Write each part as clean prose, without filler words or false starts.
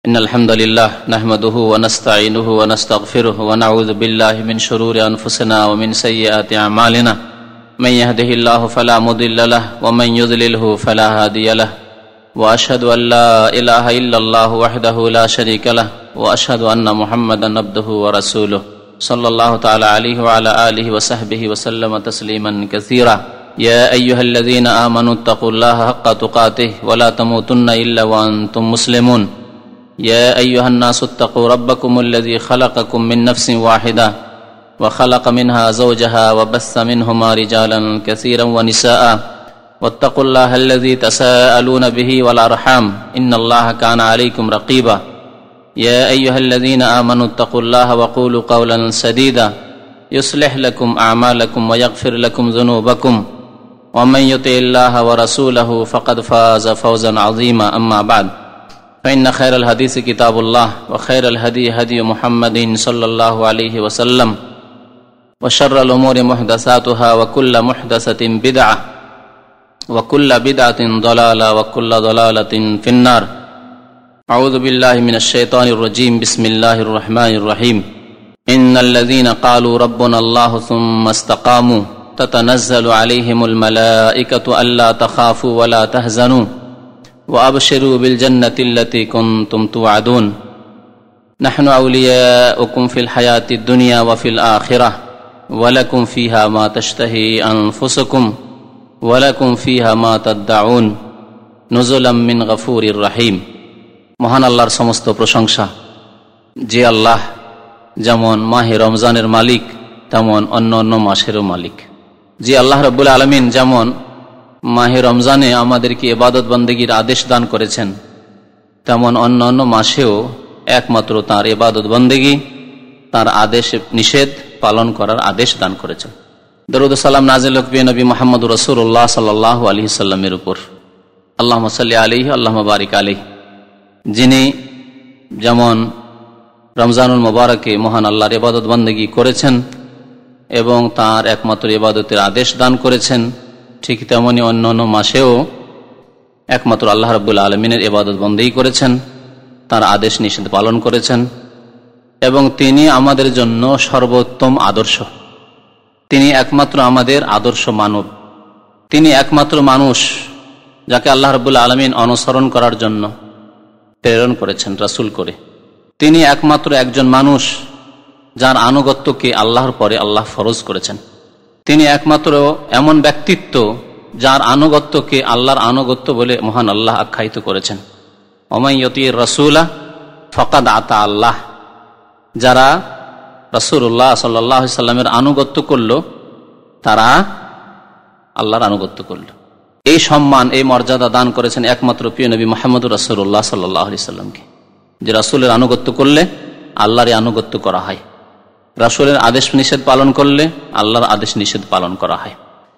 إن الحمد لله نحمده ونستعينه ونستغفره ونعوذ بالله من شرور أنفسنا ومن سيئات أعمالنا من يهده الله فلا مضل له ومن يضلله فلا هادي له وأشهد أن لا إله إلا الله وحده لا شريك له وأشهد أن محمدا عبده ورسوله صلى الله تعالى عليه وعلى آله وصحبه وسلم تسليما كثيرا يا أيها الذين آمنوا اتقوا الله حق تقاته ولا تموتن إلا وأنتم مسلمون يا أيها الناس اتقوا ربكم الذي خلقكم من نفس واحدة وخلق منها زوجها وبث منهما رجالا كثيرا ونساء واتقوا الله الذي تساءلون به والأرحام إن الله كان عليكم رقيبا يا أيها الذين آمنوا اتقوا الله وقولوا قولا سديدا يصلح لكم أعمالكم ويغفر لكم ذنوبكم ومن يطع الله ورسوله فقد فاز فوزا عظيما أما بعد فإن خير الحديث كتاب الله وخير الهدي هدي محمد صلى الله عليه وسلم وشر الأمور محدثاتها وكل محدثة بدعة وكل بدعة ضلالة وكل ضلالة في النار أعوذ بالله من الشيطان الرجيم بسم الله الرحمن الرحيم إن الذين قالوا ربنا الله ثم استقاموا تتنزل عليهم الملائكة ألا تخافوا ولا تحزنوا وأبشروا بالجنة التي كنتم توعدون نحن أولياؤكم في الحياة الدنيا وفي الآخرة ولكم فيها ما تشتهي أنفسكم ولكم فيها ما تدعون نزلا من غفور رحيم মহান আল্লাহর সমস্ত প্রশংসা, যে আল্লাহ যেমন মাহে রমজানের মালিক তেমন অন্য অন্য মাসেরও মালিক। যে আল্লাহ রাব্বুল আলামিন যেমন মাহে রমজানে আমাদেরকে ইবাদত বন্দেগীর আদেশ দান করেছেন, তেমন অন্য অন্য মাসেও একমাত্র তাঁর ইবাদত বন্দেগী, তাঁর আদেশ নিষেধ পালন করার আদেশ দান করেছেন। দরুদ ও সালাম নাজিল হোক নবী মুহাম্মদ রাসূলুল্লাহ সাল্লাল্লাহু আলাইহি সাল্লামের উপর। আল্লাহুম্মা সাল্লি আলাইহি আল্লাহুম্মা বারিক আলাইহি। যিনি যেমন রমজানুল মুবারকে মহান আল্লাহর ইবাদত বন্দেগী করেছেন এবং তাঁর একমাত্র ইবাদতের আদেশ দান করেছেন, ঠিক তেমনি অন্য অন্য মাসেও একমাত্র আল্লাহ রাব্বুল আলামিনের ইবাদত বন্দেগী করেছেন, তার আদেশ নিষেধ পালন করেছেন এবং তিনি আমাদের জন্য সর্বোত্তম আদর্শ। তিনি একমাত্র আমাদের আদর্শ মানব। তিনি একমাত্র মানুষ যাকে আল্লাহ রাব্বুল আলামিন অনুসরণ করার জন্য প্রেরণ করেছেন রাসূল করে। তিনি একমাত্র একজন মানুষ যার আনুগত্যকে আল্লাহর পরে আল্লাহ ফরজ করেছেন। তিনি একমাত্র এমন ব্যক্তিত্ব যার আনুগত্যকে আল্লাহর আনুগত্য বলে মহান আল্লাহ আখ্যায়িত করেছেন। ওমাই ইউতির রাসূলা ফাকাদ আতা আল্লাহ। যারা রাসূলুল্লাহ সাল্লাল্লাহু আলাইহি সাল্লামের আনুগত্য করল তারা আল্লাহর আনুগত্য করল। এই সম্মান, এই মর্যাদা দান করেছেন একমাত্র প্রিয় নবী মুহাম্মদ রাসূলুল্লাহ সাল্লাল্লাহু আলাইহি সাল্লামকে, যে রাসূলের আনুগত্য করলে আল্লাহরই আনুগত্য করা হয়, রাসূলের আদেশ নিষেধ পালন করলে আল্লাহর আদেশ নিষেধ পালন করা হয়,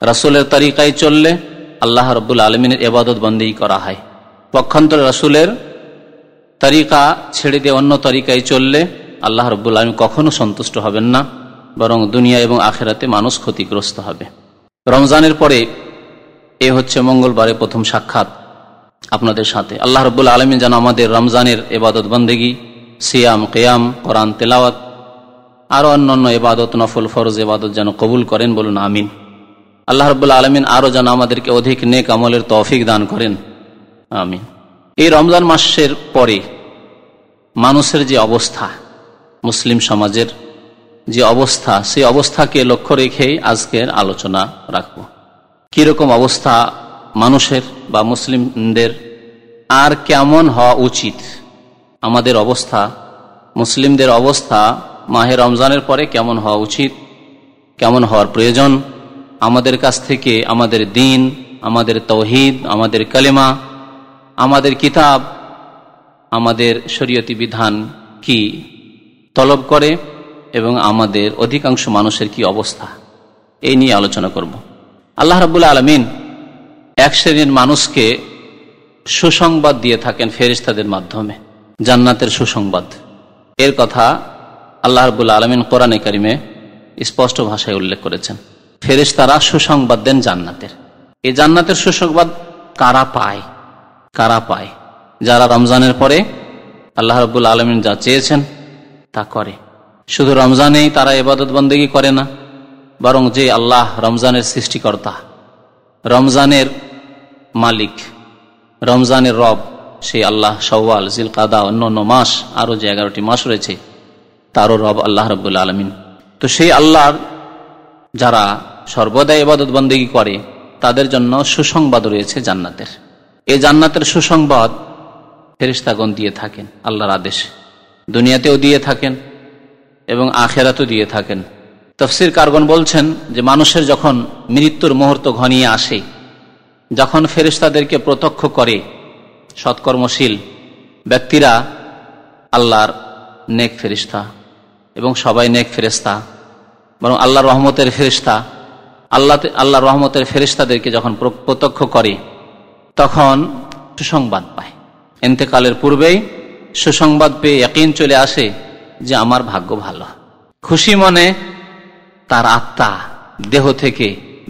রাসূলের তরিকায় চললে আল্লাহ রাব্বুল আলামিনের ইবাদত বন্দেগী করা হয়। পক্ষান্তরে রাসূলের তরিকা ছেড়ে দিয়ে অন্য তরিকায় চললে আল্লাহ রাব্বুল আলামিন কখনো সন্তুষ্ট হবেন না, বরং দুনিয়া এবং আখিরাতে মানুষ ক্ষতিগ্রস্ত হবে। রমজানের পরে এ হচ্ছে মঙ্গলবারে প্রথম সাক্ষাৎ আপনাদের সাথে। আল্লাহ রাব্বুল আলামিন যেন আমাদের রমজানের ইবাদত বন্দেগী, সিয়াম, কিয়াম, কোরআন তেলাওয়াত আরো অন্যান্য ইবাদত, নফল ফরজ ইবাদত যেন কবুল করেন, বলুন আমিন। আল্লাহ রাব্বুল আলামিন আরো যেন আমাদেরকে অধিক নেক আমলের তৌফিক দান করেন, আমিন। এই রমজান মাসের পরে মানুষের যে অবস্থা, মুসলিম সমাজের যে অবস্থা, সেই অবস্থাকে লক্ষ্য রেখেই আজকের আলোচনা রাখব। কিরকম অবস্থা মানুষের বা মুসলিমদের, আর কেমন হওয়া উচিত আমাদের অবস্থা, মুসলিমদের অবস্থা মাহে রমজানের পরে কেমন হওয়া উচিত, কেমন হওয়ার প্রয়োজন, আমাদের কাছ থেকে আমাদের দ্বীন, আমাদের তাওহীদ, আমাদের কালেমা, আমাদের কিতাব, আমাদের শরীয়তি বিধান কি তলব করে এবং আমাদের অধিকাংশ মানুষের কি অবস্থা, এই নিয়ে আলোচনা করব। আল্লাহ রাব্বুল আলামিন এক শ্রেণীর মানুষকে সুসংবাদ দিয়ে থাকেন ফেরেশতাদের মাধ্যমে, জান্নাতের সুসংবাদ। এর কথা আল্লাহ রাব্বুল আলামিন কোরআনে কারিমে স্পষ্ট ভাষায় উল্লেখ করেছেন। ফেরেশতারা সুসংবাদ দেন জান্নাতের। এই জান্নাতের সুসংবাদ কারা পায়? যারা রমজানের পরে আল্লাহ রাব্বুল আলামিন যা চেয়েছেন তা করে। শুধু রমজানেই তারা ইবাদত বন্দেগী করে না, বরং যে আল্লাহ রমজানের সৃষ্টিকর্তা, রমজানের মালিক, রমজানের রব, সেই আল্লাহ শাওয়াল, জিলকাদা, অন্যান্য মাস, আরো যে 11টি মাস রয়েছে, তারও রব আল্লাহ রাব্বুল আলামিন। তো সেই আল্লাহর যারা সর্বদা ইবাদত বন্দেগী করে তাদের জন্য সুসংবাদ রয়েছে জান্নাতের। এই জান্নাতের সুসংবাদ ফেরেশতাগণ দিয়ে থাকেন আল্লাহর আদেশে, দুনিয়াতেও দিয়ে থাকেন এবং আখিরাতেও দিয়ে থাকেন। তাফসীরকারগণ বলছেন যে মানুষের যখন মৃত্যুর মুহূর্ত ঘনিয়ে আসে, যখন ফেরেশতাদেরকে প্রত্যক্ষ করে সৎকর্মশীল ব্যক্তিরা, আল্লাহর নেক ফেরেশতা, এবং সবাই নেক ফেরেশতা, বরং আল্লাহর রহমতের ফেরেশতা, আল্লাহর রহমতের ফেরেশতাদেরকে যখন প্রত্যক্ষ করে তখন সুসংবাদ পায়। ইন্তেকালের পূর্বেই সুসংবাদ পেয়ে ইয়াকিন চলে আসে যে আমার ভাগ্য ভালো। খুশি মনে তার আত্মা দেহ থেকে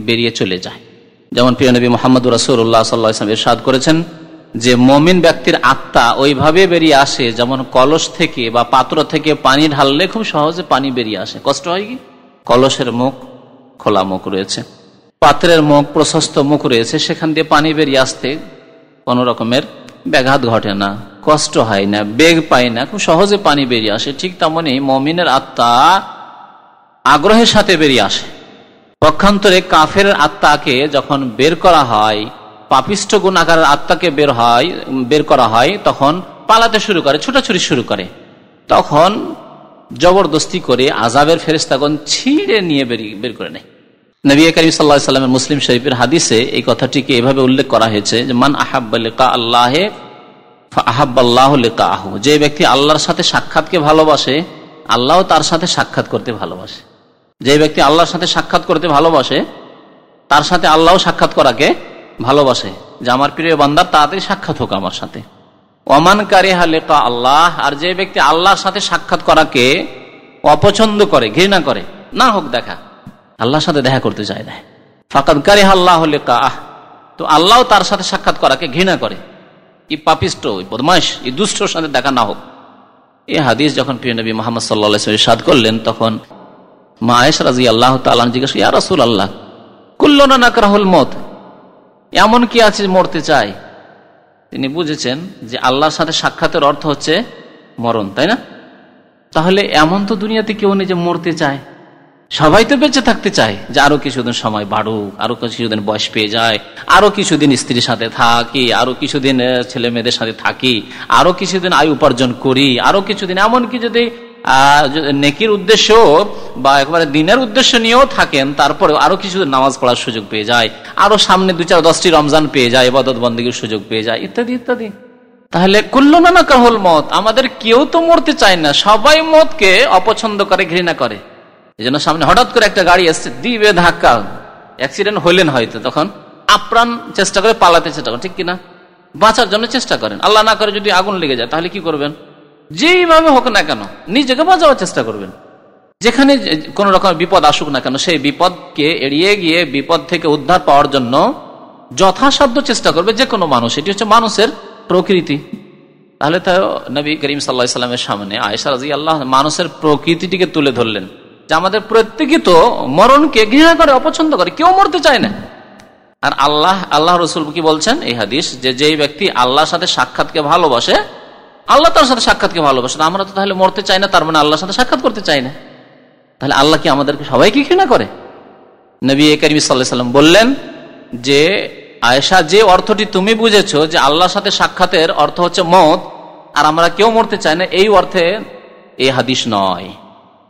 বেরিয়ে চলে যায়। যেমন প্রিয় নবী মুহাম্মদ রাসূলুল্লাহ সাল্লাল্লাহু আলাইহি ওয়াসাল্লাম ইরশাদ করেছেন যে মুমিন ব্যক্তির আত্মা ওইভাবে বেরিয়ে আসে যেমন কলস থেকে বা পাত্র থেকে পানি ঢাললে খুব সহজে পানি বেরিয়ে আসে। কষ্ট হয় কি? কলসের মুখ খোলা মুখ রয়েছে, পাত্রের মুখ প্রশস্ত মুখ রয়েছে, সেখান দিয়ে পানি বেরিয়ে আসতে কোনো রকমের ব্যাঘাত ঘটে না, কষ্ট হয় না, বেগ পায় না, খুব সহজে পানি বেরিয়ে আসে। ঠিক তেমনি মুমিনের আত্মা আগ্রহের সাথে বেরিয়ে আসে। পক্ষান্তরে কাফের আত্মাকে যখন বের করা হয়, পাপিষ্ঠ গুনাহগারের আত্মাকে বের করা হয়, তখন পালাতে শুরু করে, ছুটাছুটি শুরু করে। তখন জবরদস্তি করে আযাবের ফেরেশতাগণ ছিঁড়ে নিয়ে বের করে নেয়। নবী করিম সাল্লাল্লাহু আলাইহি ওয়াসাল্লামের মুসলিম শরীফের হাদিসে এই কথাটিকে এভাবে উল্লেখ করা হয়েছে যে মান আহাব্বা লিকা আল্লাহি ফাআহাব্বাল্লাহু লিকাহু, যে ব্যক্তি আল্লাহর সাথে সাক্ষাৎকে ভালোবাসে আল্লাহও তার সাথে সাক্ষাৎ করতে ভালোবাসে। যে ব্যক্তি আল্লাহর সাথে সাক্ষাৎ করতে ভালোবাসে তার সাথে আল্লাহও সাক্ষাৎ করাকে ভালোবাসে, যে আমার প্রিয় বান্দা তাড়াতাড়ি সাক্ষাৎ হোক আমার সাথে। ওমান কারিহা লিকা আল্লাহ, আর যে ব্যক্তি আল্লাহর সাথে সাক্ষাৎ করাকে অপছন্দ করে, ঘৃণা করে, না হোক দেখা, আল্লাহর সাথে দেখা করতে চায় না, ফাকাদ কারিহা আল্লাহু লিকাহ, তো আল্লাহ তার সাথে সাক্ষাৎ করাকে ঘৃণা করে। এই পাপিষ্ট, এই বদমাশ, এই দুষ্টর সাথে দেখা না হোক। এই হাদিস যখন প্রিয় নবী মুহাম্মদ সাল্লাল্লাহু আলাইহি ওয়াসাল্লাম ইরশাদ করলেন, তখন মা আয়েশা রাদিয়াল্লাহু তাআলা জিজ্ঞাসা, ইয়া রাসূলুল্লাহ কুল্লুনা নাকরাহুল মউত, এমন কি আছে মরতে চায়? তিনি বুঝেছেন যে আল্লাহর সাথে সাক্ষাতের অর্থ হচ্ছে মরণ, তাই না? তাহলে এমন তো দুনিয়াতে কেউ নেই যে মরতে চায়, সবাই তো বেঁচে থাকতে চায়, যে আরো কিছুদিন সময় বাড়ুক, আরো কিছুদিন বয়স পেয়ে যায়, আরো কিছুদিন স্ত্রীর সাথে থাকি, আরো কিছুদিন ছেলে মেয়েদের সাথে থাকি, আরো কিছুদিন আয় উপার্জন করি, আরো কিছুদিন, এমনকি যদি নেকির উদ্দেশ্য বা একবারে দিনের উদ্দেশ্য নিয়েও থাকেন, তারপরে আরো কিছুদিন নামাজ পড়ার সুযোগ পেয়ে যায়, আরো সামনে 2-4-10টি রমজান পেয়ে যায়, ইবাদত বন্দেগীর সুযোগ পেয়ে যায়, ইত্যাদি ইত্যাদি। তাহলে কুল্লুনা নাকরাহুল মউত, আমাদের কেউ তো মরতে চায় না, সবাই মওতকে অপছন্দ করে, ঘৃণা করে। এই জন্য সামনে হঠাৎ করে একটা গাড়ি আসছে, দিবে ধাক্কা, অ্যাক্সিডেন্ট হইলেন হয়তো, তখন আপ্রাণ চেষ্টা করে পালাতে চেষ্টা করেন, ঠিক কিনা? বাঁচার জন্য চেষ্টা করেন। আল্লাহ না করে যদি আগুন লেগে যায় তাহলে কি করবেন? যেইভাবে হোক না কেন নিজেকে বাঁচাবার চেষ্টা করবেন। যেখানে কোন রকম বিপদ আসুক না কেন, সেই বিপদকে এড়িয়ে গিয়ে বিপদ থেকে উদ্ধার পাওয়ার জন্য যথাসাধ্য চেষ্টা করবে যে কোনো মানুষ। এটি হচ্ছে মানুষের প্রকৃতি। তাহলে তো নবী করিম সাল্লাল্লাহু আলাইহি ওয়াসাল্লামের সামনে আয়েশা রাদিয়াল্লাহু আনহা মানুষের প্রকৃতিটিকে তুলে ধরলেন, যে আমাদের প্রত্যেকেই তো মরণকে ঘৃণা করে, অপছন্দ করে, কেউ মরতে চায় না। আর আল্লাহ রাসূল কি বলছেন এই হাদিস, যে যেই ব্যক্তি আল্লাহর সাথে সাক্ষাৎকে ভালোবাসে আল্লাহ তার সাথে সাক্ষাৎকে ভালোবাসে। আমরা তো তাহলে মরতে চাই না, তার মানে আল্লাহর সাথে সাক্ষাৎ করতে চাই না। তাহলে আল্লাহ কি আমাদেরকে সবাইকে ঘৃণা করে? নবী করিম সাল্লাল্লাহু আলাইহি ওয়াসাল্লাম বললেন যে আয়েশা, যে অর্থটি তুমি বুঝেছো যে আল্লাহর সাথে সাক্ষাতের অর্থ হচ্ছে মওত, আর আমরা কেউ মরতে চাই না, এই অর্থে এই হাদিস নয়।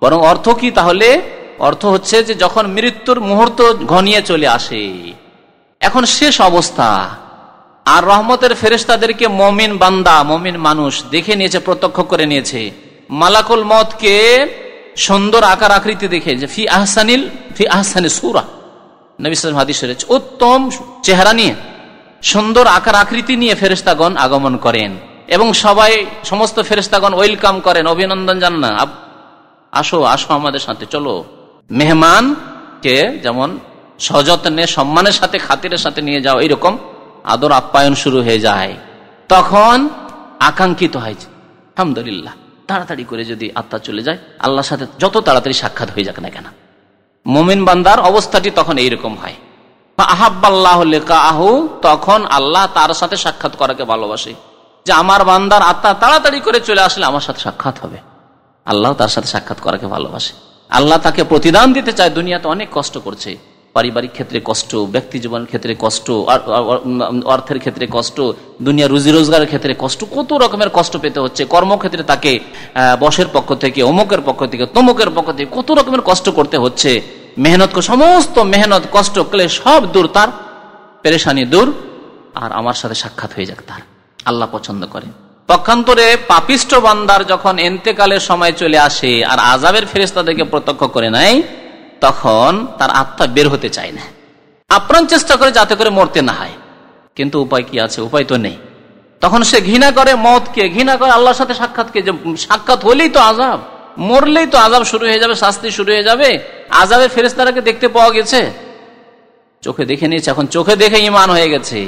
বরং অর্থ কি? তাহলে অর্থ হচ্ছে যে যখন মৃত্যুর মুহূর্ত ঘনিয়ে চলে আসে, এখন শেষ অবস্থা, আর রহমতের ফেরেশতাদেরকে মুমিন বান্দা, মুমিন মানুষ দেখে নিয়েছে, প্রত্যক্ষ করে নিয়েছে। মালাকুল মওতকে সুন্দর আকার আকৃতি দেখে, যে ফি আহসানি সূরা, নবী সাল্লাল্লাহু আলাইহি ওয়াসাল্লাম হাদিসে রয়েছে, উত্তম চেহারা নিয়ে, সুন্দর আকার আকৃতি নিয়ে ফেরেশতাগণ আগমন করেন, এবং সমস্ত ফেরেশতাগণ ওয়েলকাম করেন, অভিনন্দন জানান, আসো আসো আমাদের সাথে চলো। মেহমানকে যেমন সযত্নে সম্মানের সাথে খাতিরের সাথে নিয়ে যাও, এইরকম আদর আপ্যায়ন শুরু হয়ে যায়। তখন আকাঙ্ক্ষিত হয় আলহামদুলিল্লাহ, তাড়াতাড়ি করে যদি আত্মা চলে যায়, আল্লাহর সাথে যত তাড়াতাড়ি সাক্ষাৎ হয়ে যাক না কেন। মুমিন বান্দার অবস্থাটি তখন এইরকম হয়, আহাব্বাল্লাহু লিকাহু, তখন আল্লাহ তার সাথে সাক্ষাৎ করাকে ভালোবাসে, যে আমার বান্দার আত্মা তাড়াতাড়ি করে চলে আসলে আমার সাথে সাক্ষাৎ হবে। আল্লাহ তার সাথে সাক্ষাৎ করাকে ভালোবাসে। আল্লাহ তাকে প্রতিদান দিতে চায়। দুনিয়াতে অনেক কষ্ট করছে, পারিবারিক ক্ষেত্রে কষ্ট, ব্যক্তি জীবনের ক্ষেত্রে কষ্ট, অর্থের ক্ষেত্রে কষ্ট, দুনিয়া রুজি রোজগারের ক্ষেত্রে কষ্ট, কত রকমের কষ্ট পেতে হচ্ছে। কর্মক্ষেত্রে তাকে বসের পক্ষ থেকে, অমুকের পক্ষ থেকে, তমুকের পক্ষ থেকে কত রকমের কষ্ট করতে হচ্ছে। মেহনত, সমস্ত মেহনত, কষ্ট, ক্লেশ সব দূর, তার পেরেশানি দূর, আর আমার সাথে সাক্ষাৎ হয়ে যাক, তার আল্লাহ পছন্দ করে। পক্ষান্তরে পাপিষ্ঠ বান্দার যখন এন্তেকালের সময় চলে আসে আর আযাবের ফেরেশতাদেরকে প্রত্যক্ষ করে নেয়, তখন তার আত্মা বের হতে চায় না, আপ্রাণ চেষ্টা করে যাতে করে মরতে না হয়, কিন্তু উপায় কি আছে? উপায় তো নেই। তখন সে ঘৃণা করে মওতকে, ঘৃণা করে আল্লাহর সাথে সাক্ষাৎকে। যে সাক্ষাৎ হলেই তো আযাব, মরলেই তো আযাব শুরু হয়ে যাবে, শাস্তি শুরু হয়ে যাবে। আযাবের ফেরেশতাদেরকে দেখতে পাওয়া গেছে, চোখে দেখে নিয়েছে, এখন চোখে দেখে ঈমান হয়ে গেছে,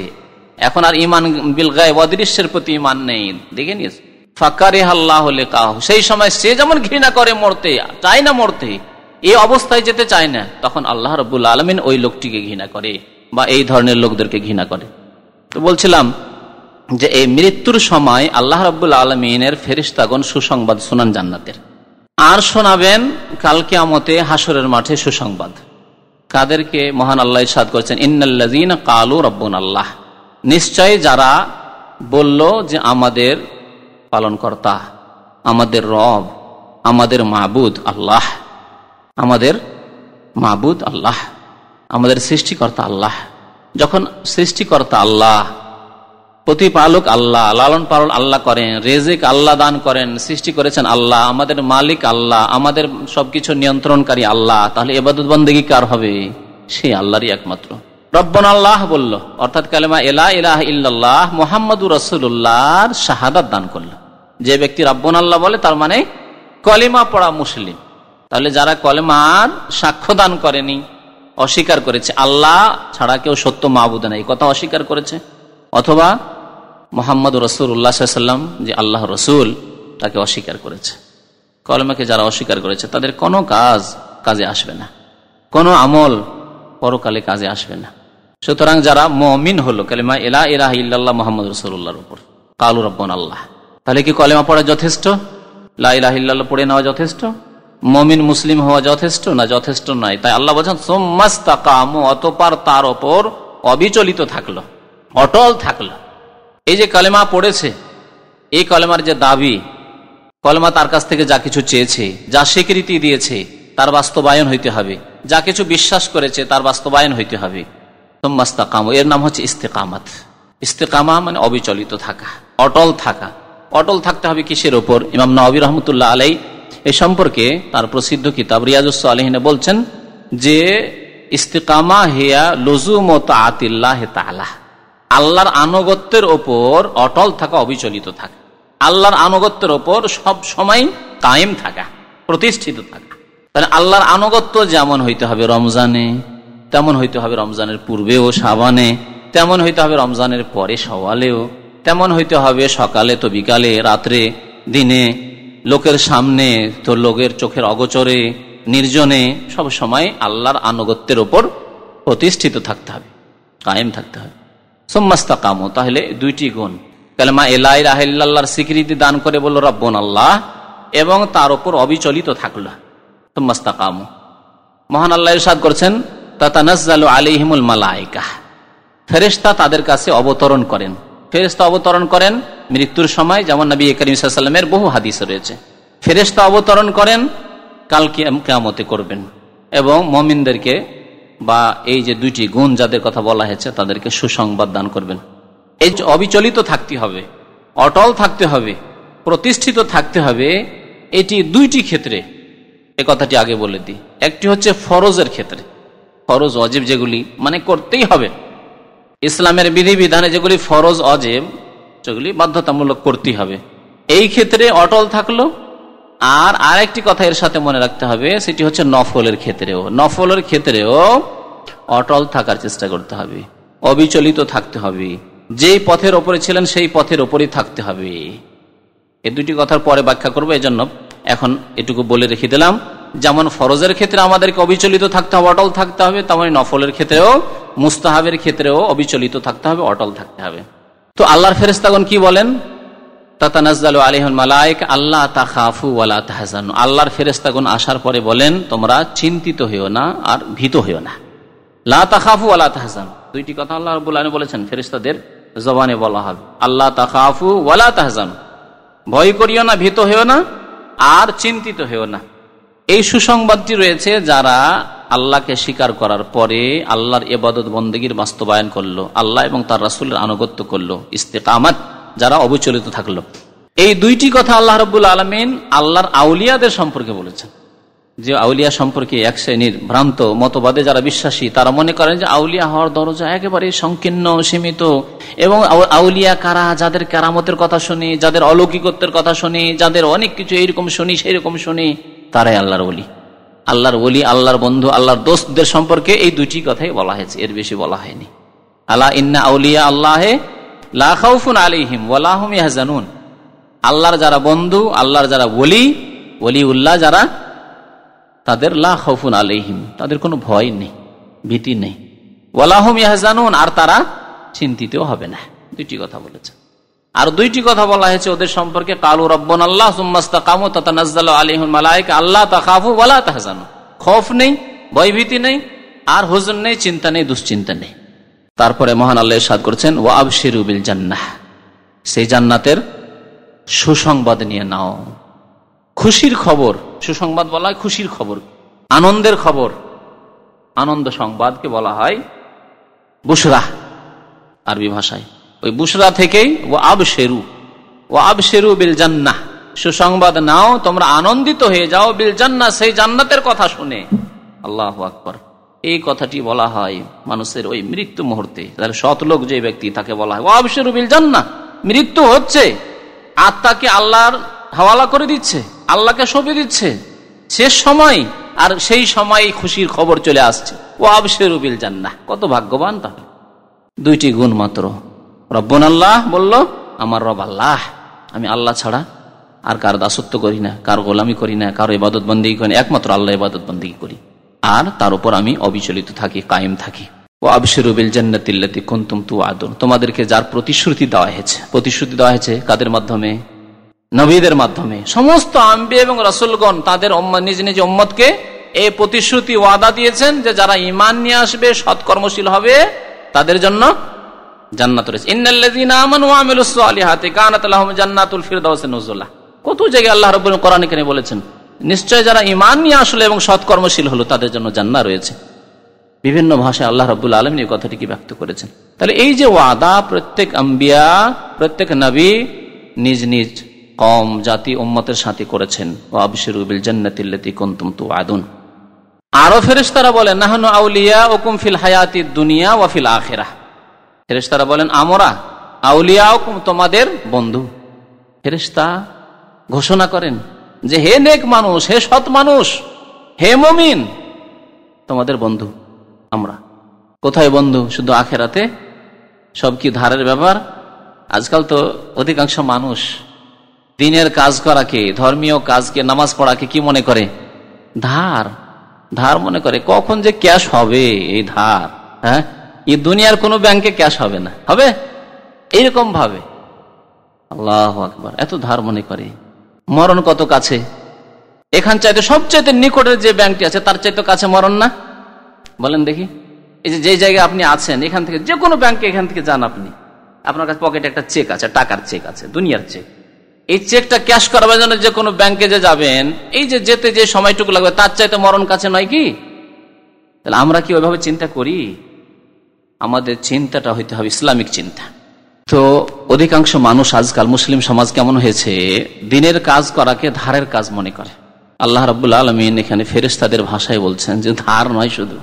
এখন আর ঈমান বিল গায়ব, অদৃশ্যের প্রতি ঈমান নেই, দেখে নিয়েছে। ফাকারিহাল্লাহু লিকাহু, সেই সময় সে যেমন ঘৃণা করে মরতে, চায় না মরতে, এই অবস্থায় যেতে চায় না, তখন আল্লাহ রাব্বুল আলামিন ওই লোকটিকে ঘৃণা করে, বা এই ধরনের লোকদেরকে ঘৃণা করে। তো বলছিলাম যে এই মৃত্যুর সময় আল্লাহ রাব্বুল আলামিনের ফেরেশতাগণ সুসংবাদ শোনান জান্নাতের, আর শোনাবেন কাল কিয়ামতে হাসরের মাঠে সুসংবাদ। কাদেরকে? মহান আল্লাহ ইরশাদ করেছেন, ইন্নাল্লাযীনা ক্বালু রাব্বুনাল্লাহ, নিশ্চয় যারা বলল যে আমাদের পালনকর্তা, আমাদের রব, আমাদের মাবুদ আল্লাহ, আমাদের মাবুদ আল্লাহ, আমাদের সৃষ্টিকর্তা আল্লাহ। যখন সৃষ্টিকর্তা আল্লাহ, প্রতিপালক আল্লাহ, লালন পালন আল্লাহ করেন, রেজেক আল্লাহ দান করেন, সৃষ্টি করেছেন আল্লাহ, আমাদের মালিক আল্লাহ, আমাদের সবকিছু নিয়ন্ত্রণকারী আল্লাহ, তাহলে ইবাদত বন্দেগী কার হবে? সেই আল্লাহরই একমাত্র। রব্বানা আল্লাহ বলল, অর্থাৎ কালেমা লা ইলাহা ইল্লাল্লাহ মুহাম্মাদুর রাসূলুল্লাহর শাহাদাত দান করল। যে ব্যক্তি রব্বানা আল্লাহ বলে তার মানে কলিমা পড়া মুসলিম। তাহলে যারা কলেমার সাক্ষ্য দান করেনি, অস্বীকার করেছে আল্লাহ ছাড়া কেউ সত্য মাবুদ নাই, কথা অস্বীকার করেছে, অথবা মুহাম্মাদুর রাসূলুল্লাহ সাল্লাল্লাহু আলাইহি ওয়াসাল্লাম যে আল্লাহ রসুল তাকে অস্বীকার করেছে, কলেমাকে যারা অস্বীকার করেছে তাদের কোনো কাজে আসবে না, কোনো আমল পরকালে কাজে আসবে না। সুতরাং যারা মুমিন হলো কালেমা লা ইলাহা ইল্লাল্লাহ মুহাম্মাদুর রাসূলুল্লাহর উপর, কালু রাব্বানা আল্লাহ, তাহলে কি কলেমা পড়া যথেষ্ট? লা ইলাহা ইল্লাল্লাহ পড়ে নেওয়া যথেষ্ট? মুমিন মুসলিম হওয়া যথেষ্ট না? যথেষ্ট নয়। তাই আল্লাহ বলেন সুম্মাস্তাকামু, অতঃপর তার উপর অবিচলিত থাকলো, অটল থাকলো। এই যে কলেমা পড়েছে, এই কলেমার যে দাবি, কলেমা তার কাছ থেকে যা কিছু চেয়েছে, যা স্বীকৃতি দিয়েছে তার বাস্তবায়ন হইতে হবে, যা কিছু বিশ্বাস করেছে তার বাস্তবায়ন হইতে হবে। সুম্মাস্তাকামু, এর নাম হচ্ছে ইস্তেকামাত। ইস্তেকামা মানে অবিচলিত থাকা, অটল থাকা। অটল থাকতে হবে কিসের ওপর? ইমাম নাওয়াবী রাহমাতুল্লাহ আলাইহি এ সম্পর্কে তার প্রসিদ্ধ কিতাব রিয়াজুস সালিহিনে বলছেন যে ইস্তেকামা হিয়া লুজুম তাআতিল্লাহি তাআলা, আল্লাহর আনুগত্যের ওপর অটল থাকা, অবিচলিত থাকা, আল্লাহর আনুগত্যের ওপর সব সময় কায়েম থাকা, প্রতিষ্ঠিত থাকা। তাহলে আল্লাহর আনুগত্য যেমন হইতে হবে রমজানে, তেমন হইতে হবে রমজানের পূর্বেও শাবানে, তেমন হইতে হবে রমজানের পরে শাওয়ালেও, তেমন হইতে হবে সকালে তো বিকালে, রাত্রে দিনে, লোকের সামনে তো লোকের চোখের অগোচরে, নির্জনে, সব সময় আল্লাহর আনুগত্যের ওপর প্রতিষ্ঠিত থাকতে হবে, কায়েম থাকতে হবে। সুম্মাস্তাকামু, তাহলে দুইটি গুণ, কালেমা লা ইলাহা ইল্লাল্লাহর স্বীকৃতি দান করে বলল রাব্বুনা আল্লাহ, এবং তার উপর অবিচলিত থাকলো। সুম্মাস্তাকামু, মহান আল্লাহ ইরশাদ করছেন তাতানাজ্জালু আলাইহিমুল মালায়েকা, ফেরেশতা তাদের কাছে অবতরণ করেন। ফেরেশতা অবতরণ করেন মৃত্যুর সময়, যেমন নবী করিম সাল্লাল্লাহু আলাইহি ওয়াসাল্লামের বহু হাদিস রয়েছে। ফেরেশতা অবতরণ করেন, কাল কিয়ামতে করবেন, এবং মুমিনদেরকে বা এই যে দুইটি গুণ যাদের কথা বলা হয়েছে তাদেরকে সুসংবাদ দান করবেন। এই অবিচলিত থাকতে হবে, অটল থাকতে হবে, প্রতিষ্ঠিত থাকতে হবে। এটি দুইটি ক্ষেত্রে, এ কথাটি আগে বলে দিই। একটি হচ্ছে ফরজের ক্ষেত্রে, ফরজ ওয়াজিব যেগুলি মানে করতেই হবে, ইসলামের বিধিবিধানে যেগুলি ফরজ ওয়াজিব সেগুলি বাধ্যতামূলক করতেই হবে, এই ক্ষেত্রে অটল থাকলো। আর আরেকটি কথা এর সাথে মনে রাখতে হবে, সেটি হচ্ছে নফলের ক্ষেত্রেও, নফলের ক্ষেত্রেও অটল থাকার চেষ্টা করতে হবে, অবিচলিত থাকতে হবে, যেই পথের ওপরে ছিলেন সেই পথের ওপরেই থাকতে হবে। এই দুটি কথার পরে ব্যাখ্যা করবো, এই জন্য এখন এটুকু বলে রেখে দিলাম। যেমন ফরজের ক্ষেত্রে আমাদেরকে অবিচলিত থাকতে হবে, অটল থাকতে হবে, তেমনি নফলের ক্ষেত্রেও মুস্তাহাবের ক্ষেত্রেও অবিচলিত থাকতে হবে, অটল থাকতে হবে। তো আল্লাহর ফেরেশতাগণ কি বলেন? তাতানাজ্জালু আলাইহিল মালায়েকা আল্লা তাখাফু ওয়ালা তাহজানু। আল্লাহর ফেরেশতাগণ আসার পরে বলেন, তোমরা চিন্তিত হইও না আর ভীত হইও না। লা তাখাফু ওয়ালা তাহজানু, দুইটি কথা আল্লাহ রাব্বুল আলামিন বলেছেন, ফেরেশতাদের জবানে বলা হবে। আল্লাহ তাখাফু ওয়ালা তাহজানু, ভয় করিও না, ভীত হইও না আর চিন্তিত হইও না। এই সুসংবাদটি রয়েছে যারা আল্লাহকে স্বীকার করার পরে আল্লাহর ইবাদত বন্দেগীর বাস্তবায়ন করলো, আল্লাহ এবং তার রাসূলের আনুগত্য করলো, ইস্তেকামাত, যারা অবিচলিত থাকলো। এই দুইটি কথা আল্লাহ রাব্বুল আলামিন আল্লাহর আউলিয়াদের সম্পর্কে বলেছেন। যে আউলিয়া সম্পর্কে এক শ্রেণীর ভ্রান্ত মতবাদে যারা বিশ্বাসী, তারা মনে করেন যে আউলিয়া হওয়ার দরজা একেবারে সংকীর্ণ, সীমিত, এবং আউলিয়া কারা, যাদের কেরামতের কথা শুনি, যাদের অলৌকিকত্বের কথা শুনি, যাদের অনেক কিছু এইরকম শুনি সেইরকম শুনি, তারাই আল্লাহর ওলি। আল্লাহর ওলি, আল্লাহর বন্ধু, আল্লাহর দোস্তদের সম্পর্কে এই দুইটি কথাই বলা হয়েছে, এর বেশি বলা হয়নি। আলা ইন্না আউলিয়া আল্লাহে লা খাউফুন আলাইহিম ওয়ালা হুম ইয়াহজানুন। আল্লাহর যারা বন্ধু, আল্লাহর যারা ওলিউল্লাহ যারা, তাদের লা খাউফুন আলাইহিম, তাদের কোনো ভয় নেই, ভীতি নেই, ওয়ালা হুম ইয়াহজানুন, আর তারা চিন্তিতও হবে না। দুইটি কথা বলেছে। আর দুইটি কথা বলা হয়েছে ওদের সম্পর্কে, কালু রাব্বুনাল্লাহ সুম্মা ইসতাকামু তাতানাজ্জালু আলাইহিল মালায়েকা আল্লা তাখাফু ওয়ালা তাহজানু। খৌফ নেই, ভয়ভীতি নেই, আর হুজুন নেই, চিন্তা নেই, দুশ্চিন্তা নেই। তারপরে মহান আল্লাহ ইরশাদ করছেন, ওয়া আবশিরু বিল জান্নাহ, সেই জান্নাতের সুসংবাদ নিয়ে নাও। খুশির খবর, সুসংবাদ বলা হয় খুশির খবর, আনন্দের খবর। আনন্দ সংবাদকে বলা হয় বুশরা আরবি ভাষায়। ওই বুশরা থেকেই ওয়া আবশিরু বিল জান্নাহ, সুসংবাদ নাও, তোমরা আনন্দিত হয়ে যাও, বিল জান্নাহ, সেই জান্নাতের কথা শুনে। আল্লাহু আকবার। এই কথাটি বলা হয় মানুষের ওই মৃত্যু মুহূর্তে, সৎ লোক যে ব্যক্তি, তাকে বলা হয় ওয়া আবশিরু বিল জান্নাহ। মৃত্যু হচ্ছে, আত্মাকে আল্লাহর হাওয়ালা করে দিচ্ছে, আল্লাহকে সঁপে দিচ্ছে, শেষ সময়, আর সেই সময় খুশির খবর চলে আসছে। ওয়া আবশিরু বিল জান্নাহ, কত ভাগ্যবান তাহলে। দুইটি গুণ মাত্র। রব্বুনাল্লাহ বলল, আমার রব আল্লাহ, আমি আল্লাহ ছাড়া আর কার দাসত্ব করি না, কার গোলামি করি না, কারো ইবাদত বন্দেগী করি না, একমাত্র আল্লাহ ইবাদত বন্দেগী করি, আর তার উপর আমি অবিচলিত থাকি, কায়েম থাকি। ওয়া আবশিরু বিল জান্নাতিল্লাতী কুনতুম তুআদুন, তোমাদেরকে যার প্রতিশ্রুতি দেওয়া হয়েছে। প্রতিশ্রুতি দেওয়া হয়েছে কাদের মাধ্যমে? নবীদের মাধ্যমে। সমস্ত আম্বিয়া এবং রাসূলগণ তাদের নিজ নিজ উম্মতকে এই প্রতিশ্রুতি ওয়াদা দিয়েছেন যে যারা ঈমান নিয়ে আসবে, সৎকর্মশীল হবে, তাদের জন্য জান্নাত রয়েছে। ইন্নাল্লাযীনা আমানু ওয়া আমিলুস সালিহাতি কানাত লাহুম জান্নাতুল ফিরদাউসি নুজুলা। কত জায়গায় আল্লাহ রাব্বুল কোরআনে কারিমে বলেছেন, নিশ্চয় যারা ঈমান নিয়ে আসলো এবং সৎকর্মশীল হলো, তাদের জন্য জান্নাত রয়েছে। বিভিন্ন ভাষায় আল্লাহ রাব্বুল আলামিন এই কথাটিকে ব্যক্ত করেছেন। তাহলে এই যে ওয়াদা, প্রত্যেক আম্বিয়া, প্রত্যেক নবী নিজ নিজ কওম, জাতি, উম্মতের সাথে করেছেন। ওয়া আবশিরু বিল জান্নাতিল্লাতী কুনতুম তুআদুন। আরো ফেরেশতারা বলেন, নাহনু আউলিয়াউকুম ফিল হায়াতিদ দুনিয়া ওয়া ফিল আখিরাহ। ফেরেশতারা বলেন, আমরা আউলিয়াউকুম, তোমাদের বন্ধু। ফেরেশতা ঘোষণা করেন যে হে নেক মানুষ, হে সৎ মানুষ, হে মুমিন, তোমাদের বন্ধু আমরা। কোথায় বন্ধু? শুধু আখিরাতে? সব কি ধারের ব্যাপার? আজকাল তো অধিকাংশ মানুষ দিনের কাজ করাকে, ধর্মীয় কাজকে, নামাজ পড়াকে কি মনে করে? ধার মনে করে। কখন যে ক্যাশ হবে এই ধার? হ্যাঁ, এই দুনিয়ার কোনো ব্যাংকে ক্যাশ হবে না, হবে এইরকম ভাবে। আল্লাহু আকবার। এত ধার মনে করে। মরণ কত কাছে, এখান চাইতে সবচাইতে নিকটের যে ব্যাংকটি আছে তার চাইতে কাছে মরণ না? বলেন দেখি। এই যে জায়গায় আপনি আছেন, এখান থেকে যে কোনো ব্যাংকে এখান থেকে যান আপনি, আপনার কাছে পকেটে একটা চেক আছে, টাকার চেক আছে, দুনিয়ার চেক। এই চেকটা ক্যাশ করাবার জন্য যে কোনো ব্যাংকে যে যাবেন, এই যে যেতে যে সময়টুকু লাগবে তার চাইতে মরণ কাছে নয় কি? তাহলে আমরা কি ওইভাবে চিন্তা করি? আমাদের চিন্তাটা হইতে হবে ইসলামিক চিন্তা। তো অধিকাংশ মানুষ আজকাল, মুসলিম সমাজ কেমন হয়েছে, দিনের কাজ করাকে ধারের কাজ মনে করে। আল্লাহ রাব্বুল আলামিন এখানে ফেরেশতাদের ভাষায় বলছেন যে ধার নয়, শুধু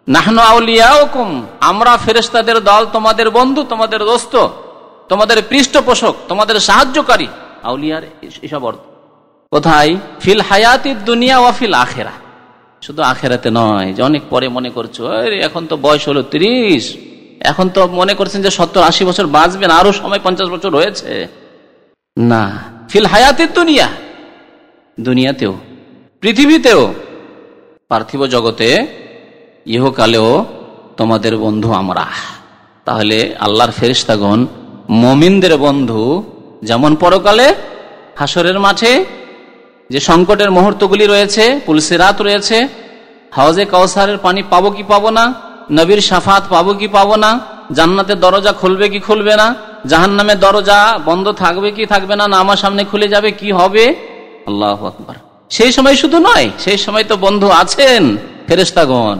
নাহনু আউলিয়াউকুম, আমরা ফেরেশতাদের দল, তোমাদের বন্ধু, তোমাদের দোস্ত, তোমাদের পৃষ্ঠপোষক, তোমাদের সাহায্যকারী। আউলিয়ার এসব অর্থ কোথায়? ফিল হায়াতিদ দুনিয়া ওয়া ফিল আখিরাহ। শুধু আখিরাতে নয় যে অনেক পরে মনে করছো, এখন তো বয়স হলো 30, এখন তো মনে করছেন যে 70-80 বছর বাঁচবেন, আরো সময় 50 বছর হয়েছে। না, ফিল হায়াতিদ দুনিয়া, দুনিয়াতেও, পৃথিবীতেও, পার্থিব জগতে, ইহকালেও তোমাদের বন্ধু আমরা। তাহলে আল্লাহর ফেরেশতাগণ মুমিনদের বন্ধু, যেমন পরকালে হাসরের মাঠে যে সংকটের মুহূর্তগুলি রয়েছে, পুলসিরাত রয়েছে, হাউজে কাউসারের পানি পাবো কি পাবো না, নবীর শাফাত পাবো কি পাবো না, জান্নাতের দরজা খুলবে কি খুলবে না, জাহান্নামের দরজা বন্ধ থাকবে কি থাকবে না, আমার সামনে খুলে যাবে কি হবে, আল্লাহু আকবার। সেই সময় শুধু নয়, সেই সময় তো বন্ধু আছেন ফেরেশতাগণ।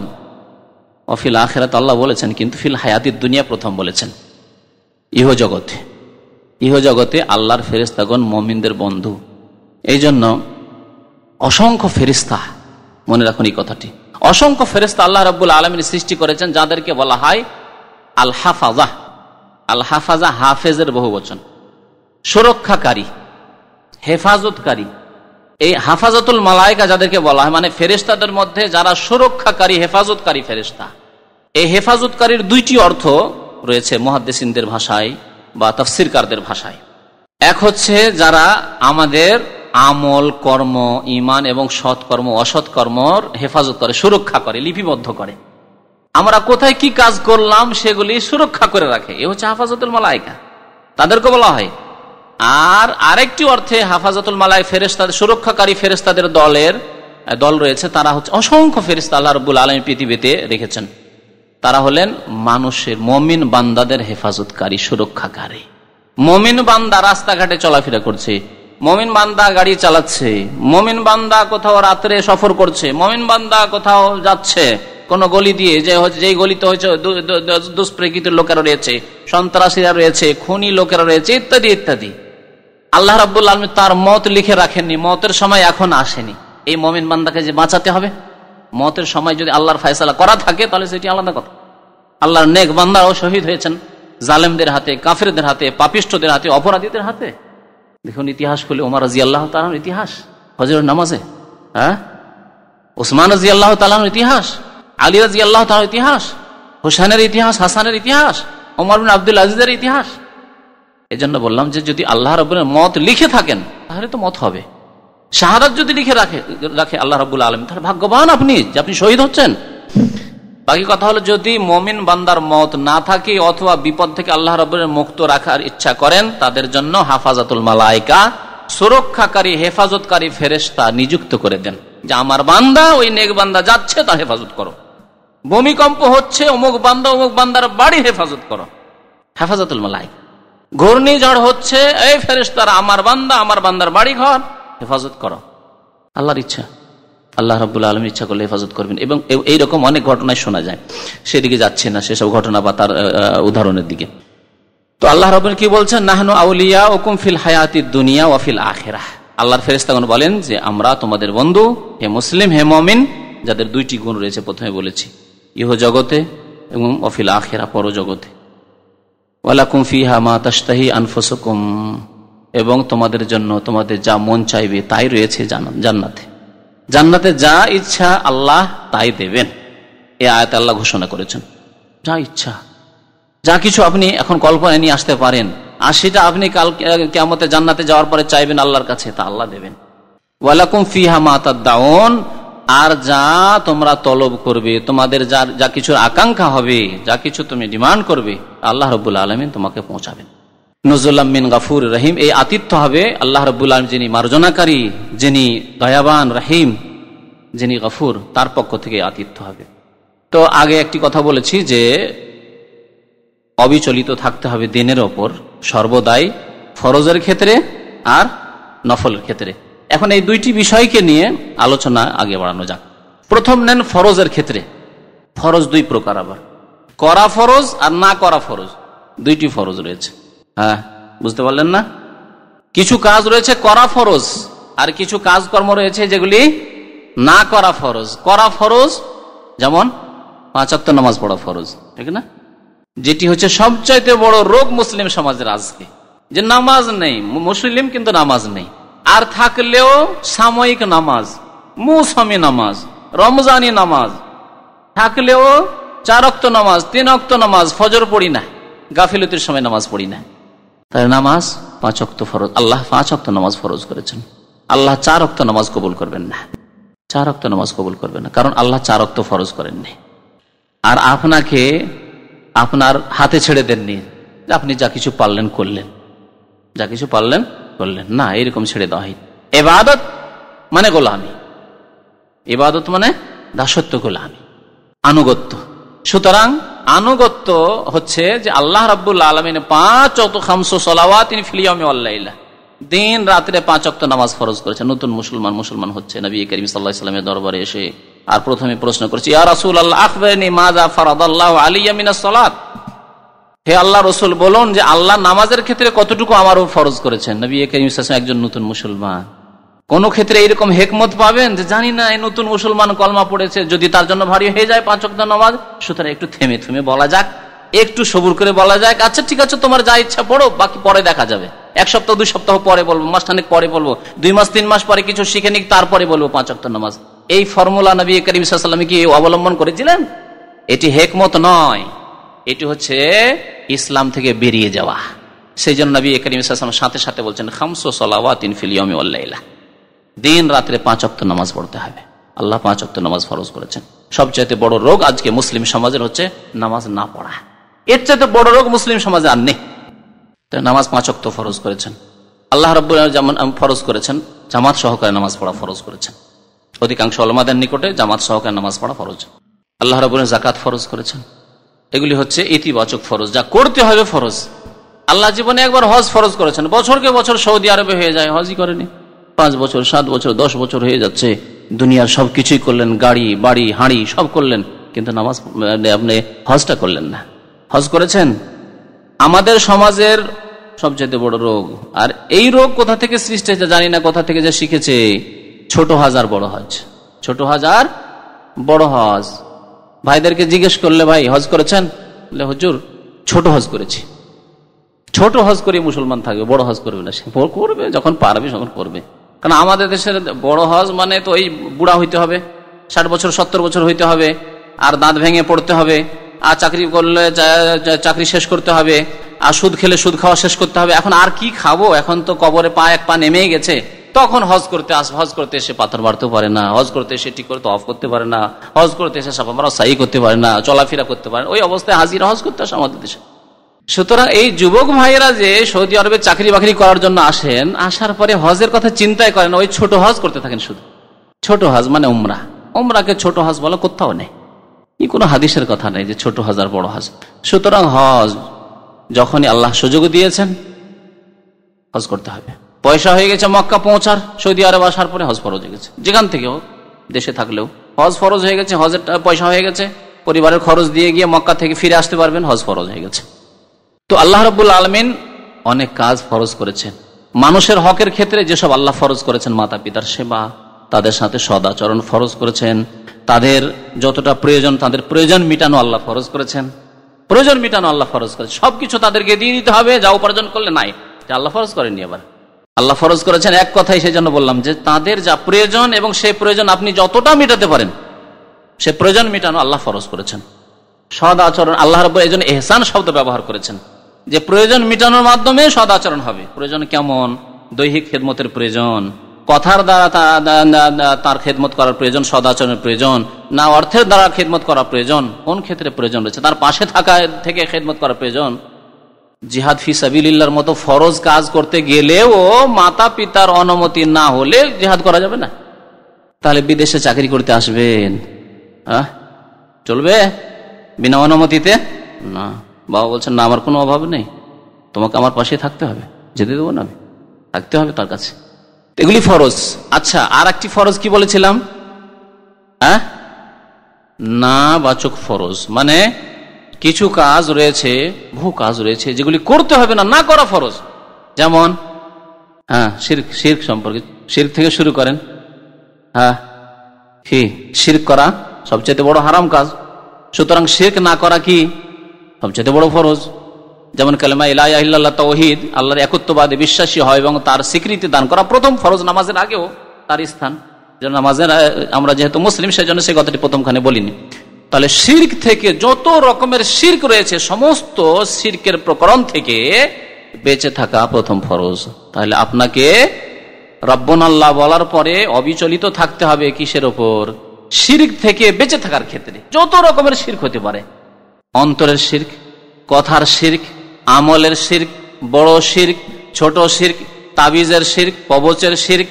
অফিল আখিরাত আল্লাহ বলেছেন, কিন্তু ফিল হায়াতিদ দুনিয়া প্রথম বলেছেন। ইহজগতে আল্লাহর ফেরেশতাগণ মুমিনদের বন্ধু। এই জন্য অসংখ্য ফেরেশতা, মনে রাখুন এই কথাটি, অসংখ্য ফেরেশতা আল্লাহ রাব্বুল আলামিন সৃষ্টি করেছেন, যাদেরকে বলা হয় আল হাফাজা। আল হাফাজা হাফেজের বহুবচন, সুরক্ষাকারী, হেফাজতকারী। এই হাফাজতুল মালায়েকা যাদেরকে বলা হয়, মানে ফেরেশতাদের মধ্যে যারা সুরক্ষাকারী, হেফাজতকারী ফেরেশতা। এই হেফাজতকারীর দুইটি অর্থ রয়েছে মুহাদ্দিসিনদের ভাষায় বা তাফসীরকারদের ভাষায়। এক হচ্ছে যারা আমাদের আমল, কর্ম, ঈমান এবং সৎকর্ম, অসৎকর্মর হেফাজত করে, সুরক্ষা করে, লিপিবদ্ধ করে। আমরা কোথায় কি কাজ করলাম সেগুলি সুরক্ষা করে রাখে, এ হচ্ছে হাফাজতুল মালায়েকা, তাদেরকে বলা হয়। আর আরেকটি অর্থে হাফাজতুল মালায়েকা ফেরেশতাদের, সুরক্ষাকারী ফেরেশতাদের দল রয়েছে, তারা হচ্ছে অসংখ্য ফেরেশতা আল্লাহ রাব্বুল আলামিন পৃথিবীতে রেখেছেন। তারা হলেন মানুষের, মুমিন বান্দাদের হেফাজতকারী, সুরক্ষাকারী। মুমিন বান্দা রাস্তাঘাটে চলাফেরা করছে, মুমিন বান্দা গাড়ি চালাচ্ছে, মুমিন বান্দা কোথাও রাত্রে সফর করছে, মুমিন বান্দা কোথাও যাচ্ছে কোন গলি দিয়ে, যেই গলিতে হয়েছে দুষ্প্রকৃতির লোকেরা রয়েছে, সন্ত্রাসীরা রয়েছে, খুনি লোকেরা রয়েছে, ইত্যাদি ইত্যাদি। আল্লাহ রাব্বুল আলামিন তার মত লিখে রাখেননি, মতের সময় এখন আসেনি। এই মুমিন বান্দাকে যে বাঁচাতে হবে, মতের সময় যদি আল্লাহর ফয়সালা করা থাকে তাহলে সেটি আলাদা কথা। আল্লাহর নেক বান্দারাও শহীদ হয়েছেন জালেমদের হাতে, কাফিরদের হাতে, পাপিষ্ঠদের হাতে, অপরাধীদের হাতে। দেখুন ইতিহাস খুলে, ওমর রাদিয়াল্লাহু তাআলার ইতিহাস ফজরের নামাজে, ওসমান রাদিয়াল্লাহু তাআলার ইতিহাস, আলী রাদিয়াল্লাহু তাআলার ইতিহাস, হোসেনের ইতিহাস, হাসানের ইতিহাস, ওমর বিন আব্দুল আজিজের ইতিহাস। এজন্য বললাম যে যদি আল্লাহ রাব্বুল মত লিখে থাকেন তাহলে তো মত হবে। শাহাদাত যদি লিখে রাখে আল্লাহ রাব্বুল আলামিন, তাহলে ভাগ্যবান আপনি যে আপনি শহীদ হচ্ছেন। বাকি কথা হলো, যদি মুমিন বান্দার মত না থাকে অথবা বিপদ থেকে আল্লাহ রাব্বুল মুক্ত রাখার ইচ্ছা করেন, তাদের জন্য হাফাজাতুল মালায়েকা, সুরক্ষাকারী, হেফাজতকারী ফেরেশতা নিযুক্ত করে দেন, যে আমার বান্দা, ওই নেক বান্দা যাচ্ছে, তার হেফাজত করো। ভূমিকম্প হচ্ছে, অমুক বান্দার বাড়ি হেফাজত করো, হেফাজতুল মালায়েকা। ঘূর্ণিঝড় হচ্ছে, এই ফেরেশতারা আমার বান্দার বাড়ি ঘর হেফাজত করো। আল্লাহর ইচ্ছা, আল্লাহ রাব্বুল আলামিন ইচ্ছা করলে হেফাজত করবেন। এবং এইরকম অনেক ঘটনায় শোনা যায়, সেদিকে যাচ্ছে না, সেসব ঘটনা বা তার উদাহরণের দিকে। তো আল্লাহ রাব্বুল কি বলছেন, নাহনু আউলিয়াউকুম ফিল হায়াতিদ দুনিয়া ওয়া ফিল আখিরাহ। আল্লাহর ফেরেশতাগণ বলেন যে আমরা তোমাদের বন্ধু, হে মুসলিম, হে মুমিন, যাদের দুইটি গুণ রয়েছে, প্রথমে বলেছি, ইহ জগতে এবং ওয়াফিল আখিরাহ, পরজগতে। ওয়ালাকুম ফিহা মা তাশতাহি আনফুসুকুম, এবং তোমাদের জন্য তোমাদের যা মন চাইবে তাই রয়েছে জান্নাতে। জান্নাতে যা ইচ্ছা আল্লাহ তাই দেবেন, এই আয়াতে আল্লাহ ঘোষণা করেছেন। যা ইচ্ছা, যা কিছু আপনি এখন কল্পনায় নিয়ে আসতে পারেন, আর সেটা আপনি কাল কিয়ামতে জান্নাতে যাওয়ার পরে চাইবেন আল্লাহর কাছে, তা আল্লাহ দেবেন। ওয়ালাকুম ফিহা মা তাদউন, আর যা তোমরা তলব করবে, তোমাদের যা কিছুর আকাঙ্ক্ষা হবে, যা কিছু তুমি ডিমান্ড করবে, আল্লাহ রাব্বুল আলামিন তোমাকে পৌঁছাবেন। নুজুলাম মিন গাফুর রহিম, এই আতিথ্য হবে আল্লাহ রাব্বুল আলামিন, যিনি মার্জনাকারী, যিনি দয়াবান, রহিম, যিনি গাফুর, তার পক্ষ থেকে আতিথ্য হবে। তো আগে একটি কথা বলেছি যে অবিচলিত থাকতে হবে দিনের ওপর সর্বদাই, ফরজের ক্ষেত্রে আর নফলের ক্ষেত্রে। এখন এই দুইটি বিষয়কে নিয়ে আলোচনা আগে বাড়ানো যাক। প্রথম নেন ফরজের ক্ষেত্রে। ফরজ দুই প্রকার, আবার করা ফরজ আর না করা ফরজ, দুইটি ফরজ রয়েছে। হ্যাঁ, বুঝতে পারলেন না? কিছু কাজ রয়েছে করা ফরজ, আর কিছু কাজকর্ম রয়েছে যেগুলি না করা ফরজ। করা ফরজ যেমন 5 ওয়াক্ত নামাজ পড়া ফরজ, ঠিক না? যেটি হচ্ছে সবচাইতে বড় রোগ মুসলিম সমাজের আজকে, যে নামাজ নেই, মুসলিম কিন্তু নামাজ নেই, আর থাকলেও সাময়িক নামাজ, মৌসুমী নামাজ, রমজানি নামাজ থাকলেও 4 ওয়াক্ত নামাজ, 3 ওয়াক্ত নামাজ, ফজর পড়ি না, গাফিলতির সময় নামাজ পড়ি না। তাহলে নামাজ 5 ওয়াক্ত ফরজ, আল্লাহ 5 ওয়াক্ত নামাজ ফরজ করেছেন। আল্লাহ 4 ওয়াক্ত নামাজ কবুল করবেন না, 4 ওয়াক্ত নামাজ কবুল করবেন না, কারণ আল্লাহ 4 ওয়াক্ত ফরজ করেননি। আর আপনাকে আপনার হাতে ছেড়ে দেননি, আপনি যা কিছু পারলেন করলেন, যা কিছু পারলেন করলেন না, এরকম ছেড়ে দেওয়া হয়। ইবাদত মানে গোলামি, ইবাদত মানে দাসত্ব, গোলামি, আনুগত্য। সুতরাং আনুগত্য হচ্ছে যে আল্লাহ রাব্বুল আলামিন 5 ওয়াক্ত খামসু সালাওয়াতিন ফিল ইয়াউমি ওয়াল লাইলা, দিন রাত্রে 5 ওয়াক্ত নামাজ ফরজ করেছেন। নতুন মুসলমান হচ্ছে, নবী করিম সাল্লাল্লাহু আলাইহি ওয়াসাল্লামের দরবারে এসে আর প্রথমে প্রশ্ন করেছে, ইয়া রাসূলুল্লাহ আখবিরনি মাযা ফারাদাল্লাহু আলাইয়া মিনাস সালাত, হে আল্লাহ রসুল বলুন যে আল্লাহ নামাজের ক্ষেত্রে কতটুকু আমার উপর ফরজ করেছেন। নবী করিম সাল্লাল্লাহু আলাইহি ওয়াসাল্লাম একজন নতুন মুসলমান, কোন ক্ষেত্রে এইরকম হেকমত পাবেন যে জানি না এই নতুন মুসলমান কলমা পড়েছে, যদি তার জন্য ভারী হয়ে যায় 5 ওয়াক্ত নামাজ, সুতরাং একটু থেমে থেমে বলা যাক, একটু সবুর করে বলা যাক, আচ্ছা ঠিক আছে তোমার যা ইচ্ছা পড়ো, বাকি পরে দেখা যাবে, 1 সপ্তাহ 2 সপ্তাহ পরে বলবো, মাসখানেক পরে বলবো, 2 মাস 3 মাস পরে কিছু শিখে নিক, তারপরে বলবো 5 ওয়াক্ত নামাজ। এই ফর্মুলা নবী করিম সাল্লাল্লাহু আলাইহি ওয়াসাল্লাম কি অবলম্বন করেছিলেন? এটি হেকমত নয়, এটি হচ্ছে ইসলাম থেকে বেরিয়ে যাওয়া। সেই জন্য নবী করিম সাল্লাল্লাহু আলাইহি ওয়াসাল্লাম সাথে সাথে বলছেন খামসু সালাওয়াতিন ফিল ইয়াউমি ওয়াল লাইলা, দিন রাত্রে 5 ওয়াক্ত নামাজ পড়তে হবে। আল্লাহ 5 ওয়াক্ত নামাজ ফরজ করেছেন। সবচাইতে বড় রোগ আজকে মুসলিম সমাজের হচ্ছে নামাজ না পড়া, এর চাইতে বড় রোগ মুসলিম সমাজে আর নেই। নামাজ 5 ওয়াক্ত ফরজ করেছেন আল্লাহ রাব্বুল আলামিন, যেমন ফরজ করেছেন জামাত সহকারে নামাজ পড়া ফরজ করেছেন, অধিকাংশ উলামাদের নিকটে জামাত সহকারে নামাজ পড়া ফরজ। আল্লাহ রাব্বুল আলামিন যাকাত ফরজ করেছেন, এগুলি হচ্ছে ইতিবাচক ফরজ, যা করতে হবে ফরজ। আল্লাহ জীবনে একবার হজ ফরজ করেছেন, বছরকে বছর সৌদি আরবে হয়ে যায়, হজই করেনি, 5 বছর 7 বছর 10 বছর হয়ে যাচ্ছে, দুনিয়ার সবকিছুই করলেন, গাড়ি বাড়ি হাঁড়ি সব করলেন, কিন্তু নামাজ আপনি হজটা করলেন না। হজ করেছেন? আমাদের সমাজের সবচেয়ে বড় রোগ। আর এই রোগ কোথা থেকে সৃষ্টি হয়েছে জানি না, কোথা থেকে যে শিখেছে, ছোট হজ আর বড় হজ, ছোট হজ আর বড় হজ। ভাইদেরকে জিজ্ঞেস করলে, ভাই হজ করেছেন? বলে হুজুর ছোট হজ করেছি। ছোট হজ করে মুসলমান থাকবে, বড় হজ করবে না। সে করবে যখন পারবে তখন করবে, কারণ আমাদের দেশের বড় হজ মানে তো ওই বুড়া হইতে হবে, 60 বছর 70 বছর হইতে হবে, আর দাঁত ভেঙে পড়তে হবে, আর চাকরি করলে চাকরি শেষ করতে হবে, আর সুদ খেলে সুদ খাওয়া শেষ করতে হবে। এখন আর কি খাবো, এখন তো কবরে এক পা নেমেই গেছে, তখন হজ করতে হজ করতে এসে পাথর মারতেও পারে না, হজ করতে এসে ঠিক করে অফ করতে পারে না, হজ করতে এসে সাফা মারা সাই করতে পারে না, চলাফেরা করতে পারে না, ওই অবস্থায় হাজিরা হজ করতে আসে আমাদের দেশে। সুতরাং এই যুবক ভাইয়েরা যে সৌদি আরবে চাকরি বাকরি করার জন্য আসেন, আসার পরে হজের কথা চিন্তাই করেন, ওই ছোট হজ করতে থাকেন শুধু। ছোট হজ মানে উমরা, উমরাকে ছোট হজ বলো কোথাও নেই, কোনো হাদিসের কথা নেই যে ছোট হজ আর বড় হজ। সুতরাং হজ যখনই আল্লাহ সুযোগ দিয়েছেন হজ করতে হবে। পয়সা হয়ে গেছে মক্কা পৌঁছার, সৌদি আরব আসার পরে হজ ফরজ হয়ে গেছে, যেখান থেকে হোক দেশে থাকলেও হজ ফরজ হয়ে গেছে, হজের পয়সা হয়ে গেছে, পরিবারের খরচ দিয়ে গিয়ে মক্কা থেকে ফিরে আসতে পারবেন, হজ ফরজ হয়ে গেছে। তো আল্লাহ রাব্বুল আলামিন অনেক কাজ ফরজ করেছেন। মানুষের হকের ক্ষেত্রে যেসব আল্লাহ ফরজ করেছেন, মাতা পিতার সেবা, তাদের সাথে সদাচরণ ফরজ করেছেন, তাদের যতটা প্রয়োজন তাদের প্রয়োজন মিটানো আল্লাহ ফরজ করেছেন, প্রয়োজন মিটানো আল্লাহ ফরজ করেছেন, সবকিছু তাদেরকে দিয়ে দিতে হবে, যা উপার্জন করলে নাই, আল্লাহ ফরজ করেননি। আবার আল্লাহ ফরজ করেছেন এক কথাই, সেই জন্য বললাম যে তাদের যা প্রয়োজন এবং সেই প্রয়োজন আপনি যতটা মেটাতে পারেন সে প্রয়োজন মেটানো আল্লাহ ফরজ করেছেন। সদাচরণ আল্লাহ রাব্বুল এই জন্য ইহসান শব্দ ব্যবহার করেছেন, যে প্রয়োজন মেটানোর মাধ্যমে সদাচরণ হবে। প্রয়োজন কেমন? দৈহিক খেদমতের প্রয়োজন, কথার দ্বারা তার খেদমত করার প্রয়োজন, সদাচরণের প্রয়োজন, না অর্থের দ্বারা খেদমত করার প্রয়োজন, কোন ক্ষেত্রে প্রয়োজন রয়েছে, তার পাশে থাকা থেকে খেদমত করার প্রয়োজন। জিহাদ ফি সাবিলিল্লাহর মতো ফরজ কাজ করতে গেলেও মাতা পিতার অনুমতি না হলে জিহাদ করা যাবে না। তাহলে বিদেশে চাকরি করতে আসবেন, চলবে বিনা অনুমতিতে? না। বাবা বলছেন না, আমার কোনো অভাব নেই, তোমাকে আমার পাশে থাকতে হবে, যেতে দেবো না, থাকতে হবে তার কাছে। এগুলি ফরজ। আচ্ছা, আর একটি ফরজ কি বলেছিলাম? না বাচক ফরজ মানে কিছু কাজ রয়েছে, বহু কাজ রয়েছে যেগুলি করতে হবে না, না করা ফরজ। যেমন শিরক সম্পর্কে, শিরক থেকে শুরু করেন। শিরক করা সবচেয়ে বড় হারাম কাজ, সুতরাং শিরক না করা কি সবচেয়ে বড় ফরজ। যেমন কালেমা লা ইলাহা ইল্লাল্লাহ, তাওহীদ, আল্লাহর একত্ববাদে বিশ্বাসী হয় এবং তার স্বীকৃতি দান করা প্রথম ফরজ, নামাজের আগেও তার স্থান। নামাজের আমরা যেহেতু মুসলিম সেজন্য সে কথাটি প্রথমখানে বলিনি। তাহলে শিরক থেকে যত রকমের শিরক রয়েছে, সমস্ত শিরকের প্রকরণ থেকে বেঁচে থাকা প্রথম ফরজ। তাহলে আপনাকে রব্বুন আল্লাহ বলার পরে অবিচলিত থাকতে হবে কিসের ওপর? শিরক থেকে বেঁচে থাকার ক্ষেত্রে যত রকমের শিরক হতে পারে, অন্তরের শিরক, কথার শিরক, আমলের শিরক, বড় শিরক, ছোট শিরক, তাবিজের শিরক, কবচের শিরক,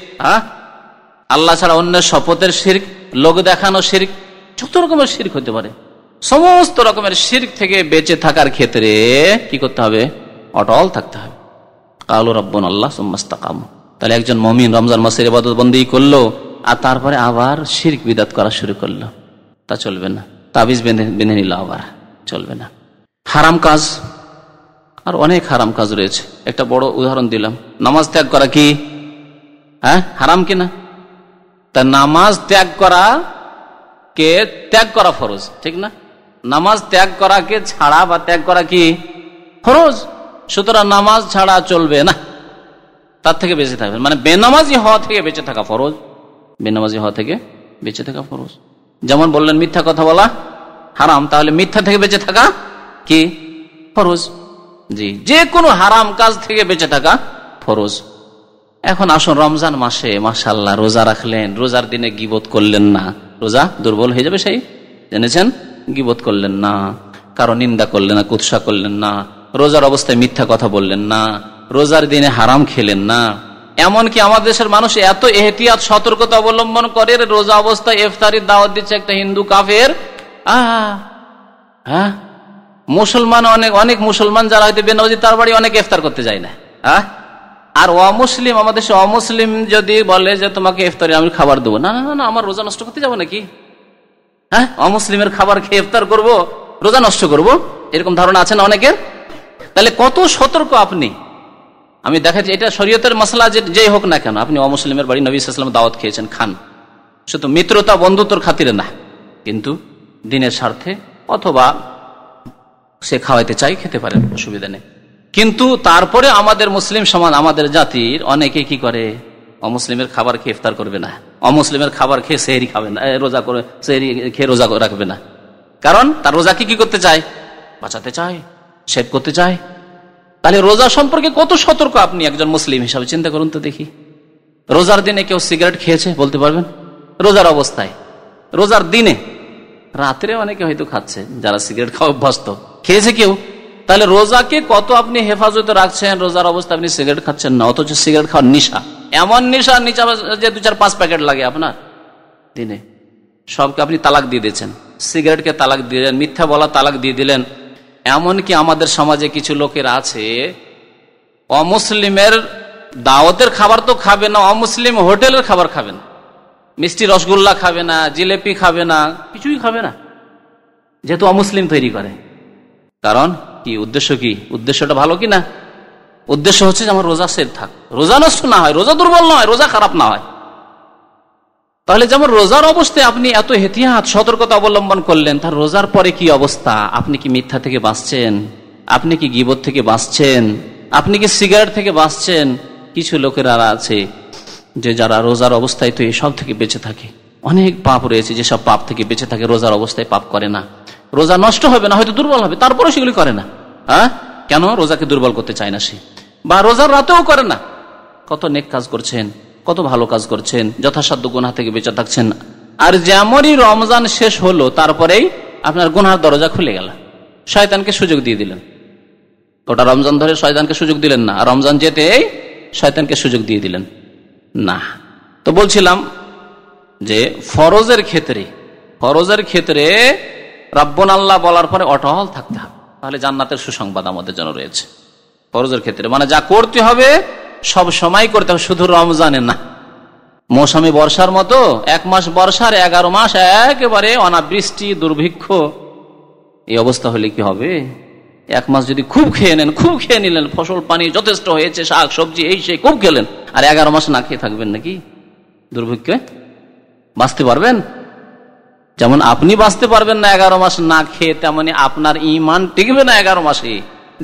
আল্লাহ ছাড়া অন্যের শপথের শিরক, লোক দেখানো শিরক, যত রকমের শিরক হতে পারে, সমস্ত রকমের শিরক থেকে বেঁচে থাকার ক্ষেত্রে কি করতে হবে? অটল থাকতে হবে। কালু রব্বুন আল্লাহ সুম্মা ইসতাকামু। তাহলে একজন মুমিন রমজান মাসের ইবাদত বন্দেগী করলো আর তারপরে আবার শিরক বিদআত করা শুরু করলো, তা চলবে না। তাবিজ বেঁধে নিল, আবার চলবে না। হারাম কাজ, আর অনেক হারাম কাজ রয়েছে। একটা বড় উদাহরণ দিলাম, নামাজ ত্যাগ করা কি হারাম কিনা? তা নামাজ ত্যাগ করা কে ত্যাগ করা ফরজ, ঠিক না? নামাজ ত্যাগ করাকে ছাড়া বা ত্যাগ করা কি ফরজ। সুতরাং নামাজ ছাড়া চলবে না, তার থেকে বেঁচে থাকবে, মানে বেনামাজি হওয়া থেকে বেঁচে থাকা ফরজ। বেনামাজি হওয়া থেকে বেঁচে থাকা ফরজ। যেমন বললেন মিথ্যা কথা বলা হারাম, তাহলে মিথ্যা থেকে বেঁচে থাকা কি ফরজ। জি, যে কোনো হারাম কাজ থেকে বেঁচে থাকা ফরজ। এখন আসুন, রমজান মাসে মাশাআল্লাহ রোজা রাখলেন, রোজার দিনে গীবত করলেন না, রোজা দুর্বল হয়ে যাবে, সেই জেনেছেন। গীবত করলেন না, কারো নিন্দা করলেন না, কুৎসা করলেন না, রোজার অবস্থায় মিথ্যা কথা বললেন না, রোজার দিনে হারাম খেলেন না। এমনকি আমাদের দেশের মানুষ এত এহতিয়াত সতর্কতা অবলম্বন করে, রোজা অবস্থায় ইফতারির দাওয়াত দিচ্ছে একটা হিন্দু কাফের। মুসলমান অনেক মুসলমান যারা হয়তো বেনামাজি, তার বাড়ি অনেক ইফতার করতে যায় না। আর অমুসলিম, আমাদের দেশে অমুসলিম যদি বলে যে তোমাকে ইফতারে আমি খাবার দেবো, না না না, আমার রোজা নষ্ট করতে যাবো নাকি? অমুসলিমের খাবার খেয়ে ইফতার করবো, রোজা নষ্ট করব, এরকম ধারণা আছে না অনেকের। তাহলে কত সতর্ক আপনি। আমি দেখাচ্ছি, এটা শরীয়তের মাসলা যেই হোক না কেন, আপনি অমুসলিমের বাড়ি নবী সাল্লাল্লাহু আলাইহি ওয়াসাল্লাম দাওয়াত খেয়েছেন, খান, শুধু মিত্রতা বন্ধুত্বর খাতিরে না, কিন্তু দিনের স্বার্থে, অথবা সে খাওয়াইতে চাই, খেতে পারেন, অসুবিধা নেই। কিন্তু তারপরে আমাদের মুসলিম সমাজ, আমাদের জাতির অনেকে কি করে, অমুসলিমের খাবার খেয়ে ইফতার করবে না, অমুসলিমের খাবার খেয়ে সেহরি খাবে না, রোজা করে সেহরি খেয়ে রোজা রাখবে না। কারণ তার রোজাকে কি করতে চায়? বাঁচাতে চায়, সেভ করতে চায়। তাহলে রোজা সম্পর্কে কত সতর্ক আপনি একজন মুসলিম হিসাবে চিন্তা করুন তো দেখি। রোজার দিনে কেউ সিগারেট খেয়েছে বলতে পারবেন? রোজার অবস্থায়, রোজার দিনে, রাত্রে অনেকে হয়তো খাচ্ছে, যারা সিগারেট খাওয়া অভ্যস্ত, খেয়েছে কেউ। তাহলে রোজাকে কত আপনি হেফাজতে রাখছেন, রোজার অবস্থায় আপনি সিগারেট খাচ্ছেন না, অথচ সিগারেট খাওয়ার নেশা, এমন নেশা নিচা যে 2-4-5 প্যাকেট লাগে আপনার দিনে, সবকে আপনি তালাক দিয়ে দিয়েছেন, সিগারেটকে তালাক দিয়ে দিলেন, মিথ্যা বলা তালাক দিয়ে দিলেন। এমনকি আমাদের সমাজে কিছু লোকের আছে, অমুসলিমের দাওয়াতের খাবার তো খাবে না, অমুসলিম হোটেলের খাবার খাবে না, মিষ্টি রসগোল্লা খাবে না, জিলেপি খাবে না, কিছুই খাবে না, যেহেতু অমুসলিম তৈরি করে। কারণ কি? উদ্দেশ্য কি? উদ্দেশ্যটা ভালো কি না? উদ্দেশ্য হচ্ছে যে আমার রোজা সেভ থাক, রোজা নষ্ট না হয়, রোজা দুর্বল না হয়, রোজা খারাপ না হয়। তাহলে যেমন রোজার অবস্থায় আপনি এত এহতিয়াত সতর্কতা অবলম্বন করলেন, তার রোজার পরে কি অবস্থা? আপনি কি মিথ্যা থেকে বাঁচছেন? আপনি কি গীবত থেকে বাঁচছেন? আপনি কি সিগারেট থেকে বাঁচছেন? কিছু লোকেরা আছে যে যারা রোজার অবস্থায় তো এসব থেকে বেঁচে থাকে, অনেক পাপ রয়েছে যেসব পাপ থেকে বেঁচে থাকে, রোজার অবস্থায় পাপ করে না। রোজা নষ্ট হবে না, হয়তো দুর্বল হবে, তারপরে সেগুলি করে না। কেন? রোজাকে দুর্বল করতে চায় না সে। বা রোজার রাতেও করে না। কত নেক কাজ করছেন, কত ভালো কাজ করছেন, যথাসাধ্য গুনাহ থেকে বেঁচে থাকছেন। আর যেমনই রমজান শেষ হলো, তারপরেই আপনার গুনার দরজা খুলে গেল, শয়তানকে সুযোগ দিয়ে দিলেন। ওটা রমজান ধরে শয়তানকে সুযোগ দিলেন না, আর রমজান যেতেই শয়তানকে সুযোগ দিয়ে দিলেন না। তো বলছিলাম যে ফরজের ক্ষেত্রে রব্বুন আল্লাহ বলার পরে অটল থাকতে হবে, তাহলে জান্নাতের সুসংবাদ আমাদের জন্য রয়েছে। ফরজের ক্ষেত্রে মানে যা করতে হবে সব সময় করতে হবে, শুধু রমজানে না। মৌসুমী বর্ষার মতো 1 মাস বর্ষার 11 মাস একেবারে অনাবৃষ্টি, দুর্ভিক্ষ, এই অবস্থা হলে কি হবে? 1 মাস যদি খুব খেয়ে নিলেন, ফসল পানি যথেষ্ট হয়েছে, শাক সবজি এই সেই খুব খেলেন, আর 11 মাস না খেয়ে থাকবেন নাকি? দুর্ভিক্ষে বাঁচতে পারবেন? যেমন আপনি বাঁচতে পারবেন না 11 মাস না খেয়ে, তেমনি আপনার ঈমান টিকবে না 11 মাসে।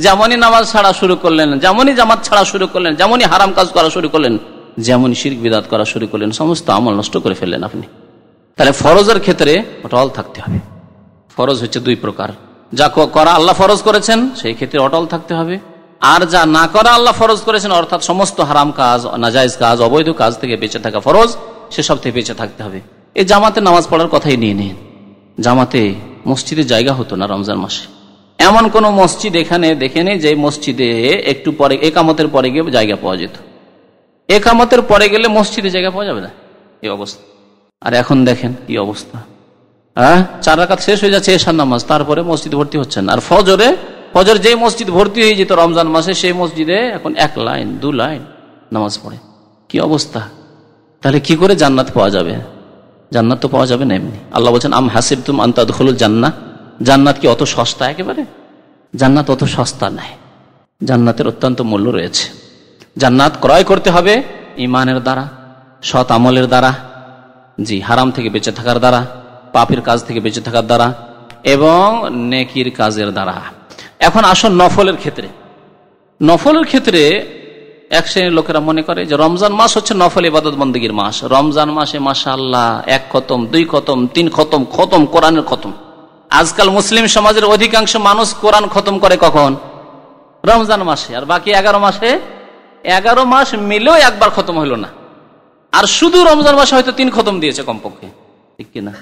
যেমনই নামাজ ছাড়া শুরু করলেন, যেমনই জামাত ছাড়া শুরু করলেন, যেমনই হারাম কাজ করা শুরু করলেন, যেমনই শিরক বিদআত করা শুরু করলেন, সমস্ত আমল নষ্ট করে ফেললেন আপনি। তাহলে ফরজের ক্ষেত্রে অটল থাকতে হবে। ফরজ হচ্ছে 2 প্রকার, যা করা আল্লাহ ফরজ করেছেন সেই ক্ষেত্রে অটল থাকতে হবে, আর যা না করা আল্লাহ ফরজ করেছেন, অর্থাৎ সমস্ত হারাম কাজ, নাজায়েজ কাজ, অবৈধ কাজ থেকে বেঁচে থাকা ফরজ, সেসব থেকে বেঁচে থাকতে হবে। এই জামাতে নামাজ পড়ার কথাই নিয়ে নিন। জামাতে মসজিদে জায়গা হতো না রমজান মাসে। এমন কোন মসজিদ এখানে দেখে নেই যে মসজিদে একটু পরে একামতের পরে গিয়ে জায়গা পাওয়া যেত। একামতের পরে গেলে মসজিদে জায়গা পাওয়া যাবে না, এই অবস্থা। আর এখন দেখেন কি অবস্থা, 4 রাকাত শেষ হয়ে যাচ্ছে এশার নামাজ, তারপরে মসজিদে ভর্তি হচ্ছেন। আর ফজর যে মসজিদ ভর্তি হয়ে যেত রমজান মাসে, সেই মসজিদে এখন 1 লাইন 2 লাইন নামাজ পড়ে। কি অবস্থা! তাহলে কি করে জান্নাত পাওয়া যাবে? জান্নাত তো পাওয়া যাবে না এমনি। আল্লাহ বলছেন আম হাসিবতুম আন তাদখুলুল জান্নাহ। জান্নাত কি অত সস্তা? একেবারে জান্নাত অত সস্তা নাই। জান্নাতের অত্যন্ত মূল্য রয়েছে। জান্নাত ক্রয় করতে হবে ঈমানের দ্বারা, সৎ আমলের দ্বারা, জি, হারাম থেকে বেঁচে থাকার দ্বারা, পাপের কাজ থেকে বেঁচে থাকার দ্বারা এবং নেকির কাজের দ্বারা। এখন আসুন নফলের ক্ষেত্রে। নফলের ক্ষেত্রে এক শ্রেণীর লোকেরা মনে করে যে রমজান মাস হচ্ছে নফল ইবাদত বন্দেগীর মাস। রমজান মাসে মাশাআল্লাহ 1 খতম 2 খতম 3 খতম, খতম কোরআনের খতম। আজকাল মুসলিম সমাজের অধিকাংশ মানুষ কোরআন খতম করে কখন? রমজান মাসে। আর বাকি 11 মাসে 11 মাস মিলেও একবার খতম হলো না। আর শুধু রমজান মাসে হয়তো 3 খতম দিয়েছে কমপক্ষে, ঠিক কিনা?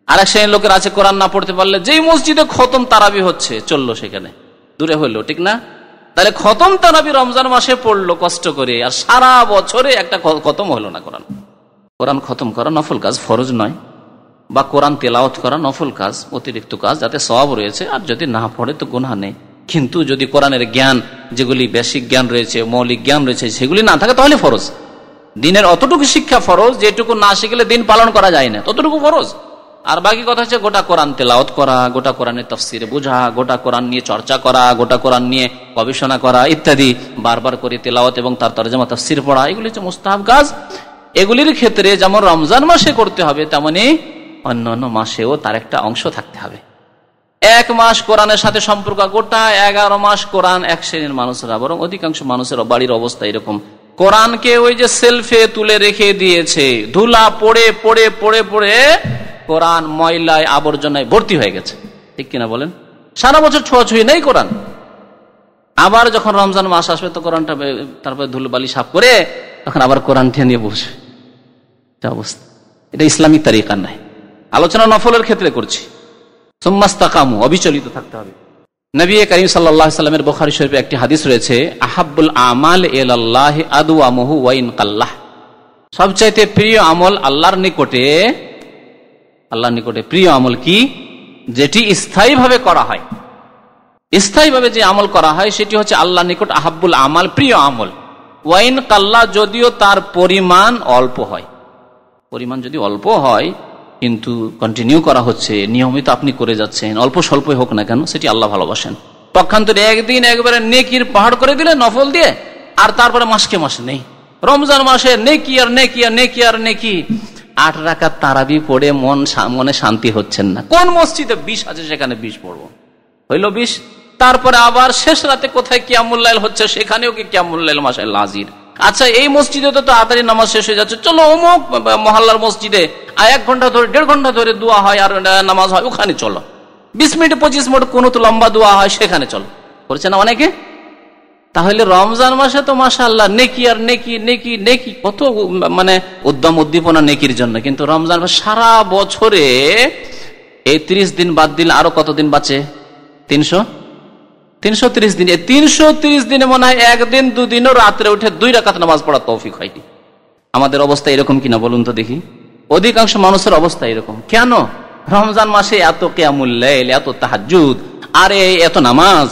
আর এক শ্রেণীর লোকের আছে কোরআন না পড়তে পারলে যেই মসজিদে খতম তারাবি হচ্ছে চললো সেখানে, দূরে হইলো, ঠিক না? তাহলে খতম তারাবি রমজান মাসে পড়লো কষ্ট করে, আর সারা বছরে একটা খতম হলো না। কোরআন খতম করা নফল কাজ, ফরজ নয়। বা কোরআন তেলাওয়াত করা নফল কাজ, অতিরিক্ত কাজ, যাতে সওয়াব রয়েছে। আর যদি না পড়ে তো গুনাহ নেই। কিন্তু যদি কোরআনের জ্ঞান, যেগুলি বেসিক জ্ঞান রয়েছে, মৌলিক জ্ঞান রয়েছে, সেগুলি না থাকে তাহলে ফরজ। দিনের অতটুকু শিক্ষা ফরজ, যেটুকু না শিখলে দিন পালন করা যায় না, ততটুকু ফরজ। আর বাকি কথা হচ্ছে গোটা কোরআন তেলাওয়াত করা, গোটা কোরআনের তাফসীর বোঝা, গোটা কোরআন নিয়ে চর্চা করা, গোটা কোরআন নিয়ে গবেষণা করা ইত্যাদি, বারবার করে তেলাওয়াত এবং তার তরজমা তাফসীর পড়া, এগুলি হচ্ছে মুস্তাহাব কাজ। এগুলির ক্ষেত্রে যেমন রমজান মাসে করতে হবে, তেমনি অন্যান্য মাসেও তার একটা অংশ থাকতে হবে। 1 মাস কোরআনের সাথে সম্পর্ক, গোটা 11 মাস কোরআন এক শ্রেণীর মানুষরা, বরং অধিকাংশ মানুষের বাড়ির অবস্থা এরকম, কোরআনকে ওই যে সেলফে তুলে রেখে দিয়েছে, ধুলা পড়ে পড়ে পড়ে পড়ে কোরআন ময়লায় আবর্জনায় ভর্তি হয়ে গেছে, ঠিক কিনা বলেন? সারা বছর ছোঁয়াছুঁয়ি নেই কোরআন। আবার যখন রমজান মাস আসবে তো কোরআনটা তারপরে ধুলবালি সাফ করে তখন আবার কোরআনটা নিয়ে বসবে। অবস্থা, এটা ইসলামিক তারিকা নাই। আলোচনা নফলের ক্ষেত্রে করছি। সুম্মাস্তাকামু, অবিচলিত থাকতে হবে। নবী করিম সাল্লাল্লাহু আলাইহি সাল্লামের বুখারী শরীফে একটি হাদিস রয়েছে, আহাব্বুল আমাল ইলাল্লাহি আদওয়ামুহু ওয়া ইন কাল্লাহ। সবচাইতে প্রিয় আমল আল্লাহর নিকটে প্রিয় আমল কি? যেটি স্থায়ীভাবে করা হয়। স্থায়ীভাবে যে আমল করা হয় সেটি হচ্ছে আল্লাহর নিকট আহাব্বুল আমাল, প্রিয় আমল। ওয়া ইন কাল্লাহ, যদিও তার পরিমাণ অল্প হয়। পরিমাণ যদি অল্প হয় কিন্তু কন্টিনিউ করা হচ্ছে, নিয়মিত আপনি করে যাচ্ছেন, অল্প স্বল্পই হোক না কেন, সেটি আল্লাহ ভালোবাসেন। পক্ষান্তরে একদিন একবারে নেকির পাহাড় করে দিলে নফল দিয়ে, আর তারপরে মাসকে মাস নেই। রমজান মাসে নেকি আর নেকি আর নেকি আর নেকি, 8 রাকাত তারাবি পড়ে মনে শান্তি হচ্ছেন না। কোন মসজিদে 20 আছে সেখানে 20 পড়বো, হইল 20। তারপরে আবার শেষ রাতে কোথায় কিয়ামুল লাইল হচ্ছে, সেখানেও কি কিয়ামুল লাইল মাশাআল্লাহ হাজির। আচ্ছা, এই মসজিদে তো তাড়াতাড়ি নামাজ শেষ হয়ে যাচ্ছে, চলো অমুক মহল্লার মসজিদে 1 ঘন্টা ধরে 1.5 ঘন্টা ধরে দোয়া হয় আর নামাজ হয়, ওখানে চলো। 20 মিনিট 25 মিনিট কোন তো লম্বা দোয়া হয়, সেখানে চলো। করছে না অনেকে? তাহলে রমজান মাসে তো মাশাআল্লাহ নেকি আর নেকি নেকি নেকি, কত মানে উদ্যম উদ্দীপনা নেকির জন্য। কিন্তু রমজান মাস সারা বছরে এই 30 দিন বাদ দিলে আরো কত দিন বাঁচে? 330 দিন। 330 দিনে মনে হয় 1 দিন 2 দিনও রাত্রে উঠে 2 রাকাত নামাজ পড়ার তৌফিক হয়নি। আমাদের অবস্থা এরকম কিনা বলুন তো দেখি? অধিকাংশ মানুষের অবস্থা এরকম। কেন? রমজান মাসে এত কিয়ামুল লাইল, এত তাহাজ্জুদ, আরে এত নামাজ।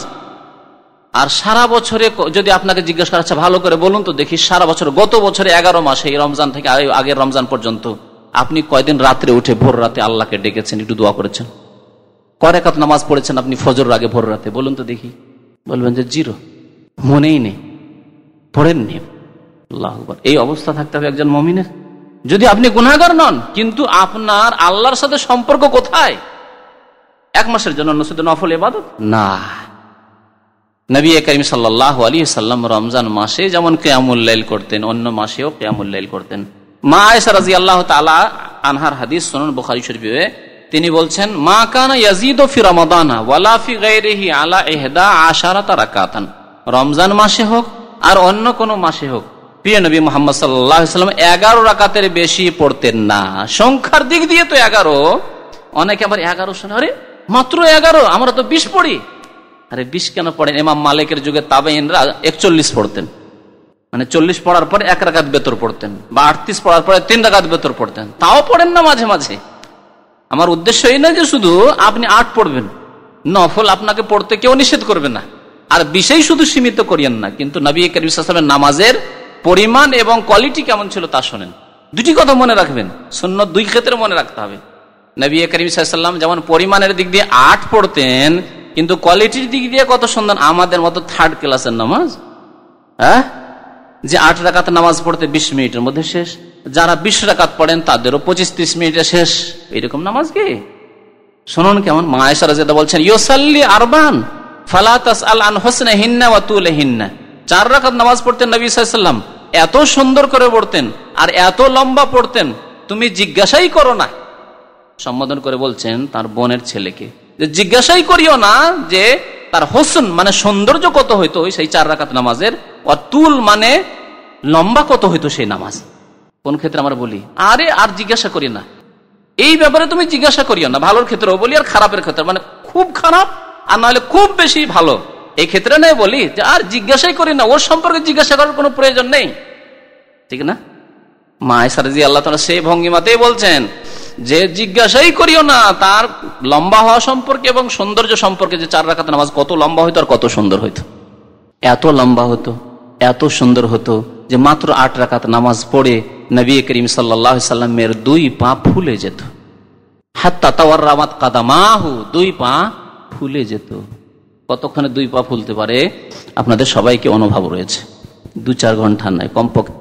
আর সারা বছরে যদি আপনাকে জিজ্ঞাসা করা, আচ্ছা ভালো করে বলুন তো দেখি, সারা বছর, গত বছরে 11 মাসে, এই রমজান থেকে আগের রমজান পর্যন্ত আপনি কয়দিন রাত্রে উঠে ভোর রাতে আল্লাহকে ডেকেছেন, একটু দোয়া করেছেন? কয় রাকাত নামাজ পড়েছেন আপনি ফজর আগে ভোর রাতে? বলুন তো দেখি। বলবেন যে 0, মনেই নেই, পড়েননি। আল্লাহু আকবার। এই অবস্থা থাকতে হবে একজন মুমিনের। যদি আপনি গুনাহগার নন, কিন্তু আপনার আল্লাহর সাথে সম্পর্ক কোথায়? 1 মাসের জন্য শুধু নফল ইবাদত না। নবী করিম সাল্লাল্লাহু আলাইহি সাল্লাম রমজান মাসে যেমন কিয়ামুল লাইল করতেন, অন্য মাসেও কিয়ামুল লাইল করতেন। মা আয়েশা রাদিয়াল্লাহু তাআলা আনহার হাদিস সুনান বুখারী শরীফে তিনি বলছেন, মা কানা ইয়াজিদু ফি রমাদানা ওয়ালা ফি গায়রিহি আলা 11 রাকাতান। রমজান মাসে হোক আর অন্য কোনো মাসে হোক, প্রিয় নবী মুহাম্মদ সাল্লাল্লাহু আলাইহি ওয়াসাল্লাম 11 রাকাতের বেশি পড়তেন না। সংখ্যার দিক দিয়ে তো 11, অনেকে আবার 11 শোনে, আরে মাত্র 11, আমরা তো 20 পড়ি। আরে 20 কেন পড়েন? ইমাম মালিকের যুগে তাবেঈনরা 41 পড়তেন, মানে 40 পড়ার পরে 1 রাকাত বেতর পড়তেন, বা 38 পড়ার পরে 3 রাকাত বেতর পড়তেন। তাও পড়েন না মাঝে মাঝে। আমার উদ্দেশ্য এই না যে শুধু আপনি 8 পড়বেন, নফল আপনাকে পড়তে কেউ নিষেধ করবে না, আর বিষয় শুধু সীমিত করিয়েন না। কিন্তু নবী করিম সাল্লাল্লাহু আলাইহি ওয়াসাল্লামের নামাজের পরিমাণ এবং কোয়ালিটি কেমন ছিল তা শোনেন। দুটি কথা মনে রাখবেন, সুন্নাত দুই ক্ষেত্রে মনে রাখতে হবে। নবী করিম সাল্লাল্লাহু আলাইহি ওয়াসাল্লাম যেমন পরিমাণের দিক দিয়ে 8 পড়তেন, কিন্তু কোয়ালিটির দিক দিয়ে কত সুন্দর, আমাদের মতো 3rd ক্লাসের নামাজ, হ্যাঁ, যে 8 রাকাত নামাজ পড়তে 20 মিনিটের মধ্যে শেষ, যারা 20 রাকাত পড়েন তাদেরও 25-30 মিনিটে শেষ। এরকম নামাজ কি? শুনুন কেমন। মা আয়েশা রাদিয়াল্লাহু বলছেন, ইউসাল্লি আরবান ফালা তাসআল আন হুসনিহিন্না ওয়া তুলিহিন্না। 4 রাকাত নামাজ পড়তেন নবী সাল্লাল্লাহু আলাইহি ওয়াসাল্লাম, এত সুন্দর করে পড়তেন আর এত লম্বা পড়তেন, তুমি জিজ্ঞাসাই করো না। সম্বোধন করে বলছেন তার বোনের ছেলেকে, যে জিজ্ঞাসাই করিও না যে তার হোসন মানে সৌন্দর্য কত হইতো সেই 4 রাকাত নামাজের, আর তুল মানে লম্বা কত হইতো সেই নামাজ। কোন ক্ষেত্রে আমরা বলি আরে আর জিজ্ঞাসা করি না, এই ব্যাপারে তুমি জিজ্ঞাসা করিও না। ভালোর ক্ষেত্রেও বলি আর খারাপের ক্ষেত্রে, মানে খুব খারাপ আর নাহলে খুব বেশি ভালো, এই ক্ষেত্রে নয় বলি যে আর জিজ্ঞাসাই করি না, ওর সম্পর্কে জিজ্ঞাসা করার কোনো প্রয়োজন নেই, ঠিক না? মা আয়েশা রাদিয়াল্লাহু তাআলা সেই ভঙ্গিমাতেই বলছেন যে জিজ্ঞাসাই করিও না তার লম্বা হওয়া সম্পর্কে এবং সৌন্দর্য সম্পর্কে, যে 4 রাকাত নামাজ কত লম্বা হইতো আর কত সুন্দর হইতো। এত লম্বা হতো, এত সুন্দর হতো যে মাত্র 8 রাকাত নামাজ পড়ে নবী করিম সাল্লাল্লাহু আলাইহি সাল্লামের 2 পা ফুলে যেত। হাত্তা তাওয়াররামাত কাদামাহু, 2 পা ফুলে যেত। কতক্ষণে 2 পা ফুলতে পারে আপনাদের সবাইকে অনুভব রয়েছে, 2-4 ঘন্টা নয় কমপক্ষে।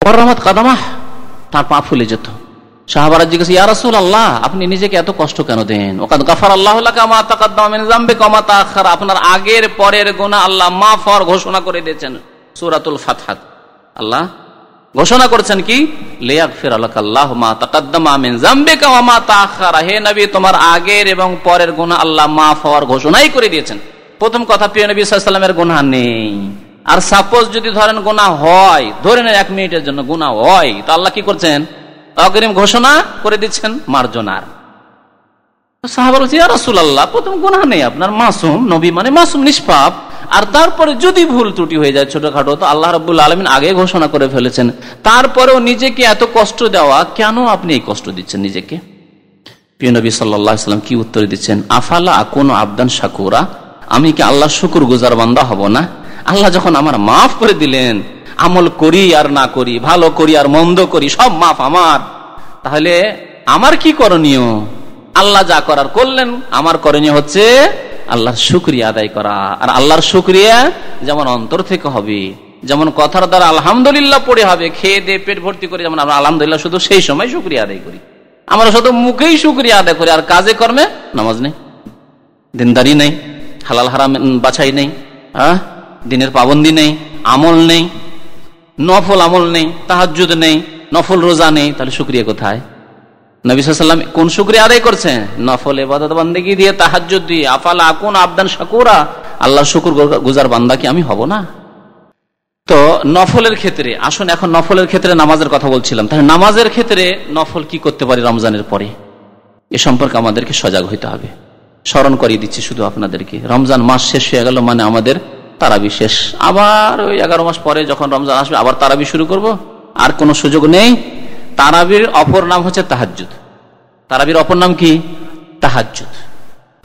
তাওয়াররামাত কাদামাহ, তার পা ফুলে যেত। সাহাবারা জিজ্ঞেস, ইয়া রাসূলুল্লাহ, আপনি নিজেকে এত কষ্ট কেন দেন? ওয়াকাদ গাফারাল্লাহু লাকা মা তাকাদ্দামা মিন যামবিকা ওয়া মা তাআখারা, আপনার আগের পরের গুনাহ আল্লাহ মাফ হওয়ার ঘোষণা করে দিয়েছেন। সূরাতুল ফাতহা আল্লাহ ঘোষণা করেছেন কি, লিয়াগফিরা লাকাল্লাহু মা তাকাদ্দামা মিন যামবিকা ওয়া মা তাআখারা। হে নবী, তোমার আগের এবং পরের গুনাহ আল্লাহ মাফ হওয়ার ঘোষণাই করে দিয়েছেন। প্রথম কথা, প্রিয় নবী সাল্লাল্লাহু আলাইহি ওয়াসাল্লামের গুনাহ নেই। আর সাপোজ যদি ধরেন গুনাহ হয়, ধরে নেন 1 মিনিটের জন্য গুনাহ হয়, তো আল্লাহ কি করছেন? অগ্রিম ঘোষণা করে দিচ্ছেন মার্জনার। সাহাবা বলছে, ইয়া রাসূলুল্লাহ, প্রথম গুনাহ নেই আপনার, মাসুম, নবী মানে মাসুম, নিষ্পাপ, আর তারপরে যদি ভুল ত্রুটি হয়ে যায় ছোটখাটো, তো আল্লাহ রাব্বুল আলামিন আগে ঘোষণা করে ফেলেছেন, তারপরেও নিজেকে এত কষ্ট দেওয়া কেন? আপনি এই কষ্ট দিচ্ছেন নিজেকে। প্রিয় নবী সাল্লাল্লাহু আলাইহি ওয়াসাল্লাম কি উত্তর দিচ্ছেন? আফালা আকুনু আবদান শাকুরা, আমি কি আল্লাহর শুকরগুজার বান্দা হব না? আল্লাহ যখন আমার মাফ করে দিলেন, আমল করি আর না করি, ভালো করি আর মন্দ করি, সব মাফ আমার, তাহলে আমার কি করণীয়? আল্লাহ যা করার করলেন, আমার করণীয় হচ্ছে আল্লাহর শুকরিয়া আদায় করা। আর আল্লাহর শুকরিয়া যেমন অন্তর থেকে হবে, যেমন কথার দ্বারা আলহামদুলিল্লাহ পড়ে হবে, খেয়ে দিয়ে পেট ভর্তি করে যেমন আমরা আলহামদুলিল্লাহ শুধু সেই সময় শুকরিয়া আদায় করি, আমরা শুধু মুখেই শুকরিয়া আদায় করি, আর কাজে কর্মে নামাজ নেই, দিনদারি নেই, হালাল হারাম বাছাই নেই, দিনের পাবন্দি নেই, আমল নেই, নফল আমল নেই, তাহাজ্জুদ নেই, নফল রোজা নেই, তাহলে শুকরিয়া কোথায়? নবী সাল্লাল্লাহু আলাইহি ওয়াসাল্লাম কোন শুকরিয়া আদায় করছেন? নফল ইবাদত বান্দেগি দিয়ে, তাহাজ্জুদ দিয়ে। আফালা আকুন আবদান শাকুরা, আল্লাহর শুকর গুজার বান্দা কি আমি হব না? তো নফলের ক্ষেত্রে আসুন, এখন নফলের ক্ষেত্রে নামাজের কথা বলছিলাম, তাহলে নামাজের ক্ষেত্রে নফল কি করতে পারি রমজানের পরে, এ সম্পর্কে আমাদেরকে সজাগ হইতে হবে। স্মরণ করিয়ে দিচ্ছি শুধু আপনাদেরকে, রমজান মাস শেষ হয়ে গেল মানে আমাদের তারাবি শেষ, আবার ওই 11 মাস পরে যখন রমজান আসবে আবার তারাবি শুরু করব, আর কোনো সুযোগ নেই। তারাবির অপর নাম হচ্ছে তাহাজ্জুদ। তারাবির অপর নাম কি? তাহাজ্জুদ।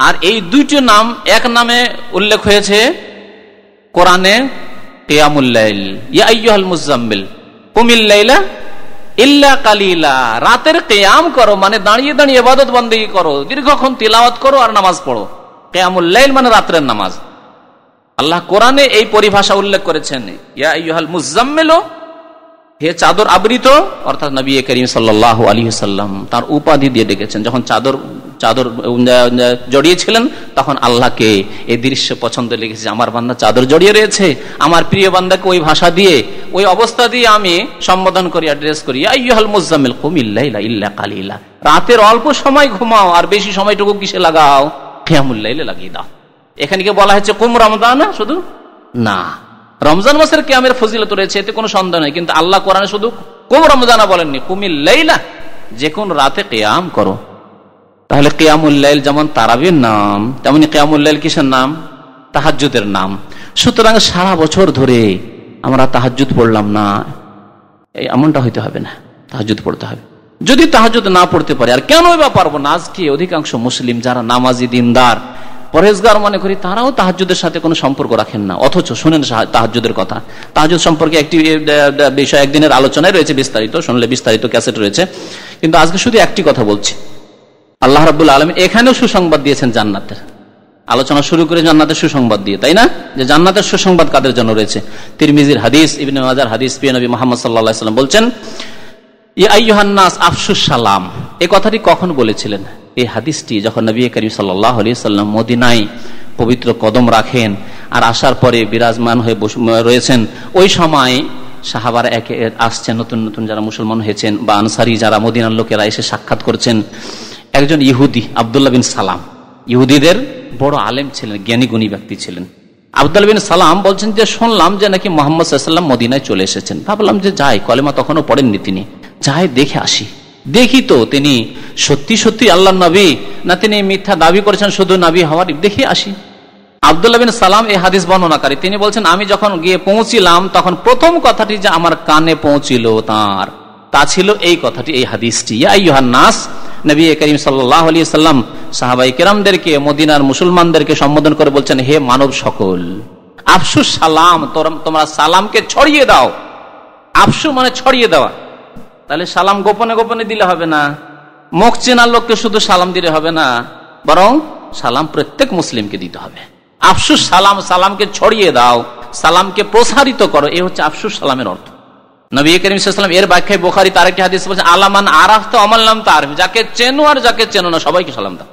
আর এই দুইটি নাম এক নামে উল্লেখ হয়েছে কোরআনে, কিয়ামুল লাইল, ইয়া আইয়ুহাল মুযাম্মিল কুমিল লাইলা ইল্লা কালিলা, রাতের কিয়াম করো মানে দাঁড়িয়ে দাঁড়িয়ে ইবাদত বন্দেগী করো, দীর্ঘক্ষণ তিলাওয়াত করো আর নামাজ পড়ো। কিয়ামুল লাইল মানে রাতের নামাজ। আল্লাহ কোরআনে এই পরিভাষা উল্লেখ করেছেন, ইয়া আইয়ুহাল মুযাম্মিল, হে চাদর আবৃত, অর্থাৎ নবী করিম সাল্লাল্লাহু আলাইহি ওয়াসাল্লাম তার উপাধি দিয়ে ডেকেছেন। যখন চাদর জড়িয়েছিলেন তখন আল্লাহকে এই দৃশ্য পছন্দ লেগেছে, আমার বান্দা চাদর জড়িয়ে রয়েছে, আমার প্রিয় বান্দাকে ওই ভাষা দিয়ে, ওই অবস্থা দিয়ে আমি সম্বোধন করি, অ্যাড্রেস করি, ইয়া আইয়ুহাল মুযাম্মিল কুমিল লাইলা ইল্লা কালিলা, রাতের অল্প সময় ঘুমাও আর বেশি সময়টুকু কিসে লাগাও? কিয়ামুল লাইলে লাগিয়ে দাও। এখানে কি বলা হয়েছে কুম রমজান শুধু না, রমজান মাসের কিয়ামের ফজিলত রয়েছে, এতে কোনো সন্দেহ নেই, কিন্তু আল্লাহ কোরআনে শুধু কুম রমজানা বলেননি, কুমিল লাইলা, যে কোন রাতে কিয়াম করো। তাহলে কিয়ামুল লাইল যেমন তারাবির নাম, তেমনি কিয়ামুল লাইল কিসের নাম? তাহাজ্জুদের নাম। সুতরাং সারা বছর ধরে আমরা তাহাজ্জুদ পড়লাম না, এমনটা হইতে হবে না, তাহাজ্জুদ পড়তে হবে। যদি তাহাজ্জুদ না পড়তে পারে, আর কেন বা পারবো না, আজকে অধিকাংশ মুসলিম যারা নামাজি দিনদার পরেজগার মনে করি, তারাও তাহাজ্জুদের সাথে কোনো সম্পর্ক রাখেন না। অথচ শুনেন তাহাজ্জুদের কথা, তাহাজ্জুদ সম্পর্কে একটি বিষয় একদিনের আলোচনায় রয়েছে, বিস্তারিত শুনলে বিস্তারিত ক্যাসেট রয়েছে, কিন্তু আজকে শুধু একটি কথা বলছি। আল্লাহ রাব্বুল আলামিন এখানেও সুসংবাদ দিয়েছেন জান্নাতের, আলোচনা শুরু করে জান্নাতের সুসংবাদ দিয়ে, তাই না? যে জান্নাতের সুসংবাদ কাদের জন্য রয়েছে? তিরমিজির হাদিস, ইবনে মাজার হাদিস, প্রিয় নবী মুহাম্মদ সাল্লাল্লাহু আলাইহি ওয়াসাল্লাম বলছেন, ইয়া আইয়ুহান নাস আফশুস সালাম। এই কথাটি কখন বলেছিলেন? এই হাদিসটি যখন নবী করিম সাল্লাল্লাহু আলাইহি ওয়াসাল্লাম মদিনায় পবিত্র কদম রাখেন আর আসার পরে বিরাজমান হয়ে রয়েছেন, ওই সময় সাহাবারা একে আসছেন, নতুন নতুন যারা মুসলমান হয়েছেন বা আনসারী যারা মদিনার লোকেরা এসে সাক্ষাৎ করছেন। একজন ইহুদি আব্দুল্লাহ বিন সালাম, ইহুদিদের বড় আলেম ছিলেন, জ্ঞানী গুণী ব্যক্তি ছিলেন। আব্দুল্লাহ বিন সালাম বলছেন যে শুনলাম যে নাকি মুহাম্মদ সাল্লাল্লাহু আলাইহি ওয়াসাল্লাম মদিনায় চলে এসেছেন। ভাবলাম যে যাই, কলেমা তখনও পড়েননি তিনি, যাই দেখে আসি, দেখি তো তিনি সত্যি সত্যি আল্লাহর নবী না তিনি মিথ্যা দাবি করেছেন শুধু নবী হওয়ার, দেখে আসি। আব্দুল্লাহ বিন সালাম এই হাদিস বর্ণনাকারী, তিনি বলছেন আমি যখন গিয়ে পৌঁছিলাম তখন প্রথম কথাটি যে আমার কানে পৌঁছিল তা ছিল এই কথাটি, এই হাদিসটি, ইয়া আইয়ুহান নাস। নবী করিম সাল্লাল্লাহু আলাইহি ওয়াসাল্লাম সাহাবায়ে কেরামদেরকে, মদিনার মুসলমানদেরকে সম্বোধন করে বলছেন, হে মানব সকল, আফসুস সালাম, তোমরা সালামকে ছড়িয়ে দাও। আফসু মানে ছড়িয়ে দেওয়া, তাহলে সালাম গোপনে গোপনে দিলে হবে না, মুখ চেনার লোককে শুধু সালাম দিলে হবে না, বরং সালাম প্রত্যেক মুসলিমকে দিতে হবে। আফসুস সালাম, সালামকে ছড়িয়ে দাও, সালামকে প্রসারিত করো, এই হচ্ছে আফসুস সালামের অর্থ। নবী করিম সাল্লাল্লাহু আলাইহি ওয়াসাল্লাম এর ব্যাখ্যায় বুখারীতে আরেকটি হাদিস বলেছেন, আলামান আরাফতা ওয়া মান লাম তা'রিফ, যাকে চেনো আর যাকে চেনো না সবাইকে সালাম দাও।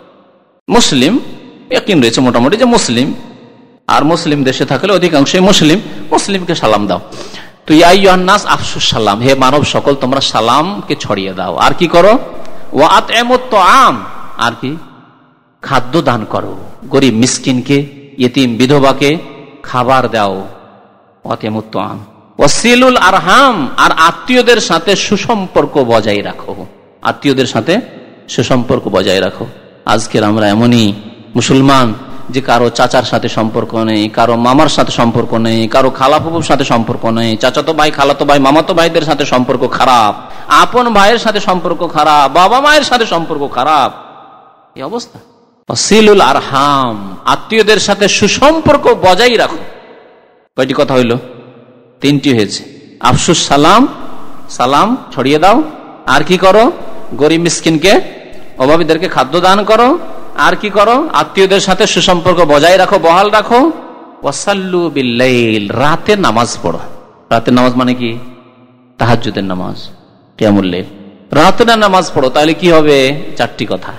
মুসলিম ইয়াকিন রয়েছে মোটামুটি যে মুসলিম, আর মুসলিম দেশে থাকলে অধিকাংশই মুসলিম, মুসলিমকে সালাম দাও। তো ইয়া আইয়ুহান নাস আফসুস সালাম, হে মানব সকল তোমরা সালামকে ছড়িয়ে দাও। আর কি করো? ওয়া আত'ইমুত তা'আম, আর কি? খাদ্য দান করো, গরীব মিসকিনকে, ইতিম বিধবাকে খাবার দাও। ওয়া আত'ইমুত তা'আম ওয়াসিলুল আরহাম, আর আত্মীয়দের সাথে সুসম্পর্ক বজায় রাখো, আত্মীয়দের সাথে সুসম্পর্ক বজায় রাখো। আজকের আমরা এমনই মুসলমান যে কারো চাচার সাথে সম্পর্ক নেই, কারো মামার সাথে সম্পর্ক নেই, কারো খালাফুফুর সাথে সম্পর্ক নেই, চাচাতো ভাই, খালাতো ভাই, মামাতো ভাইদের সাথে সম্পর্ক খারাপ, আপন ভাইয়ের সাথে সম্পর্ক খারাপ, বাবা মায়ের সাথে সম্পর্ক খারাপ, এই অবস্থা। ওয়াসিলুল আরহাম, আত্মীয়দের সাথে সুসম্পর্ক বজায় রাখো। কয়টি কথা হইল? তিনটি হয়েছে। আফসুস সালাম, সালাম ছড়িয়ে দাও, আর কি করো? গরিব মিসকিনকে, অভাবীদেরকে খাদ্য দান করো, আর কি করো? আত্মীয়দের সাথে সুসম্পর্ক বজায় রাখো, বহাল রাখো। ওয়াসাল্লু বিল্লাইল, রাতে নামাজ পড়ো। রাতের নামাজ মানে কি? তাহাজ্জুদের নামাজ, কিয়ামুল লাইল, রাতের নামাজ পড়ো। তাহলে কি হবে? চারটি কথা।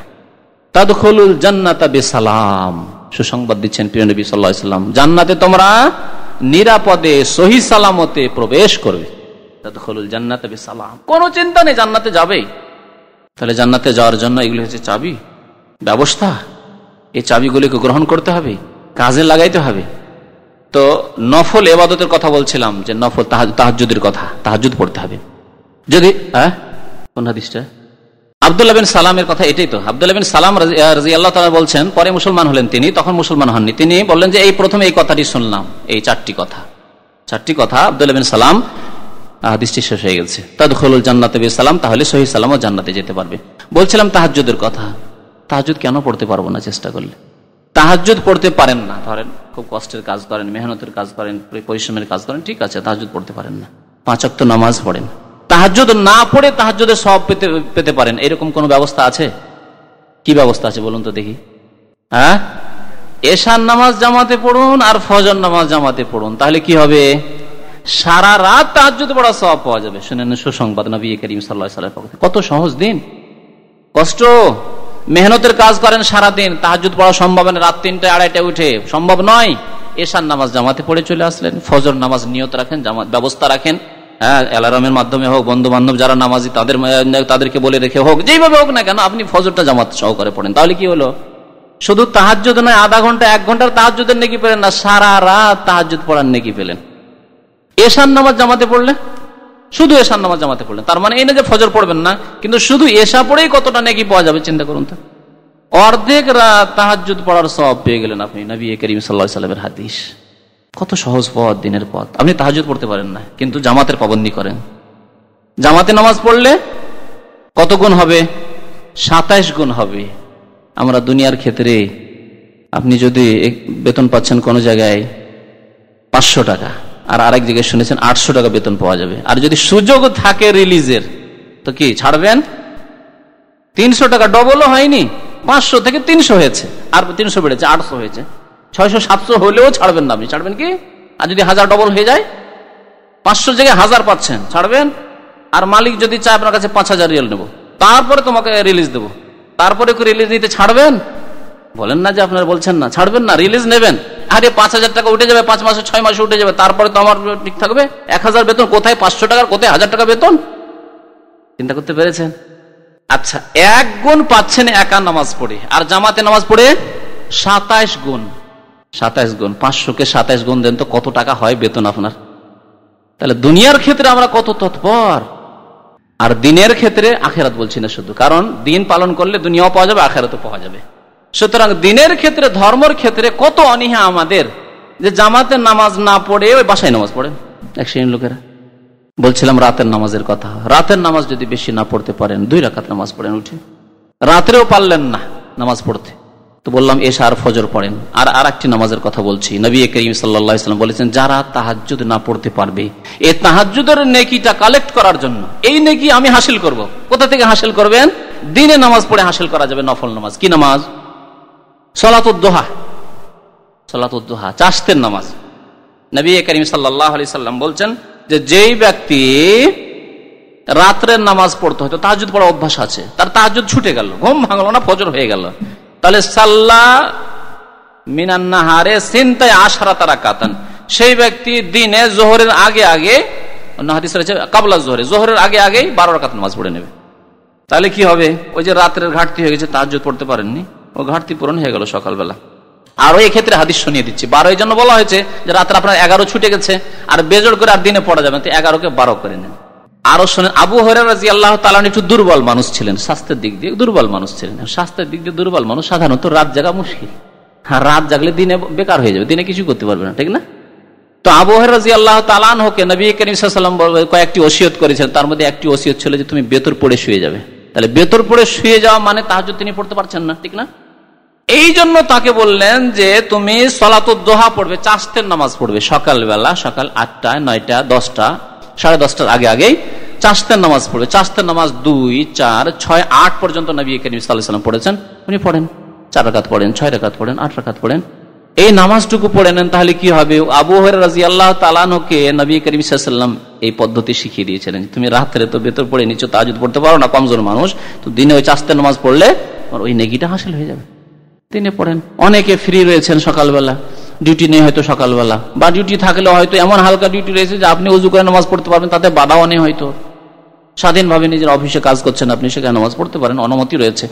তাদখুলুল জান্নাতা বিসালাম, সুসংবাদ দিচ্ছেন প্রিয় নবী সাল্লাল্লাহু আলাইহি ওয়াসাল্লাম, জান্নাতে তোমরা নিরাপদে সহি সালামতে প্রবেশ করবে। তাদখুলুল জান্নাতা বিসালাম, কোনো চিন্তা নেই, জান্নাতে যাবেই। তাহলে জান্নাতে যাওয়ার জন্য এগুলি হচ্ছে চাবি, ব্যবস্থা। এই চাবিগুলিকে গ্রহণ করতে হবে, কাজে লাগাইতে হবে। তো নফল ইবাদতের কথা বলছিলাম, যে নফল তাহাজ্জুদের কথা, তাহাজ্জুদ পড়তে হবে। যদি কোন হাদিসটা? আব্দুল্লাহ বিন সালামের কথা, এটাই তো। আব্দুল্লাহ বিন সালাম রাদিয়াল্লাহু তাআলা বলছেন, পরে মুসলমান হলেন তিনি, তখন মুসলমান হননি। তিনি বললেন যে এই প্রথমে এই কথাটি শুনলাম, এই চারটি কথা আব্দুল্লাহ বিন সালাম, হাদিসটি শেষ হয়ে গেছে। তাদখুলুল জান্নাতা বিসালাম, তাহলে সহি সালামও জান্নাতে যেতে পারবে। বলছিলাম তাহাজ্জুদের কথা। তাহাজ্জুদ কেন পড়তে পারবো না চেষ্টা করলে? তাহাজ্জুদ পড়তে পারেন না, ধরেন খুব কষ্টের কাজ করেন, মেহনতের কাজ করেন, পরিশ্রমের কাজ করেন, ঠিক আছে, তাহাজ্জুদ পড়তে পারেন না, 5 ওয়াক্ত নামাজ পড়েন, তাহাজ্জুদ না পড়ে তাহাজ্জুদের সওয়াব পেতে পারেন, এরকম কোন ব্যবস্থা আছে? কি ব্যবস্থা আছে বলুন তো দেখি? এশার নামাজ জামাতে পড়ুন আর ফজর নামাজ জামাতে পড়ুন, তাহলে কি হবে? সারা রাত তাহাজ্জুদ পড়ার সওয়াব পাওয়া যাবে। শুনেন সুসংবাদ নবী করিম সাল্লাল্লাহু আলাইহি ওয়াসাল্লাম, কত সহজ দিন। কষ্ট, মেহনতের কাজ করেন সারাদিন, তাহাজ্জুদ পড়া সম্ভব না, রাত 3টা 2:30টায় উঠে সম্ভব নয়। এশার নামাজ জামাতে পড়ে চলে আসলেন, ফজর নামাজ নিয়ত রাখেন, জামাত ব্যবস্থা রাখেন, অ্যালার্মের মাধ্যমে হোক, বন্ধু বান্ধব যারা নামাজি তাদেরকে বলে রেখে হোক, যেইভাবে হোক না কেন আপনি ফজরটা জামাত সহকারে পড়েন, তাহলে কি হলো? শুধু তাহাজ্জুদ নয়, আধা ঘন্টা 1 ঘন্টার তাহাজ্জুদের নেকি পেলেন না, সারা রাত তাহাজ্জুদ পড়ার নেকি পেলেন। এশার নামাজ জামাতে পড়লে, শুধু এশার নামাজ জামাতে পড়লেন, তার মানে এই না যে ফজর পড়বেন না, কিন্তু শুধু এশা পড়েই কতটা নেকি পাওয়া যাবে চিন্তা করুন তো। অর্ধেক রাত তাহাজ্জুদ পড়ার সওয়াব পেয়ে গেলেন আপনি। নবী করিম সাল্লাল্লাহু আলাইহি ওয়াসাল্লামের হাদিস। কত সহজ পথ, দিনের পথ। আপনি তাহাজ্জুদ পড়তে পারেন না, কিন্তু জামাতের পাবন্দি করেন। জামাতে নামাজ পড়লে কত গুণ হবে? 27 গুণ হবে। আমরা দুনিয়ার ক্ষেত্রে আপনি যদি বেতন পাচ্ছেন কোন জায়গায় 500 টাকা, আর আরেক জায়গায় শুনেছেন 800 টাকা বেতন পাওয়া যাবে, আর যদি সুযোগ থাকে রিলিজের, তো কি ছাড়বেন? 300 টাকা ডবলও হয়নি, 500 থেকে 300 হয়েছে, আর 300 বেড়েছে, 800 হয়েছে, 600 700 হলেও ছাড়বেন না। আপনি ছাড়বেন কি? আর যদি 1000 ডবল হয়ে যায়, 500 জায়গায় 1000 পাচ্ছেন, ছাড়বেন? আর মালিক যদি চায় আপনার কাছে 5000 রিয়াল নেব, তারপরে তোমাকে রিলিজ দেবো, তারপরে কি রিলিজ নিতে ছাড়বেন? বলেন না যে আপনারা বলছেন না, ছাড়বেন না, রিলিজ নেবেন। আরে 5000 টাকা উঠে যাবে, 5 মাসে 6 মাসে উঠে যাবে, তারপরে তো আমার ঠিক থাকবে। 1000 বেতন কোথায় 500 টাকার, কোথায় 1000 টাকা বেতন? চিন্তা করতে পেরেছেন? আচ্ছা, 1 গুণ পাচ্ছেন একা নামাজ পড়ে, আর জামাতে নামাজ পড়ে 27 গুণ। 27 গুণ, 500 কে 27 গুণ দেন তো কত টাকা হয় বেতন আপনার? তাহলে দুনিয়ার ক্ষেত্রে আমরা কত তৎপর, আর দিনের ক্ষেত্রে, আখেরাত বলছি না শুধু, কারণ দিন পালন করলে দুনিয়াও পাওয়া যাবে, আখেরাতও পাওয়া যাবে। সুতরাং দিনের ক্ষেত্রে, ধর্মের ক্ষেত্রে কত অনীহা আমাদের, যে জামাতে নামাজ না পড়ে ওই বাসায় নামাজ পড়েন এক শ্রেণীর লোকেরা। বলছিলাম রাতের নামাজের কথা। রাতের নামাজ যদি বেশি না পড়তে পারেন, 2 রাকাত নামাজ পড়েন উঠে। রাত্রেও পারলেন না নামাজ পড়তে, তো বললাম এশা আর ফজর পড়েন। আর আরেকটি নামাজের কথা বলছি। নবী করিম সাল্লাল্লাহু আলাইহি ওয়াসাল্লাম বলেছেন, যারা তাহাজ্জুদ না পড়তে পারবে, এই তাহাজ্জুদের নেকিটা কালেক্ট করার জন্য, এই নেকি আমি হাসিল করব। কোথা থেকে হাসিল করবেন? দিনে নামাজ পড়ে হাসিল করা যাবে। নফল নামাজ। কি নামাজ? সালাতুদ দুহা। সালাতুদ দুহা, চাষতের নামাজ। নবী করিম সাল্লাল্লাহু আলাইহি ওয়াসাল্লাম বলছেন যে যেই ব্যক্তি রাত্রের নামাজ পড়তে, হয়তো তাহাজ্জুদ পড়ার অভ্যাস আছে, তার তাহাজ্জুদ ছুটে গেল, ঘুম ভাঙলো না, ফজর হয়ে গেল, তাহলে সাল্লা মিনান নাহারে সিনতাই আশরাতা রাকাতান, সেই ব্যক্তি দিনে জোহরের আগে আগে, অন্য হাদিস রয়েছে কাবলা জোহরে, জোহরের আগে আগেই 12 রাকাত নামাজ পড়ে নেবে। তাহলে কি হবে? ওই যে রাত্রের ঘাটতি হয়ে গেছে, তাহাজ্জুদ পড়তে পারেননি, ও ঘাটতি পূরণ হয়ে গেল সকালবেলা। আরো এই ক্ষেত্রে হাদিস শুনিয়ে দিচ্ছি। 12 এই জন্য বলা হয়েছে যে রাত্রে আপনার 11 ছুটে গেছে, আর বেজোড় করে আর দিনে পড়া যাবে, তো 11কে 12 করে নেন। আরো শোনেন, আবু হুরায়রা রাদিয়াল্লাহু তাআলা একটু দুর্বল মানুষ ছিলেন, স্বাস্থ্যের দিক দিয়ে দুর্বল মানুষ ছিলেন। স্বাস্থ্যের দিক দিয়ে দুর্বল মানুষ সাধারণত রাত জাগা মুশকিল। হ্যাঁ, রাত জাগলে দিনে বেকার হয়ে যাবে, দিনে কিছু করতে পারবে না, ঠিক না? তো আবু হুরায়রা রাদিয়াল্লাহু তাআলা আনহুকে নবী করিম সাল্লাল্লাহু আলাইহি ওয়াসাল্লাম কয়েকটি ওসিয়ত করেছেন, তার মধ্যে একটি ওসিয়ত ছিল যে তুমি বেতর পড়ে শুয়ে যাবে। তাহলে বেতর পড়ে শুয়ে যাওয়া মানে তাহাজ্জুদ তিনি পড়তে পারছেন না, ঠিক না? এই জন্য তাকে বললেন যে তুমি সালাতুদ দুহা পড়বে, চাষতের নামাজ পড়বে সকালবেলা, সকাল 8টা 9টা 10টা 10:30টার আগে আগেই চাষতের নামাজ পড়বে। চাষতের নামাজ 2, 4, 6, 8 পর্যন্ত নবী করিম সাল্লাল্লাহু আলাইহি ওয়াসাল্লাম পড়েছেন। উনি পড়েন, 4 রাকাত পড়েন, 6 রাকাত পড়েন, 8 রাকাত পড়েন, এই নামাজটুকু পড়ে নেন। তাহলে কি হবে? আবু হুরায়রা রাদিয়াল্লাহু তাআলা আনহুকে নবী করিম সাল্লাল্লাহু আলাইহি ওয়াসাল্লাম এই পদ্ধতি শিখিয়ে দিয়েছিলেন। তুমি রাত্রে তো বেতর পড়ে নিচ্ছ, তাহাজ্জুদ পড়তে পারো না, কমজোর মানুষ, তো দিনে ওই চাষতের নামাজ পড়লে ওই নেকিটা হাসিল হয়ে যাবে। দিনে পড়েন। অনেকে ফ্রি রয়েছেন সকালবেলা, ডিউটি নেই হয়তো সকালবেলা, বা ডিউটি থাকলে হয়তো এমন হালকা ডিউটি রয়েছে যে আপনি ওযু করে নামাজ পড়তে পারবেন, তাতে বাধাও নেই, হয়তো স্বাধীনভাবে নিজের অফিসে কাজ করছেন আপনি, সেখানে নামাজ পড়তে পারেন, অনুমতি রয়েছে,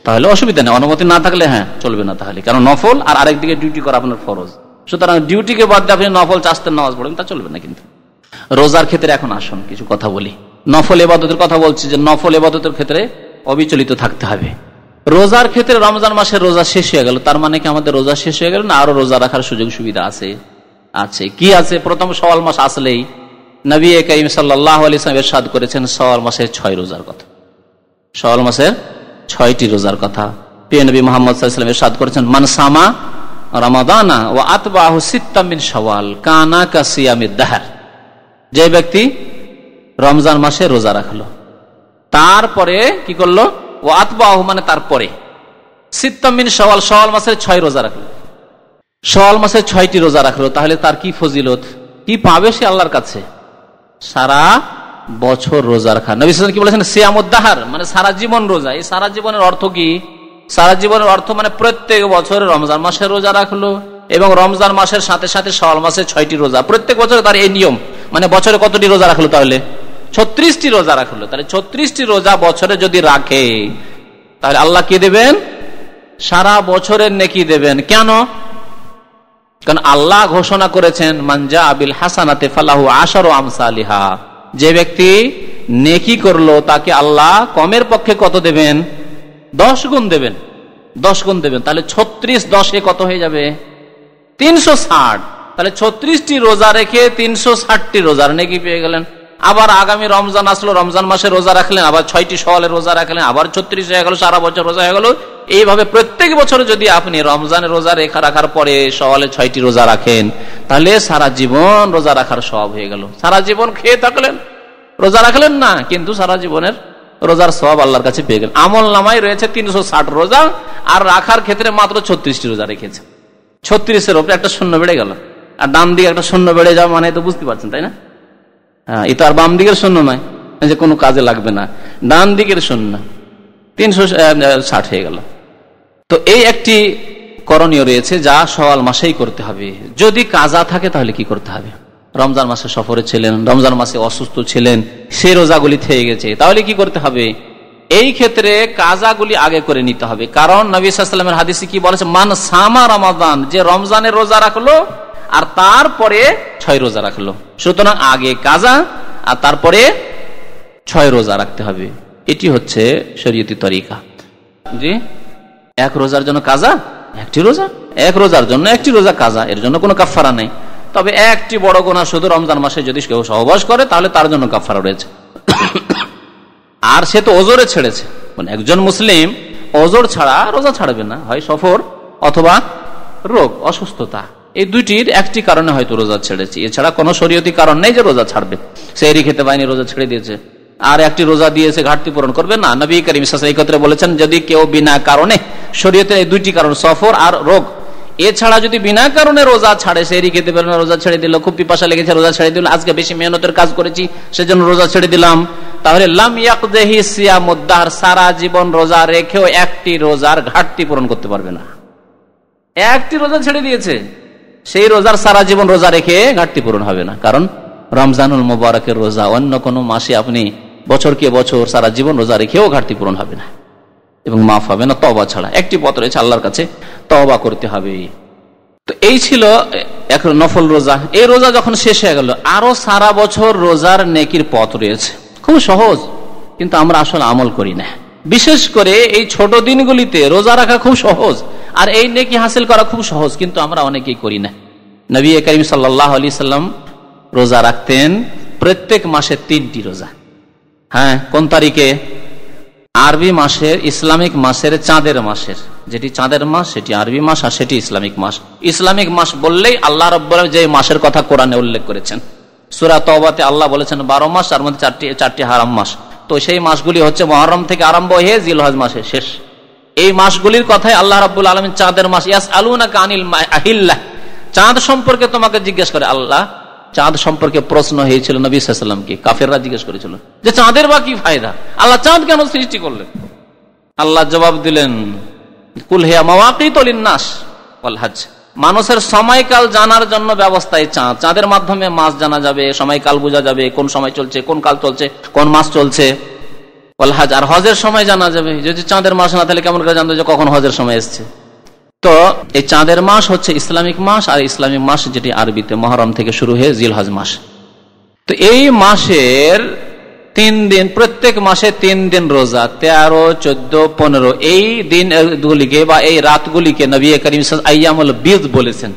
তাহলে অসুবিধা নেই। অনুমতি না থাকলে হ্যাঁ চলবে না, তাহলে কারণ নফল আর আরেকদিকে ডিউটি করা আপনার ফরজ। সুতরাং ডিউটিকে বাদ দিয়ে আপনি নফল চাষতের নামাজ পড়বেন, তা চলবে না। কিন্তু রোজার ক্ষেত্রে এখন আসুন কিছু কথা বলি। নফল ইবাদতের কথা বলছি, যে নফল ইবাদতের ক্ষেত্রে অবিচলিত থাকতে হবে। রোজার ক্ষেত্রে রমজান মাসের রোজা শেষ হয়ে গেল, তার মানে কি আমাদের রোজা শেষ হয়ে গেল না? আরো রোজা রাখার সুযোগ সুবিধা আছে। আছে, কি আছে? প্রথম শাওয়াল মাস আসলেই নবী করিম সাল্লাল্লাহু আলাইহি ওয়াসাল্লাম ইরশাদ করেছেন শাওয়াল মাসের 6 রোজার কথা। শাওয়াল মাসের 6টি রোজার কথা প্রিয় নবী মুহাম্মদ সাল্লাল্লাহু আলাইহি ওয়াসাল্লাম ইরশাদ করেছেন, মান সামা রমাদানা ওয়া আতবাহু সিত্তাম মিন শাওয়াল কানা কাসিয়ামিদ দাহর। যে ব্যক্তি রমজান মাসে রোজা রাখলো, তারপরে কি করলো? ও আতবাহু মানে তারপরে, সিত্তাম মিন শাওয়াল, শাওয়াল মাসের 6 রোজা রাখলো, শাওয়াল মাসের 6টি রোজা রাখলো, তাহলে তার কি ফজিলত, কি পাবে সে আল্লাহর কাছে? সারা বছর রোজা রাখা। নবী সাল্লাল্লাহু আলাইহি ওয়াসাল্লাম কি বলেছেন? সিয়ামুদ দাহর, মানে সারা জীবন রোজা। এই সারা জীবনের অর্থ কি? সারা জীবনের অর্থ মানে প্রত্যেক বছরে রমজান মাসে রোজা রাখলো, এবং রমজান মাসের সাথে সাথে শাওয়াল মাসের 6টি রোজা, প্রত্যেক বছরে তার এই নিয়ম। মানে বছরে কতটি রোজা রাখলো? তাহলে 36টি রোজা রাখলো। তাহলে 36টি রোজা বছরে যদি রাখে, তাহলে আল্লাহ কি দেবেন? সারা বছরের নেকি দেবেন। কেন? কারণ আল্লাহ ঘোষণা করেছেন মানজা আবিল হাসানাতে ফালাহু আশারু আমসালিহা, যে ব্যক্তি নেকি করলো তাকে আল্লাহ কমের পক্ষে কত দেবেন? 10 গুণ দেবেন। 10 গুণ দেবেন। তাহলে 36 10-এ কত হয়ে যাবে? 360। তাহলে 36টি রোজা রেখে 360টি রোজার নেকি পেয়ে গেলেন। আবার আগামী রমজান আসলো, রমজান মাসে রোজা রাখলেন, আবার 6টি সওয়ালের রোজা রাখলেন, আবার 36 হয়ে গেল, সারা বছর রোজা হয়ে গেল। এইভাবে প্রত্যেক বছর যদি আপনি রমজানের রোজা রাখার পরে সওয়ালে 6টি রোজা রাখেন, তাহলে সারা জীবন রোজা রাখার সওয়াব হয়ে গেল। সারা জীবন খেয়ে থাকলেন, রোজা রাখলেন না, কিন্তু সারা জীবনের রোজার সওয়াব আল্লাহর কাছে পেয়ে গেলেন। আমল নামায় রয়েছে 360 রোজা, আর রাখার ক্ষেত্রে মাত্র 36টি রোজা রেখেছে। 36-এর উপরে একটা শূন্য বেড়ে গেল, আর ডান দিকে একটা শূন্য বেড়ে যাওয়া মানে তো বুঝতে পারছেন, তাই না? হ্যাঁ, এটা আর বাম দিকের শূন্য নয় যে কোনো কাজে লাগবে না, ডান দিকের শূন্য, 360 হয়ে গেল। তো এই একটি করণীয় রয়েছে যা শাওয়াল মাসেই করতে হবে। যদি কাজা থাকে তাহলে কি করতে হবে? রমজান মাসে সফরে ছিলেন, রমজান মাসে অসুস্থ ছিলেন, সেই রোজাগুলি থেকে গেছে, তাহলে কি করতে হবে? এই ক্ষেত্রে কাজাগুলি আগে করে নিতে হবে। কারণ নবী সাল্লাল্লাহু আলাইহি ওয়াসাল্লামের হাদিসে কি বলেছে? মান সামা রমাদান, যে রমজানের রোজা রাখলো আর তারপরে 6 রোজা রাখলো, সুতরাং আগে কাজা আর তারপরে 6 রোজা রাখতে হবে। এটি হচ্ছে শরীয়তি তরিকা। জি, এক রোজার জন্য কাজা, একটি রোজা, এক রোজার জন্য একটি রোজা কাজা, এর জন্য কোনো কাফারা নেই। তবে একটি বড় গুনাহ শুধু রমজান মাসে যদি কেউ সহবাস করে তাহলে তার জন্য কাফারা রয়েছে। আর সে তো ওজরে ছেড়েছে, মানে একজন মুসলিম ওজর ছাড়া রোজা ছাড়বে না, হয় সফর অথবা রোগ অসুস্থতা, এই দুইটির একটি কারণে হয়তো রোজা ছেড়েছে, এছাড়া কোনো শরীয়তি কারণ নেই যে রোজা ছাড়বে। সেহরি খেতে পায়নি, রোজা ছেড়ে দিয়েছে, আর একটি রোজা দিয়েছে, ঘাটতি পূরণ করবে না। নবী করিম সাল্লাল্লাহু আলাইহি ওয়াসাল্লাম এই ক্ষেত্রে বলেছেন যদি কেউ বিনা কারণে, শরীয়তের এই দুইটি কারণ সফর আর রোগ, এছাড়া যদি বিনা কারণে রোজা ছাড়ে, সেহরি খেতে পারে না, রোজা ছেড়ে দিল, খুব পিপাসা লেগেছে রোজা ছেড়ে দিল, আজকে বেশি মেহনতের কাজ করেছি সেজন্য রোজা ছেড়ে দিলাম, তাহলে লাম ইয়াকযহি সিয়ামুদ দাহর, সারা জীবন রোজা রেখেও একটি রোজার ঘাটতি পূরণ করতে পারবে না। একটি রোজা ছেড়ে দিয়েছে, সেই রোজার সারা জীবন রোজা রেখে ঘাটতি পূরণ হবে না। কারণ রমজানুল মুবারকের রোজা অন্য কোনো মাসে আপনি বছরকে বছর সারা জীবন রোজা রেখেও ঘাটতি পূরণ হবে না এবং মাফ হবে না তওবা ছাড়া। একটি পথ রয়েছে, আল্লাহর কাছে তওবা করতে হবে। তো এই ছিল এক নফল রোজা। এই রোজা যখন শেষ হয়ে গেল, আরো সারা বছর রোজার নেকির পথ রয়েছে, খুব সহজ, কিন্তু আমরা আসলে আমল করি না। বিশেষ করে এই ছোট দিনগুলিতে রোজা রাখা খুব সহজ, আর এই নেকি হাসিল করা খুব সহজ, কিন্তু আমরা অনেকেই করি না। নবী করিম সাল্লাল্লাহু আলাইহি সাল্লাম রোজা রাখতেন প্রত্যেক মাসে 3টি রোজা। হ্যাঁ, কোন তারিখে? আরবি মাসের, ইসলামিক মাসের চাঁদের মাসের, যেটি চাঁদের মাস সেটি আরবি মাস, আর সেটি ইসলামিক মাস। ইসলামিক মাস বললেই আল্লাহ রাব্বুল আলামিন যে মাসের কথা কোরআনে উল্লেখ করেছেন, সূরা তওবাতে আল্লাহ বলেছেন 12 মাস, তার মধ্যে চারটি হারাম মাস। তো সেই মাসগুলি হচ্ছে মুহররম থেকে আরম্ভ হয়ে জিলহজ মাসে শেষ। এই মাসগুলির কথাই আল্লাহ রাব্বুল আলামিন চাঁদের মাস, ইয়াসআলুনাকা আনিল আহিল্লাহ, চাঁদ সম্পর্কে তোমাকে জিজ্ঞেস করে। আল্লাহ চাঁদ সম্পর্কে প্রশ্ন হয়েছিল নবী সাল্লাল্লাহু আলাইহি ওয়াসাল্লামকে, কাফেররা জিজ্ঞেস করেছিল যে চাঁদের বা কি ফায়দা, আল্লাহ চাঁদ কেন সৃষ্টি করলেন? আল্লাহ জবাব দিলেন কুল হিয়া মাওয়াকিতু লিন-নাস ওয়াল হজ, মানুষের সময়কাল জানার জন্য ব্যবস্থা এই চাঁদ। চাঁদের মাধ্যমে মাস জানা যাবে, সময়কাল বোঝা যাবে, কোন সময় চলছে, কোন কাল চলছে, কোন মাস চলছে। ওয়াল হজ, আর হজের সময় জানা যাবে। যদি চাঁদের মাস না তাহলে কেমন করে জানতো যে কখন হজের সময় এসছে? তো এই চাঁদের মাস হচ্ছে ইসলামিক মাস, আর ইসলামিক মাস যেটি আরবিতে মুহররম থেকে শুরু হয়ে জিলহজ মাস। তো এই মাসের 3 দিন, প্রত্যেক মাসে 3 দিন রোজা, 13, 14, 15, এই দিনগুলিকে বা এই রাতগুলিকে নবী করিম সাল্লাল্লাহু আলাইহি ওয়াসাল্লাম আইয়ামুল বীজ বলেছেন।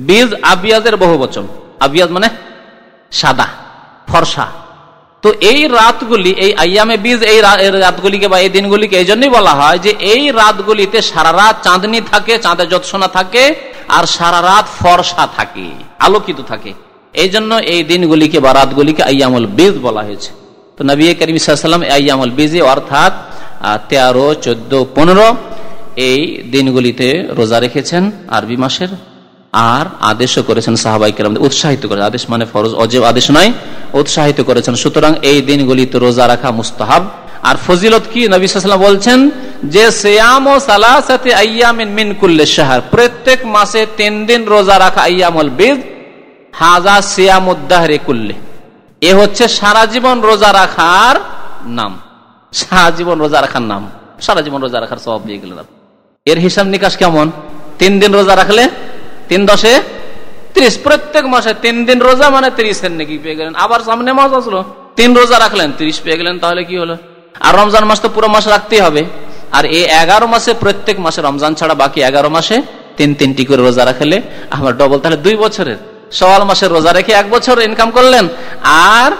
বীজ আবিয়াজের বহুবচন, আবিয়াজ মানে সাদা, ফর্সা। তো এই রাতগুলি, এই আইয়ামে বীজ, এই রাতগুলিকে বা এই দিনগুলিকে এই জন্যই বলা হয় যে এই রাতগুলিতে সারা রাত চাঁদনি থাকে, চাঁদের জ্যোৎস্না থাকে, আর সারা রাত ফর্সা থাকে, আলোকিত থাকে। এই জন্য এই দিনগুলিকে বা রাতগুলিকে আইয়ামুল বীজ বলা হয়েছে। তো নবী করিম সাল্লাল্লাহু আলাইহি ওয়াসাল্লাম আইয়ামুল বীজে অর্থাৎ 13, 14, 15 এই দিনগুলিতে রোজা রেখেছেন আরবি মাসের, আর আদেশও করেছেন সাহাবায়ে কেরামদের, উৎসাহিত করেছেন। আদেশ মানে ফরজ অজেব আদেশ নয়, উৎসাহিত করেছেন। সুতরাং এই দিনগুলিতে রোজা রাখা মুস্তাহাব। আর ফজিলত কি? নবী সাল্লাল্লাহু আলাইহি ওয়াসাল্লাম বলছেন যে সিয়ামু সালাসাতি আইয়ামিন মিন কুল্লি শাহর, প্রত্যেক মাসে 3 দিন রোজা রাখা আইয়ামুল বীজ, হাযা সিয়ামুদ দাহরি কুল্লি, এ হচ্ছে সারা জীবন রোজা রাখার নাম। সারা জীবন রোজা রাখার নাম, সারা জীবন রোজা রাখার সওয়াব পেয়ে গেলেন। এর হিসাব নিকাশ কেমন? 3 দিন রোজা রাখলে 3 10 30, প্রত্যেক মাসে 3 দিন রোজা মানে 30 নেকি পেয়ে গেলেন। আবার সামনে মাস আসলো, 3 রোজা রাখলেন 30 পেয়ে গেলেন। তাহলে কি হলো? আর রমজান মাস তো পুরো মাস রাখতেই হবে। আর এই 11 মাসে, প্রত্যেক মাসে রমজান ছাড়া বাকি 11 মাসে 3-3টি করে রোজা রাখলে আমার ডবল, তাহলে 2 বছরের। শাওয়াল মাসে রোজা রেখে 1 বছর ইনকাম করলেন, আর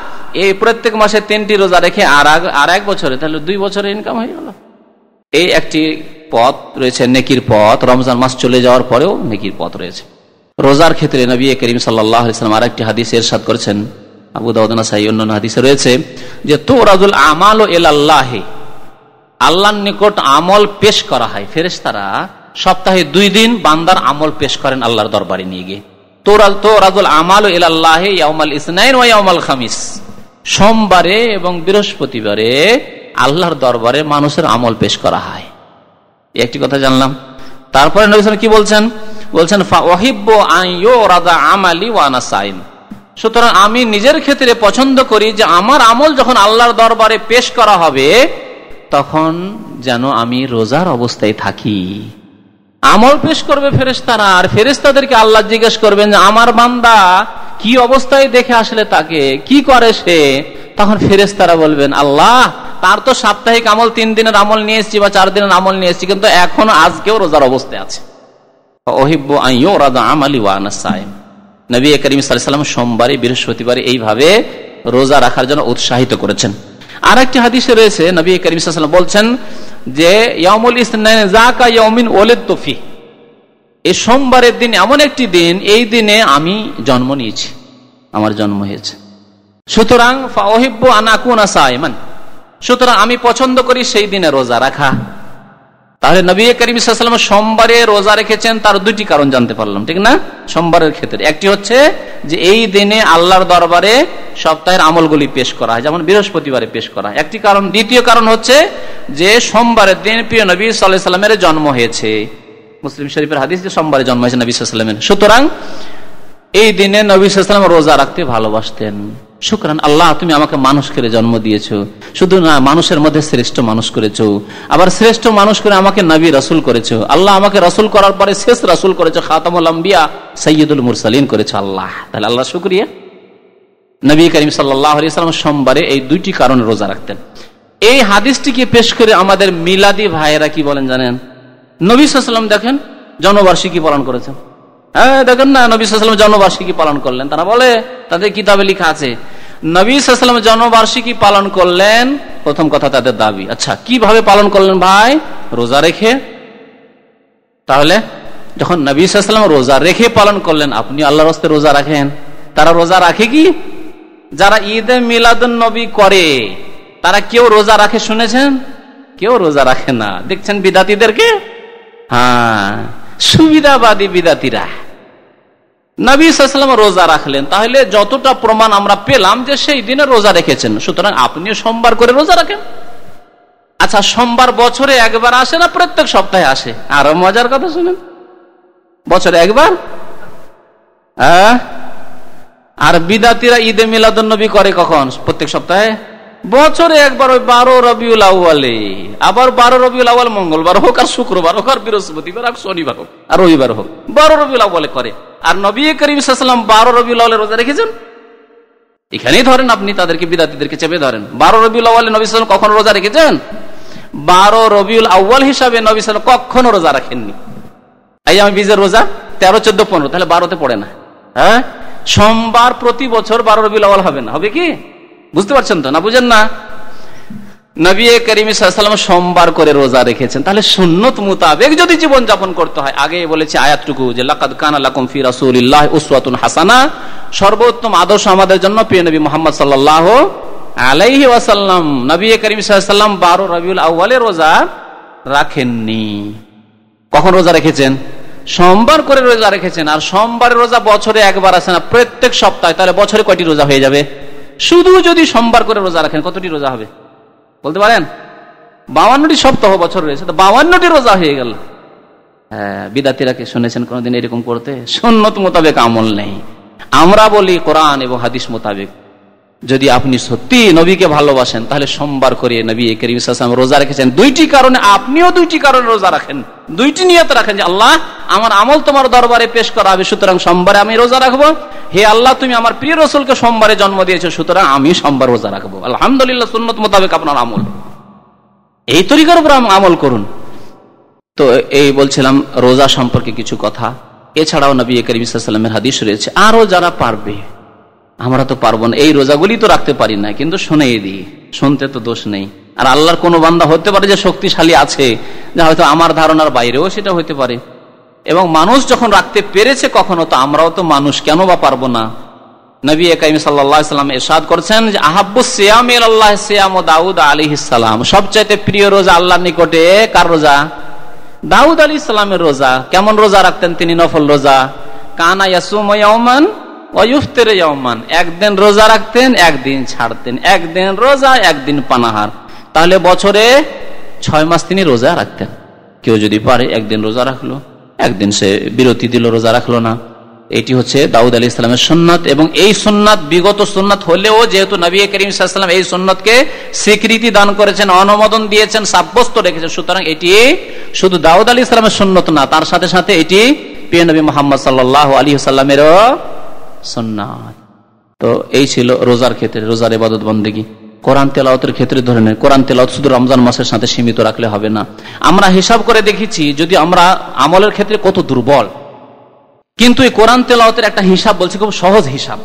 এই প্রত্যেক মাসে 3টি রোজা রেখে আর 1 বছরে, তাহলে 2 বছরের ইনকাম হয়ে গেল। এই একটি পথ রয়েছে, নেকির পথ। রমজান মাস চলে যাওয়ার পরেও নেকির পথ রয়েছে। রোজার ক্ষেত্রে নবী করিম সাল্লাল্লাহু আলাইহি ওয়াসাল্লাম আরেকটি হাদিসে ইরশাদ করেছেন, আবু দাউদ নাসাঈ অন্যান্য হাদিসে রয়েছে, যে তুরাদুল আমালু ইলাল্লাহি, আল্লাহর নিকট আমল পেশ করা হয়। ফেরেশতারা সপ্তাহে 2 দিন বান্দার আমল পেশ করেন আল্লাহর দরবারে নিয়ে গিয়ে। তুরাদুল আমালু ইলাল্লাহি ইয়াউমাল ইসনাইন ওয়া ইয়াউমাল খামিস, সোমবারে এবং বৃহস্পতিবারে আল্লাহর দরবারে মানুষের আমল পেশ করা হয়। একটি কথা জানলাম। তারপরে নবী সাল্লাল্লাহু আলাইহি ওয়াসাল্লাম কি বলছেন ফাউহিব্বু আন ইউরাদা আমালি ওয়া আনা সাইম, সুতরাং আমি নিজের ক্ষেত্রে পছন্দ করি যে আমার আমল যখন আল্লাহর দরবারে পেশ করা হবে তখন যেন আমি রোজার অবস্থায় থাকি। আমল পেশ করবে ফেরেশতারা, আর ফেরেশতাদেরকে আল্লাহ জিজ্ঞেস করবেন যে আমার বান্দা কি অবস্থায় দেখে আসলে, তাকে কি করে সে? তখন ফেরেশতারা বলবেন, আল্লাহ তার তো সাপ্তাহিক আমল 3 দিনের আমল নিয়ে এসেছি বা 4 দিনের আমল নিয়ে এসেছি, কিন্তু এখনো আজকেও রোজার অবস্থায় আছে। ওহিব্বু আন ইউরাদা আমালি ওয়া আনা সাইম। নবী করিম সাল্লাল্লাহু আলাইহি ওয়াসাল্লাম সোমবারে বৃহস্পতিবারে এইভাবে রোজা রাখার জন্য উৎসাহিত করেছেন। আর একটি হাদিসে রয়েছে, নবী করিম সাল্লাল্লাহু আলাইহি ওয়াসাল্লাম বলছেন যে ইয়াউমুল ইসনাইন যাকা ইয়াউমিন ওয়ালিদতু ফি, এই সোমবারের দিন এমন একটি দিন, এই দিনে আমি জন্ম নিয়েছি, আমার জন্ম হয়েছে। সুতরাং ফাউহিব্বু আন আকুনা সাইমান, সুতরাং আমি পছন্দ করি সেই দিনে রোজা রাখা। তাহলে নবী করিম সাল্লাল্লাহু আলাইহি ওয়াসাল্লাম সোমবারে রোজা রেখেছেন, তার 2টি কারণ জানতে পারলাম, ঠিক না? সোমবারের ক্ষেত্রে একটি হচ্ছে যে এই দিনে আল্লাহর দরবারে সপ্তাহের আমলগুলি পেশ করা হয়, যেমন বৃহস্পতিবারে পেশ করা হয়, একটি কারণ। দ্বিতীয় কারণ হচ্ছে যে সোমবারের দিন প্রিয় নবী সাল্লাল্লাহু আলাইহি ওয়াসাল্লামের জন্ম হয়েছে। মুসলিম শরীফের হাদিস যে সোমবারে জন্ম হয়েছে নবী সাল্লাল্লাহু আলাইহি ওয়াসাল্লামের। সুতরাং এই দিনে নবী সাল্লাল্লাহু আলাইহি ওয়াসাল্লাম রোজা রাখতে ভালোবাসতেন। শুকরান আল্লাহ, তুমি আমাকে মানুষ করে জন্ম দিয়েছো, শুধু না মানুষের মধ্যে শ্রেষ্ঠ মানুষ করেছো, আবার শ্রেষ্ঠ মানুষ করে আমাকে নবী রাসূল করেছো। আল্লাহ আমাকে রাসূল করার পরে শেষ রাসূল করেছো, খাতামুল আম্বিয়া সাইয়্যিদুল মুরসালিন করেছো। আল্লাহ, তাহলে আল্লাহ শুকরিয়া। নবী করিম সাল্লাল্লাহু আলাইহি ওয়াসাল্লাম সোমবারে এই 2টি কারণে রোজা রাখতেন। এই হাদিসটিকে পেশ করে আমাদের মিলাদি ভাইয়েরা কি বলেন জানেন? নবী সাল্লাল্লাহু আলাইহি ওয়াসাল্লাম দেখেন জন্মবার্ষিকী পালন করেছেন, দেখেন না, নবী সাল্লাল্লাহু আলাইহি ওয়াসাল্লাম জন্মবার্ষিকী পালন করলেন। তারা বলে, তাদের কিতাবে লেখা আছে নবী সাল্লাল্লাহু আলাইহি ওয়াসাল্লাম জন্মবার্ষিকী পালন করলেন। প্রথম কথা তাদের দাবি। আচ্ছা, কিভাবে পালন করলেন ভাই? রোজা রেখে। তাহলে যখন নবী সাল্লাল্লাহু আলাইহি ওয়াসাল্লাম রোজা রেখে পালন করলেন, আপনি আল্লাহর রাস্তায় রোজা রাখেন। তারা রোজা রাখে কি? যারা ঈদে মিলাদুন নবী করে তারা কেউ রোজা রাখে শুনেছেন? কেউ রোজা রাখে না। দেখছেন বিদাতীদেরকে, হ্যাঁ, সুবিধাবাদী বিদাতীরা। নবী সাল্লাল্লাহু আলাইহি ওয়াসাল্লাম রোজা রাখলেন, তাহলে যতটা প্রমাণ আমরা পেলাম যে সেই দিনে রোজা রেখেছেন, সুতরাং আপনিও সোমবার করে রোজা রাখেন। আচ্ছা, সোমবার বছরে একবার আসে না প্রত্যেক সপ্তাহে আসে? আরো মজার কথা শুনেন, বছরে একবার। আর বিদাতীরা ঈদে মিলাদুন নবী করে কখন? প্রত্যেক সপ্তাহে। বছরে একবার, ওই 12 রবিউল আউয়ালে। আবার 12 রবিউল আউয়াল মঙ্গলবার হোক, আর শুক্রবার হোক, আর বৃহস্পতিবার, আর শনিবার হোক, আর রবিবার হোক, 12 রবিউল আউয়ালে করে। আর নবী করিম সাল্লাল্লাহু আলাইহি ওয়াসাল্লাম 12 রবিউল আউয়ালে রোজা রেখেছেন। এখানেই ধরেন আপনি তাদেরকে, বিদাতীদেরকে চেপে ধরেন। 12 রবিউল আউয়ালে নবী সাল্লাল্লাহু আলাইহি ওয়াসাল্লাম কখন রোজা রেখেছেন? 12 রবিউল আউয়াল হিসাবে নবী সাল্লাল্লাহু আলাইহি ওয়াসাল্লাম কখনো রোজা রাখেননি। এই আমি বীজের রোজা 13, 14, 15, তাহলে 12তে পড়ে না। হ্যাঁ, সোমবার প্রতি বছর 12 রবিউল আউয়াল হবে না, হবে কি? বুঝতে পারছেন তো? না বুঝেন না? নবী করিম সাল্লাল্লাহু আলাইহি ওয়াসাল্লাম সোমবার করে রোজা রেখেছেন। তাহলে সুন্নত মোতাবেক যদি জীবন যাপন করতে হয়, আগে বলেছি আয়াতটুকু যে লাকাদ কানা লাকুম ফি রাসূলিল্লাহি উসওয়াতুন হাসানাহ, সর্বোত্তম আদর্শ আমাদের জন্য প্রিয় নবী মুহাম্মদ সাল্লাল্লাহু আলাইহি ওয়াসাল্লাম। নবী করিম সাল্লাল্লাহু আলাইহি ওয়াসাল্লাম 12 রবিউল আউয়ালে রোজা রাখেননি। কখন রোজা রেখেছেন? সোমবার করে রোজা রেখেছেন। আর সোমবারের রোজা বছরে একবার আসে না, প্রত্যেক সপ্তাহে। তাহলে বছরে কয়টি রোজা হয়ে যাবে? শুধু যদি সোমবার করে রোজা রাখেন কতটি রোজা হবে বলতে পারেন? 52টি সপ্তাহ বছর রয়েছে, তো 52টি রোজা হয়ে গেল। হ্যাঁ, বিদাতীরা কি শুনেছেন কোনদিন এরকম করতে? সুন্নত মোতাবেক আমল নেই। আমরা বলি কোরআন এবং হাদিস মোতাবেক। যদি আপনি সত্যি নবীকে ভালোবাসেন তাহলে সোমবার করে নবী করিম সাল্লাল্লাহু আলাইহি ওয়াসাল্লাম রোজা রেখেছেন দুইটি কারণে, আপনিও দুইটি কারণে রোজা রাখেন, দুইটি নিয়ত রাখেন যে আল্লাহ আমার আমল তোমার দরবারে পেশ করা হবে, সুতরাং সোমবারে আমি রোজা রাখবো। হে আল্লাহ, তুমি আমার প্রিয় রাসূলকে সোমবারে জন্ম দিয়েছো, সুতরাং আমি সোমবার রোজা রাখবো। আলহামদুলিল্লাহ, সুন্নত মোতাবেক আপনার আমল, এই তরিকার উপর আমল করুন। তো এই বলছিলাম রোজা সম্পর্কে কিছু কথা। এছাড়াও নবী করিম সাল্লাল্লাহু আলাইহি ওয়াসাল্লামের হাদিস রয়েছে, আরো যারা পারবে, আমরা তো পারবো না, এই রোজাগুলি তো রাখতে পারি না, কিন্তু শুনিয়ে দিই, শুনতে তো দোষ নেই। আর আল্লাহর কোনো বান্দা হতে পারে যে শক্তিশালী আছে, যে হয়তো আমার ধারণার বাইরেও সেটা হতে পারে। এবং মানুষ যখন রাখতে পেরেছে কখনো, তো আমরাও তো মানুষ, কেন বা পারবো না? নবী কারীম সাল্লাল্লাহু আলাইহি ওয়াসাল্লাম ইরশাদ করেছেন যে আহাব্বুস সিয়াম ইলাল্লাহ সিয়ামু দাউদ আলাইহিস সালাম, সবচাইতে প্রিয় রোজা আল্লাহর নিকটে কার রোজা? দাউদ আলাইহিস সালামের রোজা। কেমন রোজা রাখতেন তিনি? নফল রোজা। কানা ইয়াসুমু ইয়াওমান ওয়া ইফতিরু ইয়াওমান, একদিন রোজা রাখতেন, একদিন ছাড়তেন, একদিন রোজা, একদিন পানাহার। তাহলে বছরে 6 মাস তিনি রোজা রাখতেন। কেউ যদি পারে একদিন রোজা রাখলো, একদিন সে বিরতি দিল, রোজা রাখলো না। এটি হচ্ছে দাউদ আলাইহিস সালামের সুন্নাত। এবং এই সুন্নাত বিগত সুন্নাত হলেও যেহেতু নবী করিম সাল্লাল্লাহু আলাইহি ওয়াসাল্লাম এই সুন্নাতকে স্বীকৃতি দান করেছেন, অনুমোদন দিয়েছেন, সাব্যস্ত রেখেছেন, সুতরাং এটি শুধু দাউদ আলাইহিস সালামের সুন্নাত না, তার সাথে সাথে এটি প্রিয় নবী মুহাম্মদ সাল্লাল্লাহু আলাইহি ওয়াসাল্লামেরও সুন্নাত। তো এই ছিল রোজার ক্ষেত্রে, রোজার ইবাদত বন্দেগী। কোরআন তেলাওয়াতের ক্ষেত্রে ধরে নেন, কোরআন তেলাওয়াত শুধু রমজান মাসের সাথে সীমিত রাখলে হবে না। আমরা হিসাব করে দেখেছি, যদি আমরা আমলের ক্ষেত্রে কত দুর্বল, কিন্তু এই কোরআন তেলাওয়াতের একটা হিসাব বলছি, খুব সহজ হিসাব।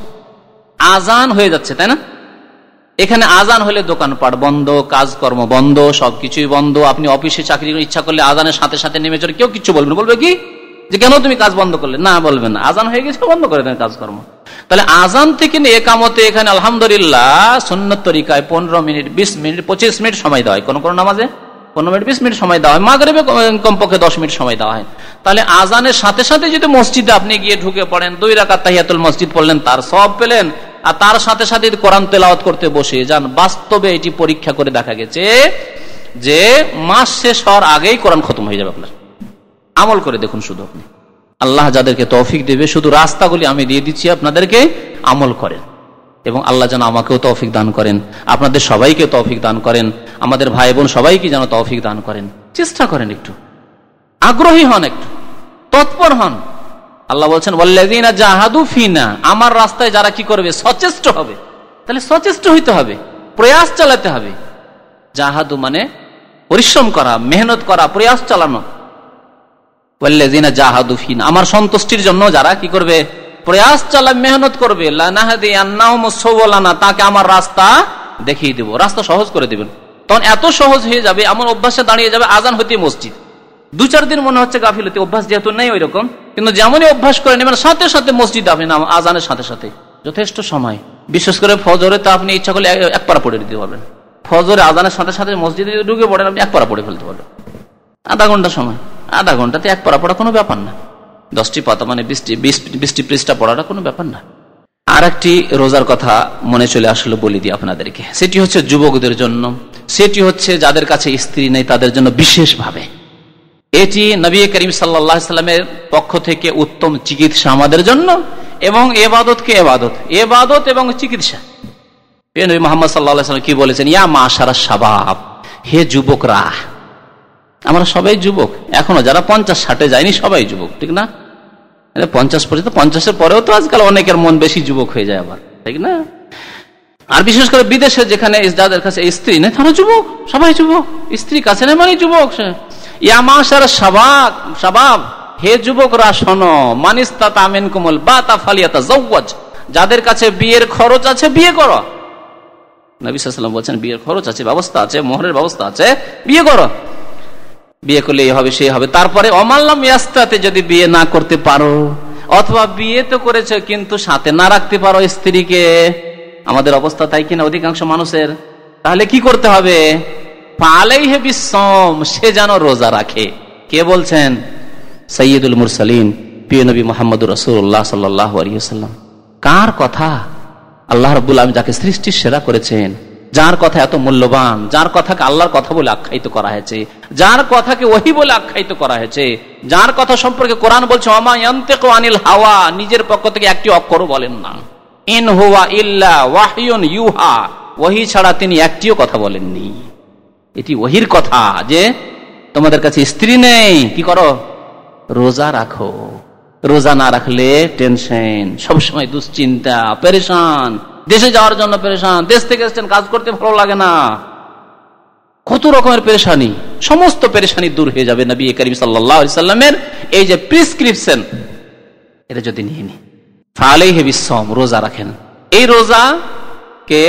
আজান হয়ে যাচ্ছে, তাই না? এখানে আজান হলে দোকানপাট বন্ধ, কাজকর্ম বন্ধ, সবকিছুই বন্ধ। আপনি অফিসে চাকরি করে ইচ্ছা করলে আজানের সাথে সাথে নেমে চলে, কেউ কিছু বলবেন? বলবে কি যে কেন তুমি কাজ বন্ধ করলে? না, বলবেন না, আজান হয়ে গেছে, বন্ধ করে দেন কাজকর্ম। তাহলে আজান থেকে নিয়ে একামতে এখানে আলহামদুলিল্লাহ সুন্নত তরিকায় 15 মিনিট, 20 মিনিট, 25 মিনিট সময় দেওয়া হয়। কোন কোন নামাজে 15 মিনিট, 20 মিনিট সময় দেওয়া হয়। মাগরিবে কমপক্ষে 10 মিনিট সময় দেওয়া হয়। তাহলে আজানের সাথে সাথে যদি মসজিদে আপনি গিয়ে ঢুকে পড়েন, 2 রাকাত তাহিয়াতুল মসজিদ পড়লেন, তার সওয়াব পেলেন। আর তার সাথে সাথে কোরআন তেলাওয়াত করতে বসে যান, বাস্তবে এটি পরীক্ষা করে দেখা গেছে যে মাস শেষ হওয়ার আগেই কোরআন খতম হয়ে যাবে আপনার। আমল করে দেখুন শুধু আপনি। আল্লাহ যাদেরকে তৌফিক দেবে, শুধু রাস্তাগুলি আমি দিয়ে দিচ্ছি, আপনাদেরকে আমল করেন। এবং আল্লাহ যেন আমাকেও তৌফিক দান করেন, আপনাদের সবাইকে তৌফিক দান করেন, আমাদের ভাই বোন সবাইকে যেন তৌফিক দান করেন। চেষ্টা করেন, একটু আগ্রহী হন, একটু তৎপর হন। আল্লাহ বলছেন ওয়াল্লাযীনা জাহাদু ফিনা, আমার রাস্তায় যারা কি করবে? সচেষ্ট হবে। তাহলে সচেষ্ট হইতে হবে, প্রয়াস চালাতে হবে। জাহাদু মানে পরিশ্রম করা, মেহনত করা, প্রয়াস চালানো। ওয়াল্লাযীনা জাহাদু ফিনা, আমার সন্তুষ্টির জন্য যারা কি করবে? প্রয়াস চালাবে, মেহনত করবে। লানাহদিয়ান্নাহুম সুবুলানা, তাকে আমার রাস্তা দেখিয়ে দেব, রাস্তা সহজ করে দেবেন। তখন এত সহজ হয়ে যাবে, এমন অভ্যাসে দাঁড়িয়ে যাবে, আজান হতে মসজিদ 2-4 দিন মনে হচ্ছে গাফিলতি, অভ্যাস যেহেতু নেই ওই রকম, কিন্তু যেমনই অভ্যাস করে নেবেন সাথে সাথে মসজিদ আপনি আজানের সাথে সাথে যথেষ্ট সময়। বিশেষ করে ফজরে তো আপনি ইচ্ছা করলে 1 পারা পড়ে দিতে পারবেন। ফজরে আজানের সাথে সাথে মসজিদে ঢুকে পড়েন, আপনি 1 পারা পড়ে ফেলতে পারবেন। আধা ঘন্টা সময়, আধা ঘন্টাতে 1 পারা পড়া কোনো ব্যাপার না। 10টি পাতা মানে 20টি পৃষ্ঠা পড়াটা কোনো ব্যাপার না। আর একটি রোজার কথা মনে চলে আসলে বলে দিই আপনাদেরকে, সেটি হচ্ছে যুবকদের জন্য, সেটি হচ্ছে যাদের কাছে স্ত্রী নেই তাদের জন্য বিশেষভাবে। এটি নবী করিম সাল্লাল্লাহু আলাইহি ওয়াসাল্লামের পক্ষ থেকে উত্তম চিকিৎসা আমাদের জন্য। এবং এবাদতকে এবাদত এবং চিকিৎসা। নবী মুহাম্মদ সাল্লাল্লাহু আলাইহি ওয়াসাল্লাম কি বলেছেন? ইয়া মাশারাস শাবাব, হে যুবকরা। আমরা সবাই যুবক, এখনো যারা 50-60-এ যায়নি সবাই যুবক, ঠিক না? 50 পর্যন্ত, 50-এর পরেও তো আজকাল অনেকের মন বেশি যুবক হয়ে যায় আবার, ঠিক না? আর বিশেষ করে বিদেশে যেখানে যাদের কাছে স্ত্রী নেই তারা যুবক, সবাই যুবক। স্ত্রী কাছে নেই মানে যুবক। ইয়া মাশারাস শাবাব, হে যুবকরা শোনো, মান ইসতাতা মিনকুমুল বাতা ফালিয়াতাযাওয়াজ, যাদের কাছে বিয়ের খরচ আছে বিয়ে করো। নবী সাল্লাল্লাহু আলাইহি ওয়াসাল্লাম বলেছেন বিয়ের খরচ আছে, ব্যবস্থা আছে, মোহরের ব্যবস্থা আছে, বিয়ে করো। বিয়ে করলে এই হবে সেই হবে। তারপরে অমাল্লাম ইয়াস্তাতে, যদি বিয়ে না করতে পারো, অথবা বিয়ে তো করেছে কিন্তু সাথে না রাখতে পারো স্ত্রীকে, আমাদের অবস্থা তাই কিনা অধিকাংশ মানুষের, তাহলে কি করতে হবে? ফালাইহি বিসসাম, সে যেন রোজা রাখে। কে বলছেন? সাইয়্যিদুল মুরসালিন, প্রিয় নবী মুহাম্মদুর রাসূলুল্লাহ সাল্লাল্লাহু আলাইহি ওয়াসাল্লাম। কার কথা? আল্লাহ রাব্বুল আলামিন যাকে সৃষ্টির সেরা করেছেন, যার কথা এত মূল্যবান, যার কথাকে আল্লাহর কথা বলে আখ্যায়িত করা হয়েছে, যার কথাকে ওহী বলে আখ্যায়িত করা হয়েছে, যার কথা সম্পর্কে কোরআন বলছে ওমা ইয়ানতিকু আনিল হাওয়া, নিজের পক্ষ থেকে একটি অক্ষরও বলেন না। ইন হুয়া ইল্লা ওয়াহয়ুন ইউহা, ওহী ছাড়া তিনি একটিও কথা বলেননি। এটি ওহীর কথা যে তোমাদের কাছে স্ত্রী নেই, কি করো? রোজা রাখো। রোজা না রাখলে টেনশন, সবসময় দুশ্চিন্তা, পেরেশান, দেশে যাওয়ার জন্য পেরেশান, দেশ থেকে এসছেন কাজ করতে ভালো লাগে না, কত রকমের পেরেশানি, সমস্ত পেরেশানি দূর হয়ে যাবে নবী করিম সাল্লাল্লাহু আলাইহি সাল্লামের এই যে প্রেসক্রিপশন, এটা যদি নিয়ে নি। ফালাইহি বিসসাম, রোজা রাখেন। এই রোজাকে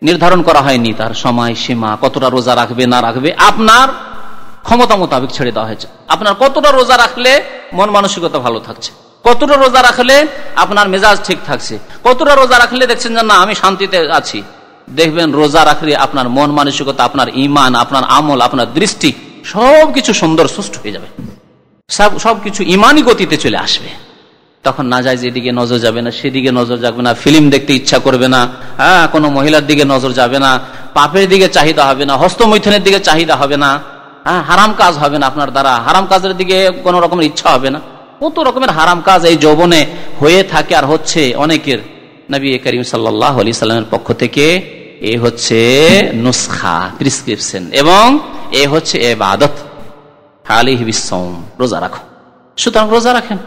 নির্ধারণ করা হয়নি তার সময় সীমা, কতটা রোজা রাখবে না রাখবে আপনার ক্ষমতা মোতাবেক ছেড়ে দেওয়া হয়েছে। আপনার কতটা রোজা রাখলে মন মানসিকতা ভালো থাকছে, কতটা রোজা রাখলে আপনার মেজাজ ঠিক থাকছে, কতটা রোজা রাখলে দেখছেন যে না আমি শান্তিতে আছি। দেখবেন রোজা রাখলে আপনার মন মানসিকতা, আপনার ঈমান, আপনার আমল, আপনার দৃষ্টি সবকিছু সুন্দর সুষ্ঠু হয়ে যাবে, সবকিছু ঈমানি গতিতে চলে আসবে। তখন না যায় যেদিকে নজর যাবে না, সেদিকে নজর যাবে না, ফিল্ম দেখতে ইচ্ছা করবে না, হ্যাঁ, কোনো মহিলার দিকে নজর যাবে না, পাপের দিকে চাহিদা হবে না, হস্তমৈথুনের দিকে চাহিদা হবে না, হ্যাঁ, হারাম কাজ হবে না আপনার দ্বারা, হারাম কাজের দিকে কোনো রকমের ইচ্ছা হবে না। কত রকমের হারাম কাজ এই যৌবনে হয়ে থাকে আর হচ্ছে অনেকের। নবী করিম সাল্লাল্লাহু আলাইহি সাল্লামের পক্ষ থেকে এ হচ্ছে নুসখা, প্রেসক্রিপশন, এবং এ হচ্ছে ইবাদত। আলাইহি বিসসাম, রোজা রাখো। সুতরাং রোজা রাখেন,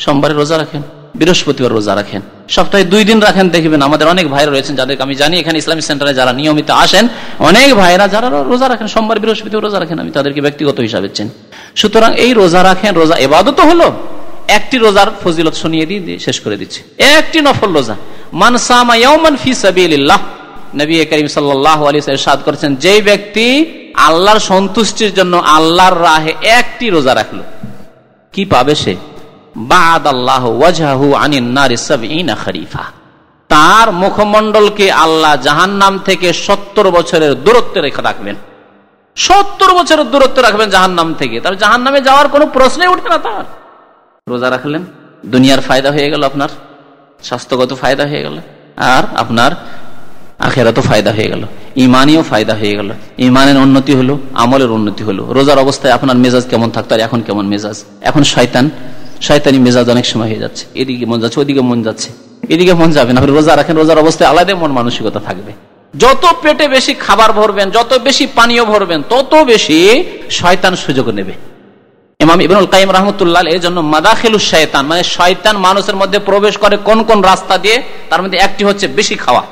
সোমবারে রোজা রাখেন, বৃহস্পতিবার রোজা রাখেন, সপ্তাহে 2 দিন রাখেন। দেখবেন আমাদের অনেক ভাইরা রয়েছেন যাদেরকে আমি জানি, এখানে ইসলামিক সেন্টারে যারা নিয়মিত আসেন, অনেক ভাইরা যারা রোজা রাখেন, সোমবার বৃহস্পতিবার রোজা রাখেন, আমি তাদেরকে ব্যক্তিগত হিসাবে চিনি। সুতরাং এই রোজা রাখেন, রোজা ইবাদত হলো। একটি রোজার ফজিলত শুনিয়ে দিয়ে শেষ করে দিচ্ছে, একটি নফল রোজা। মান সামা ইয়াওমান ফি সাবিলিল্লাহ, নবী করিম সাল্লাল্লাহু আলাইহি ওয়াসাল্লাম ইরশাদ করেছেন, যে ব্যক্তি আল্লাহর সন্তুষ্টির জন্য আল্লাহর রাহে একটি রোজা রাখলো, কি পাবে সে? বা'দাল্লাহু ওয়াজহাহু আনিন নারি 70 খরিফা, তার মুখমণ্ডলকে আল্লাহ জাহান্নাম থেকে 70 বছরের দূরত্বে রেখে রাখবেন। 70 বছরের দূরত্বে রাখবেন জাহান্নাম থেকে, তার জাহান্নামে যাওয়ার কোনো প্রশ্নই উঠবে না। তার রোজা রাখলেন, দুনিয়ার ফায়দা হয়ে গেল, আপনার স্বাস্থ্যগত ফায়দা হয়ে গেল, আর আপনার আখিরাতও ফায়দা হয়ে গেল, ইমানিও ফায়দা হয়ে গেল, ইমানের উন্নতি হলো, আমলের উন্নতি হলো। রোজার অবস্থায় আপনার মেজাজ কেমন থাকতো আর এখন কেমন মেজাজ? এখন শয়তানি মেজাজ অনেক সময় হয়ে যাচ্ছে, এদিকে মন যাচ্ছে, ওদিকে মন যাচ্ছে, এদিকে মন যাবে না। আপনি রোজা রাখেন, রোজার অবস্থায় আলাদা মন মানসিকতা থাকবে। যত পেটে বেশি খাবার ভরবেন, যত বেশি পানীয় ভরবেন, তত বেশি শয়তান সুযোগ নেবে। ইমাম ইবনুল কাইয়িম রাহমাতুল্লাহ আলাইহি এর জন্য মাদাখিলুশ শয়তান, মানে শয়তান মানুষের মধ্যে প্রবেশ করে কোন কোন রাস্তা দিয়ে, তার মধ্যে একটি হচ্ছে বেশি খাওয়া।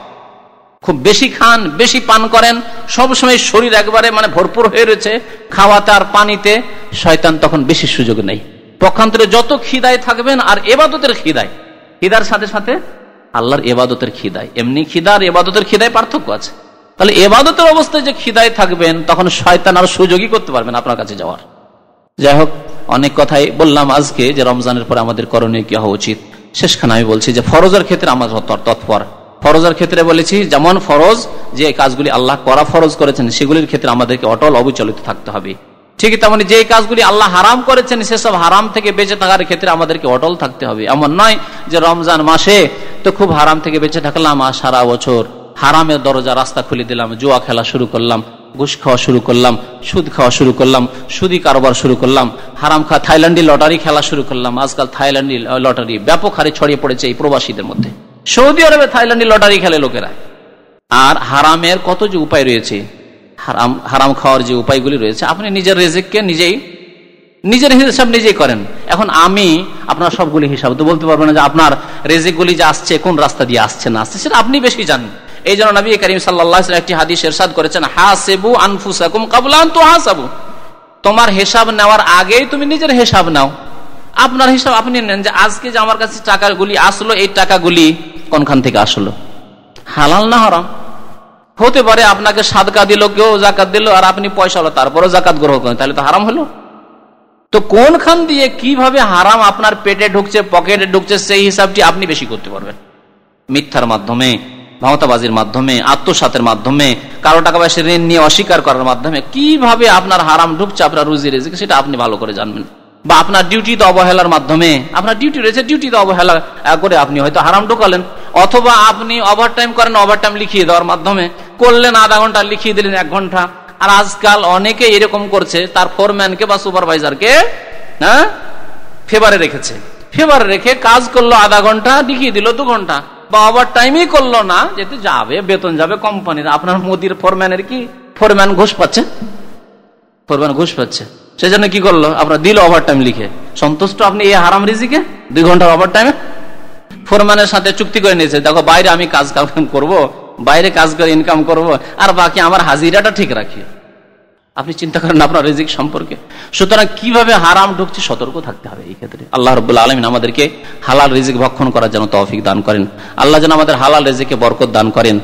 খুব বেশি খান, বেশি পান করেন, সবসময় শরীর একবারে মানে ভরপুর হয়ে রয়েছে খাওয়াতে আর পানিতে, শয়তান তখন বেশি সুযোগ নেই। পক্ষান্তরে যত খিদায় থাকবেন আর ইবাদতের খিদায়, খিদার সাথে সাথে আল্লাহর ইবাদতের খিদায়, এমনি খিদা আর ইবাদতের খিদায় পার্থক্য আছে। তাহলে ইবাদতের অবস্থায় যে খিদায় থাকবেন, তখন শয়তান আর সুযোগই করতে পারবেন আপনার কাছে যাওয়ার। যাই হোক, অনেক কথাই বললাম আজকে যে রমজানের পরে আমাদের করণীয় কি হওয়া উচিত। শেষখানে আমি বলছি যে ফরজের ক্ষেত্রে আমরা তৎপর। ফরজের ক্ষেত্রে বলেছি, যেমন ফরজ যে কাজগুলি আল্লাহ করা ফরজ করেছেন সেগুলির ক্ষেত্রে আমাদেরকে অটল অবিচলিত থাকতে হবে। ঠিক তেমনি যে কাজগুলি আল্লাহ হারাম করেছেন সেসব হারাম থেকে বেঁচে থাকার ক্ষেত্রে আমাদেরকে অটল থাকতে হবে। এমন নয় যে রমজান মাসে তো খুব হারাম থেকে বেঁচে থাকলাম আর সারা বছর হারামের দরজা রাস্তা খুলে দিলাম, জুয়া খেলা শুরু করলাম, ঘুষ খাওয়া শুরু করলাম, সুদ খাওয়া শুরু করলাম, সুদি কারবার শুরু করলাম, হারাম খাওয়া থাইল্যান্ডি লটারি খেলা শুরু করলাম। আজকাল থাইল্যান্ডি লটারি ব্যাপক হারে ছড়িয়ে পড়েছে এই প্রবাসীদের মধ্যে। সৌদি আরবে থাইল্যান্ডি লটারি খেলে লোকেরা। আর হারামের কত যে উপায় রয়েছে, হারাম খাওয়ার যে উপায়গুলি রয়েছে, আপনি নিজের রিজিককে নিজের হিসাব নিজেই করেন। এখন আমি আপনার সবগুলি হিসাব তো বলতে পারবো না যে আপনার রিজিকগুলি যে আসছে কোন রাস্তা দিয়ে আসছে না আসছে, সেটা আপনি বেশি জানেন। এই জন্য নবী করিম সাল্লাল্লাহু আলাইহি ওয়াসাল্লাম একটি হাদিস ইরশাদ করেছেন, হাসিবু আনফুসাকুম ক্বাবলা আন তুহাসাবু, তোমার হিসাব নেওয়ার আগেই তুমি নিজের হিসাব নাও। আপনার হিসাব আপনি নেন যে আজকে যে আমার কাছে টাকাগুলি আসলো, এই টাকাগুলি কোনখান থেকে আসলো, হালাল না হারাম? হতে পারে আপনাকে সাদকা দিল, কেউ যাকাত দিল, আর আপনি পয়সা হলো তারপরও যাকাত গ্রহণ করেন, তাহলে তো হারাম হলো। তো কোনখান দিয়ে কিভাবে হারাম আপনার পেটে ঢুকছে, পকেটে ঢুকছে, সেই হিসাবটি আপনি বেশি করতে পারবেন। মিথ্যার মাধ্যমে, ভাওতাবাজির মাধ্যমে, আত্মসাতের মাধ্যমে, কারো টাকা পয়সা ঋণ নিয়ে অস্বীকার করার মাধ্যমে কিভাবে আপনার হারাম ঢুকছে আপনার রুজি রিজিক, সেটা আপনি ভালো করে জানবেন। বা আপনার ডিউটিতে অবহেলার মাধ্যমে, আপনার ডিউটি রয়েছে, ডিউটিতে অবহেলা করে আপনি হয়তো হারাম ঢোকালেন। অথবা আপনি ওভারটাইম করেন, ওভারটাইম লিখিয়ে দেওয়ার মাধ্যমে করলেন, আধা ঘন্টা লিখিয়ে দিলেন 1 ঘন্টা। আর আজকাল অনেকে এরকম করছে, তার ফোরম্যানকে বা সুপারভাইজারকে ফেভারে রেখেছে, ফেভারে রেখে কাজ করলো আধা ঘন্টা, লিখিয়ে দিল 2 ঘন্টা। বা ওভার টাইমই করলো না, যেতে যাবে বেতন যাবে কোম্পানির। আপনার মোদির ফোরম্যানের কি, ফোরম্যান ঘুষ পাচ্ছে, ফোরম্যান ঘুষ পাচ্ছে, সেই জন্য কি করলো, আপনার দিল ওভার টাইম লিখে। সন্তুষ্ট আপনি এই হারাম রিজিকে 2 ঘন্টার ওভার টাইমে? ফোরম্যানের সাথে চুক্তি করে নিয়েছে, দেখো বাইরে আমি কাজ করব, বাইরে কাজ করে ইনকাম করব, আর বাকি আমার হাজিরাটা ঠিক রাখি। আপনি চিন্তা করেন আপনার রিজিক সম্পর্কে। সুতরাং কিভাবে হারাম ঢুকছে সতর্ক থাকতে হবে এই ক্ষেত্রে। আল্লাহ রাব্বুল আলামিন আমাদেরকে হালাল রিজিক ভক্ষণ করার জন্য তৌফিক দান করেন। আল্লাহ যেন আমাদের হালাল রিজিকে বরকত দান করেন,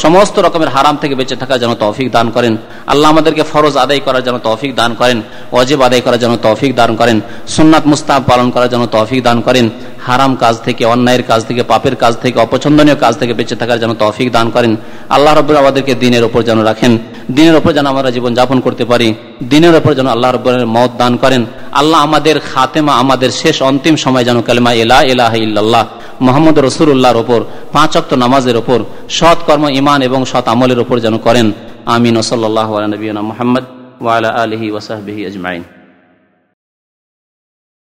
সমস্ত রকমের হারাম থেকে বেঁচে থাকার জন্য তৌফিক দান করেন। আল্লাহ আমাদেরকে ফরজ আদায় করার জন্য তৌফিক দান করেন, ওয়াজিব আদায় করার জন্য তৌফিক দান করেন, সুন্নাত মুস্তাহাব পালন করার জন্য তৌফিক দান করেন। হারাম কাজ থেকে, অন্যায়ের কাজ থেকে, পাপের কাজ থেকে, অপছন্দনীয় কাজ থেকে বেঁচে থাকার জন্য তৌফিক দান করেন। আল্লাহ রাব্বুল আমাদেরকে দ্বীনের উপর যেন রাখেন, দ্বীনের উপর যেন আমরা জীবন যাপন করতে পারি, দ্বীনের উপর যেন আল্লাহ রাব্বুল মওত দান করেন। আল্লাহ আমাদের খাতেমা, আমাদের শেষ অন্তিম সময় যেন কালেমা লা ইলাহা ইল্লাল্লাহ মুহাম্মদ রাসূলুল্লাহর উপর, 5 ওয়াক্ত নামাজের উপর, সৎ কর্ম, ঈমান এবং সৎ আমলের উপর যেন করেন। আমিন। সাল্লাল্লাহু আলা নবিয়িনা মুহাম্মদ ওয়া আলা আলিহি ওয়া সাহবিহি আজমাইন।